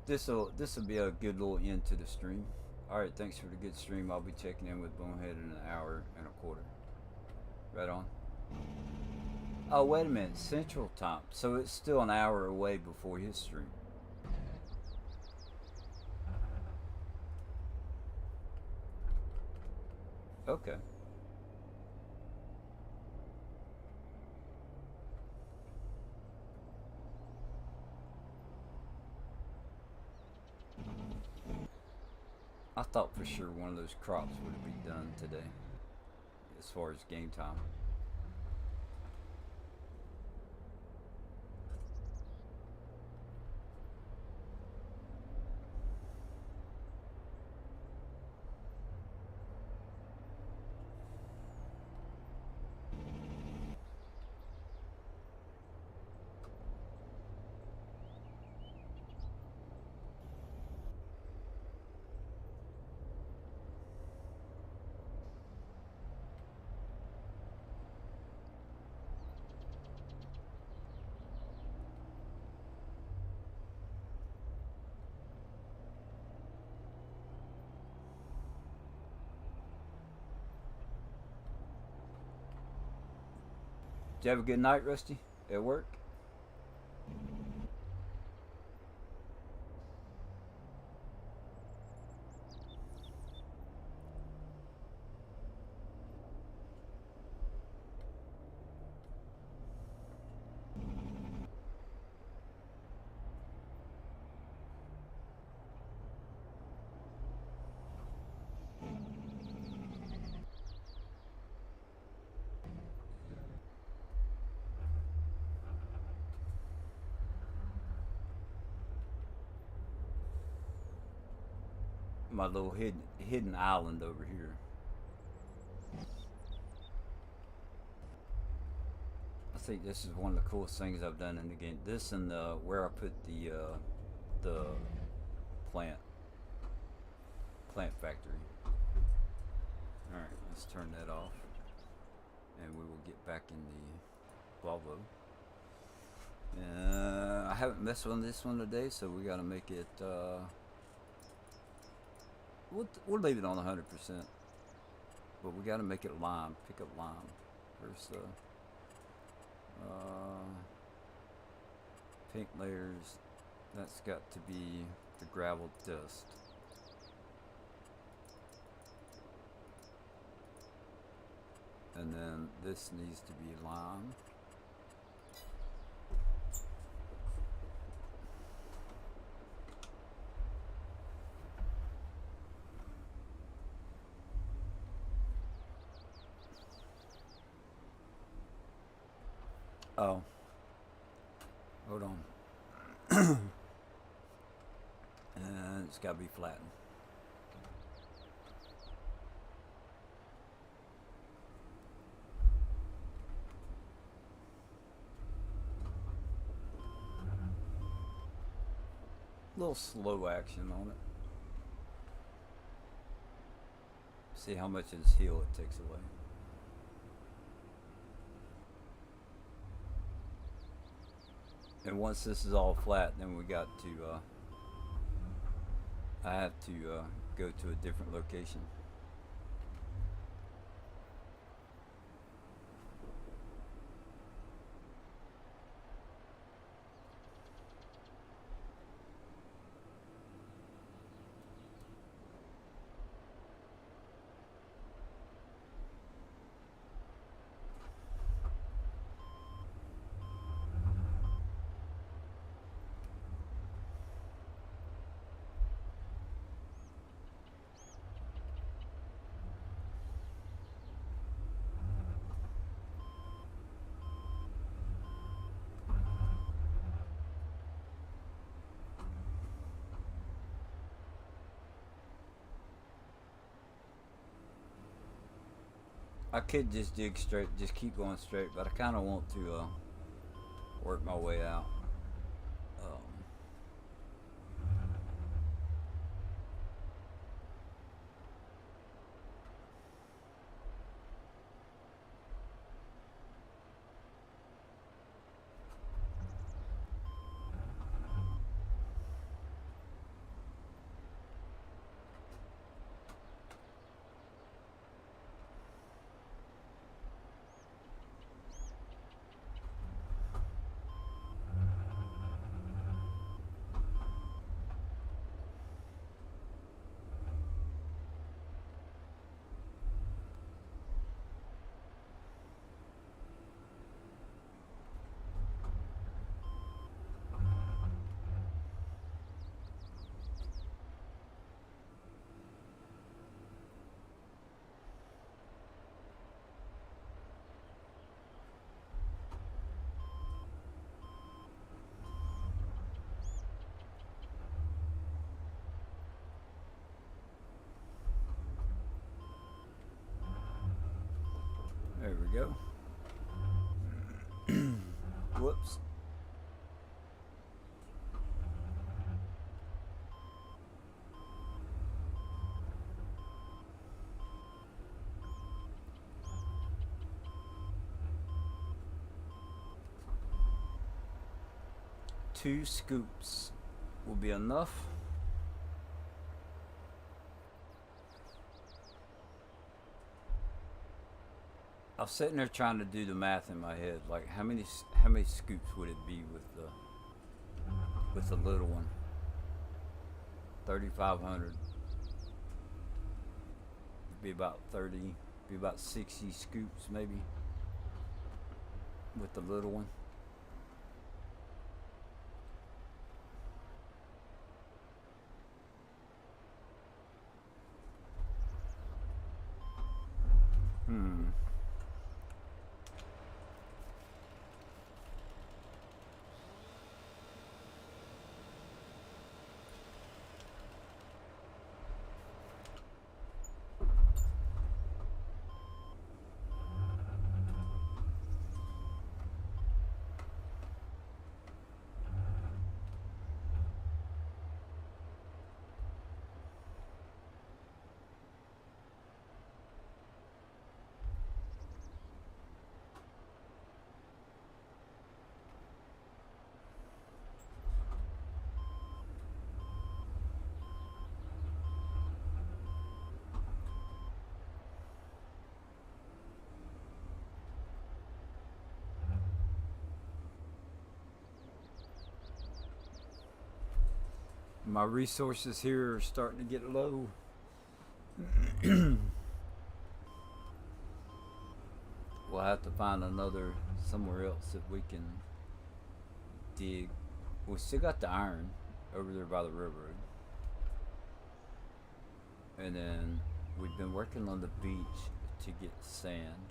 This'll be a good little end to the stream. All right, thanks for the good stream. I'll be checking in with Bonehead in an hour and a quarter. Right on. Oh, wait a minute, Central Time. So it's still an hour away before his stream. Okay. I thought for sure one of those crops would be done today, as far as game time. Did you have a good night, Rusty? At work? My little hidden island over here. I think this is one of the coolest things I've done in the game. This and where I put the plant factory. All right, let's turn that off, and we will get back in the Volvo. I haven't messed with this one today, so we got to make it. We'll leave it on 100%, but we got to make it lime. Pick up lime. Where's the pink layers? That's got to be the gravel dust. And then this needs to be lime. Oh, hold on. And it's got to be flattened. A little slow action on it. See how much of this heel it takes away. And once this is all flat, then we got to, I have to go to a different location. I could just dig straight, just keep going straight, but I kind of want to work my way out. Um, there we go. Whoops. Two scoops will be enough. I was sitting there trying to do the math in my head, like how many scoops would it be with the little one? 3,500. Be about 30, be about 60 scoops maybe with the little one. My resources here are starting to get low. We'll have to find another somewhere else that we can dig. We still got the iron over there by the railroad. And then we've been working on the beach to get sand.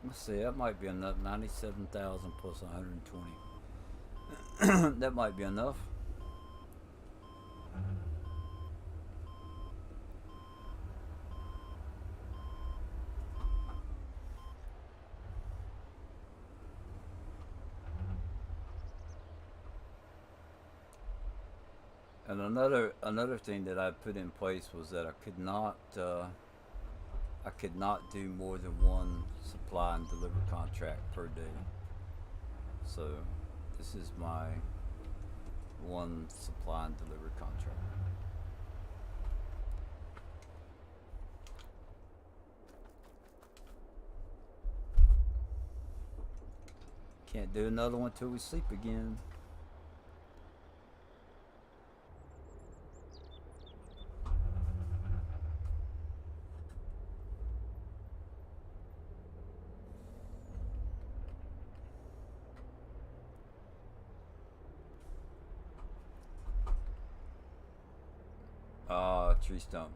Let's see, that might be enough. 97,000 plus 120. That might be enough. And another thing that I put in place was that I could not do more than one supply and deliver contract per day. So this is my one supply and deliver contract. Can't do another one till we sleep again. Ah, tree stump.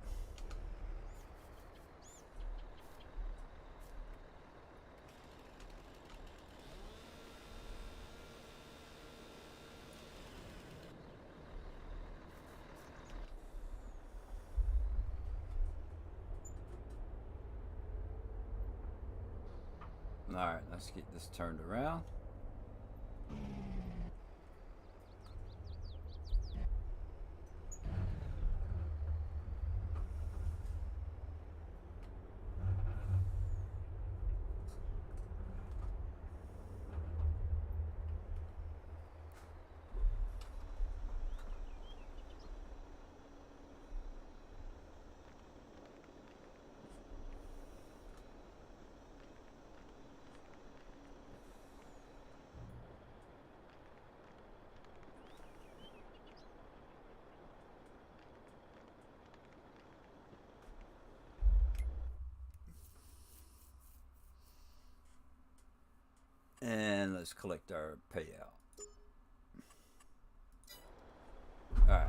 Alright, let's get this turned around. And let's collect our payout. Alright.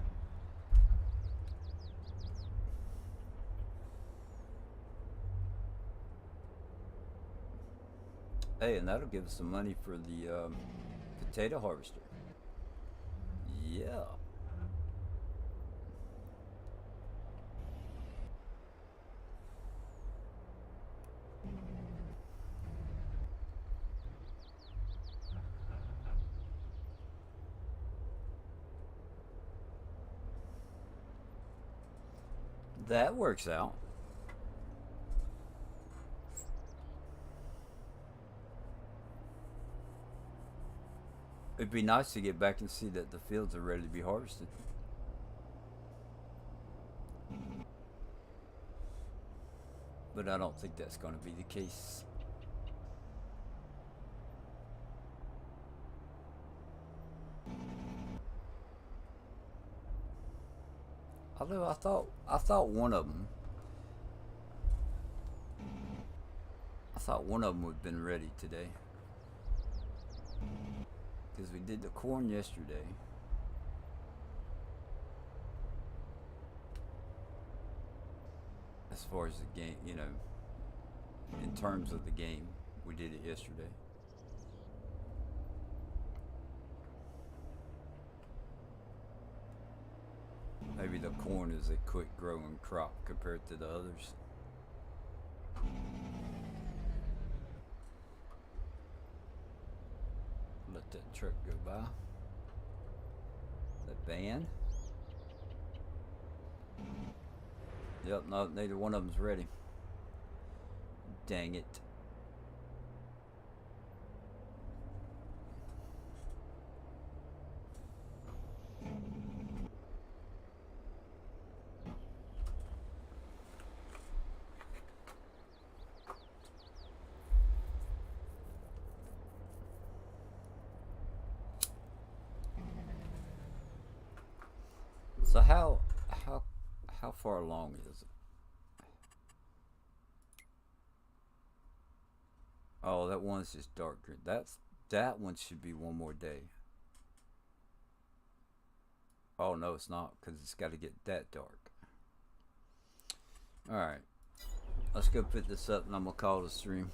Hey, and that'll give us some money for the potato harvester. Yeah. That works out. It'd be nice to get back and see that the fields are ready to be harvested. But I don't think that's going to be the case. Although I thought one of them would have been ready today. Because we did the corn yesterday. As far as the game, you know, in terms of the game, we did it yesterday. Maybe the corn is a quick growing crop compared to the others. Let that truck go by. That van. Yep, no, neither one of them's ready. Dang it. So how far along is it? Oh, that one's just dark green. That one should be one more day. Oh no, it's not, because it's got to get that dark. All right, let's go put this up, and I'm gonna call the stream.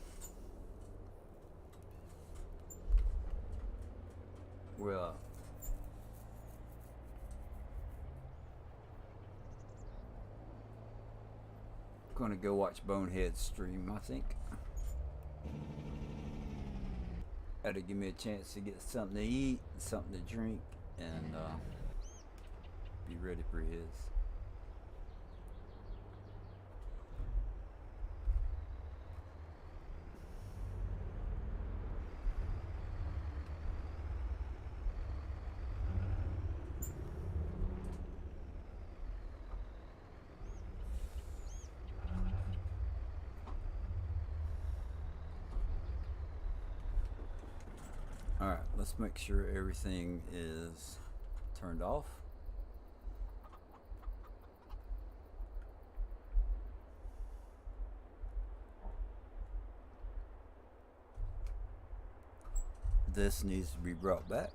We're gonna go watch Bonehead's stream, I think. That'll give me a chance to get something to eat, something to drink, and be ready for his. let's make sure everything is turned off. This needs to be brought back.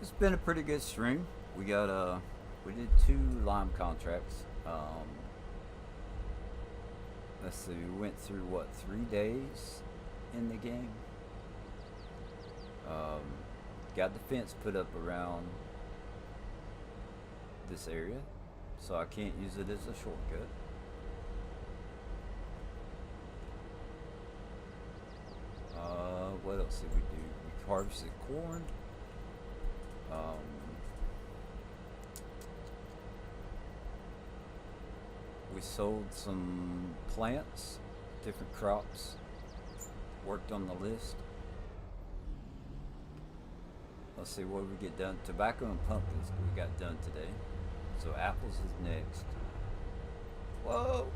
It's been a pretty good stream. We did 2 lime contracts. Let's see, we went through what, 3 days in the game. Got the fence put up around this area, so I can't use it as a shortcut. What else did we do? We harvested corn. We sold some plants, different crops, worked on the list. Let's see, what did we get done? Tobacco and pumpkins we got done today. So apples is next. Whoa!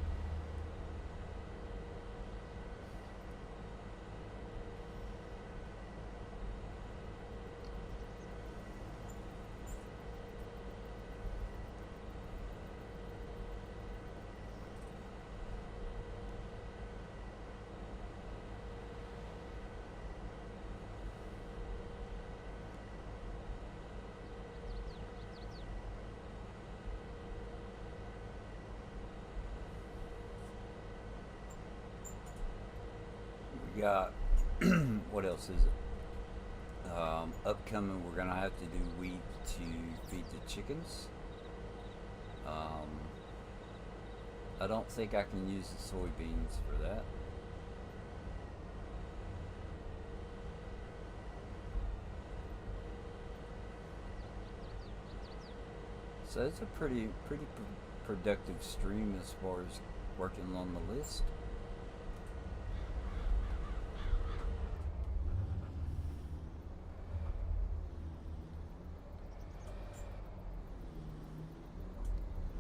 We got, what else is it? Upcoming, we're gonna have to do wheat to feed the chickens. I don't think I can use the soybeans for that. So it's a pretty productive stream as far as working on the list.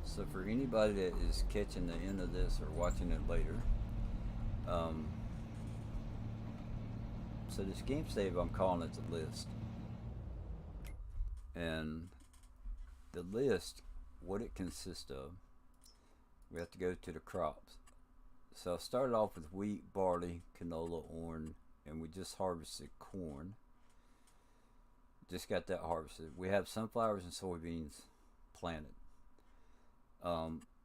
So for anybody that is catching the end of this or watching it later, so this game save, I'm calling it the list. And the list, what it consists of, we have to go to the crops. So I started off with wheat, barley, canola, orange, and we just harvested corn. Just got that harvested. We have sunflowers and soybeans planted.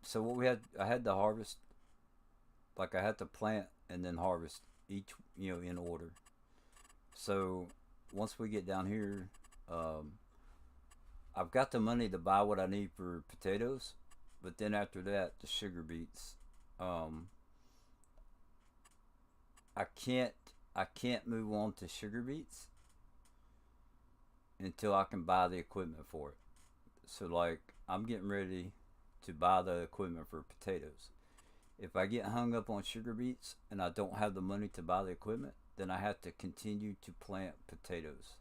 So what I had to harvest, like I had to plant and then harvest each, in order. So once we get down here, I've got the money to buy what I need for potatoes, but then after that, the sugar beets. I can't move on to sugar beets until I can buy the equipment for it. So like, I'm getting ready to buy the equipment for potatoes. If I get hung up on sugar beets and I don't have the money to buy the equipment, then I have to continue to plant potatoes.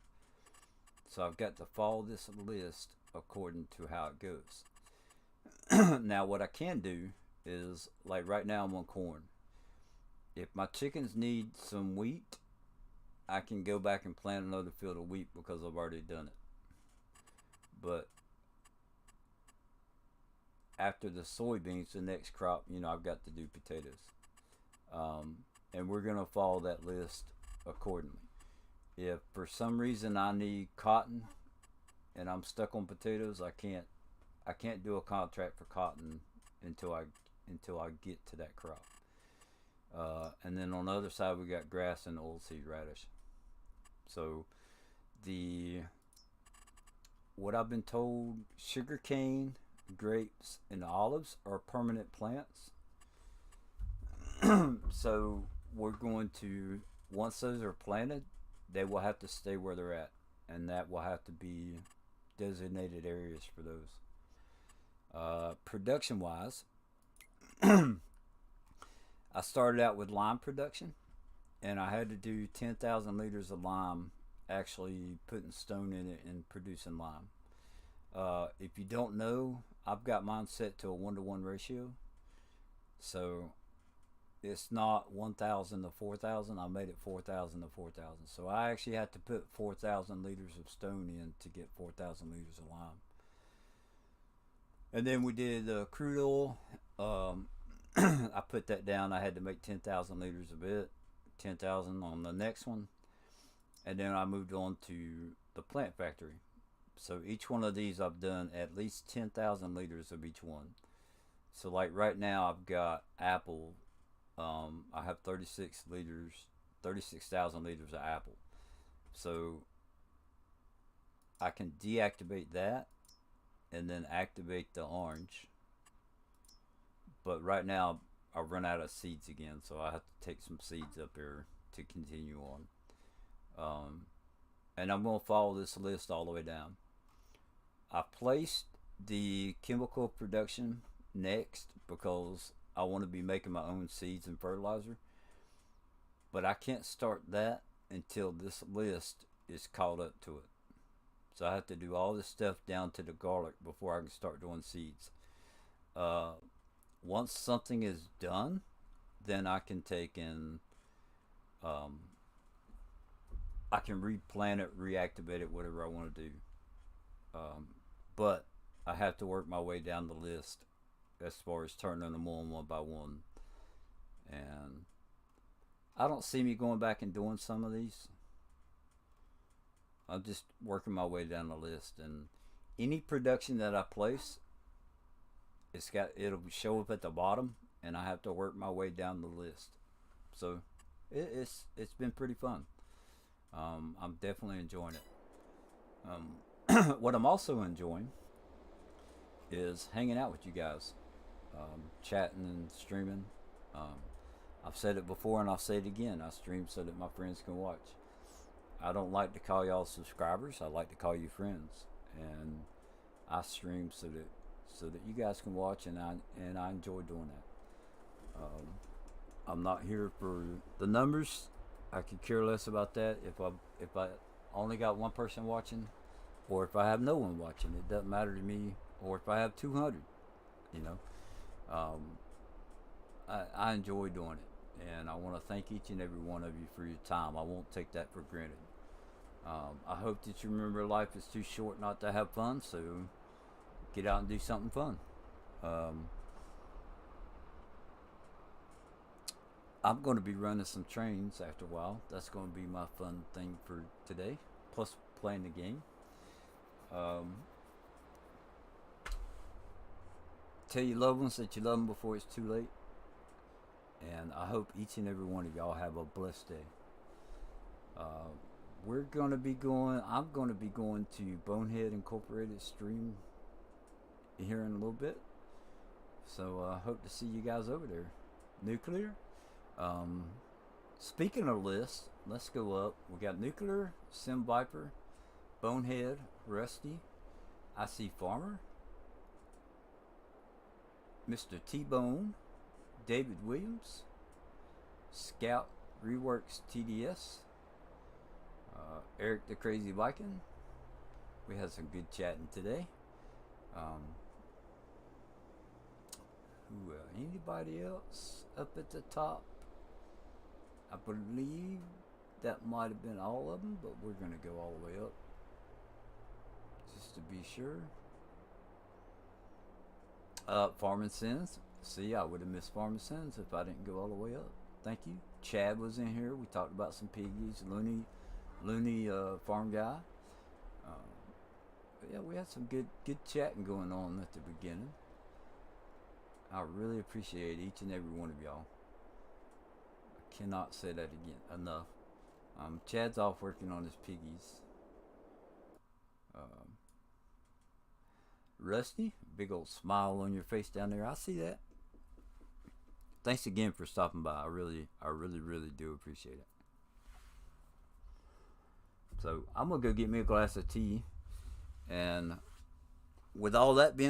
So I've got to follow this list according to how it goes. Now what I can do is, like right now I'm on corn. If my chickens need some wheat, I can go back and plant another field of wheat because I've already done it. But after the soybeans, the next crop, I've got to do potatoes. And we're going to follow that list accordingly. If for some reason I need cotton and I'm stuck on potatoes, I can't do a contract for cotton until I get to that crop. And then on the other side we got grass and oilseed radish. So what I've been told, sugar cane, grapes, and olives are permanent plants. So we're going to, once those are planted, they will have to stay where they're at, and that will have to be designated areas for those. Production wise, I started out with lime production, and I had to do 10,000 liters of lime, actually putting stone in it and producing lime. If you don't know, I've got mine set to a 1-to-1 ratio, so it's not 1,000 to 4,000. I made it 4,000 to 4,000. So I actually had to put 4,000 liters of stone in to get 4,000 liters of lime. And then we did crude oil. I put that down. I had to make 10,000 liters of it, 10,000 on the next one. And then I moved on to the plant factory. So each one of these I've done at least 10,000 liters of each one. So like right now I've got apple. I have 36,000 liters of apple. So I can deactivate that and then activate the orange. But right now I've run out of seeds again, so I have to take some seeds up here to continue on. And I'm going to follow this list all the way down. I placed the chemical production next because I want to be making my own seeds and fertilizer. But I can't start that until this list is caught up to it. So I have to do all this stuff down to the garlic before I can start doing seeds. Once something is done, then I can take and I can replant it, reactivate it, whatever I want to do. But I have to work my way down the list as far as turning them on one by one. And I don't see me going back and doing some of these. I'm just working my way down the list, and any production that I place, it'll show up at the bottom, and I have to work my way down the list. So it's been pretty fun. I'm definitely enjoying it. What I'm also enjoying is hanging out with you guys, chatting and streaming. I've said it before and I'll say it again. I stream so that my friends can watch. I don't like to call y'all subscribers. I like to call you friends, and I stream so that you guys can watch, and I enjoy doing that. I'm not here for the numbers. I could care less about that. If I only got one person watching, or if I have no one watching, it doesn't matter to me. Or if I have 200, you know, I enjoy doing it, and I want to thank each and every one of you for your time. I won't take that for granted. I hope that you remember life is too short not to have fun, so get out and do something fun. I'm going to be running some trains after a while. That's going to be my fun thing for today, plus playing the game. Tell your loved ones that you love them before it's too late. And I hope each and every one of y'all have a blessed day. I'm going to be going to Bonehead Incorporated stream here in a little bit. So I hope to see you guys over there. Nuclear. Speaking of lists, let's go up. We got Nuclear, Sim Viper, Bonehead, Rusty, I See Farmer, Mr. T-Bone, David Williams, Scout Reworks TDS, Eric the Crazy Viking. We had some good chatting today. Anybody else up at the top? I believe that might have been all of them, but we're going to go all the way up just to be sure. Farming Sins. See, I would have missed Farming Sins if I didn't go all the way up. Thank you. Chad was in here. We talked about some piggies. Looney farm guy. But yeah, we had some good chatting going on at the beginning. I really appreciate each and every one of y'all. I cannot say that again enough. Chad's off working on his piggies. Rusty, big old smile on your face down there. I see that. Thanks again for stopping by. I really do appreciate it. So I'm gonna go get me a glass of tea, and with all that being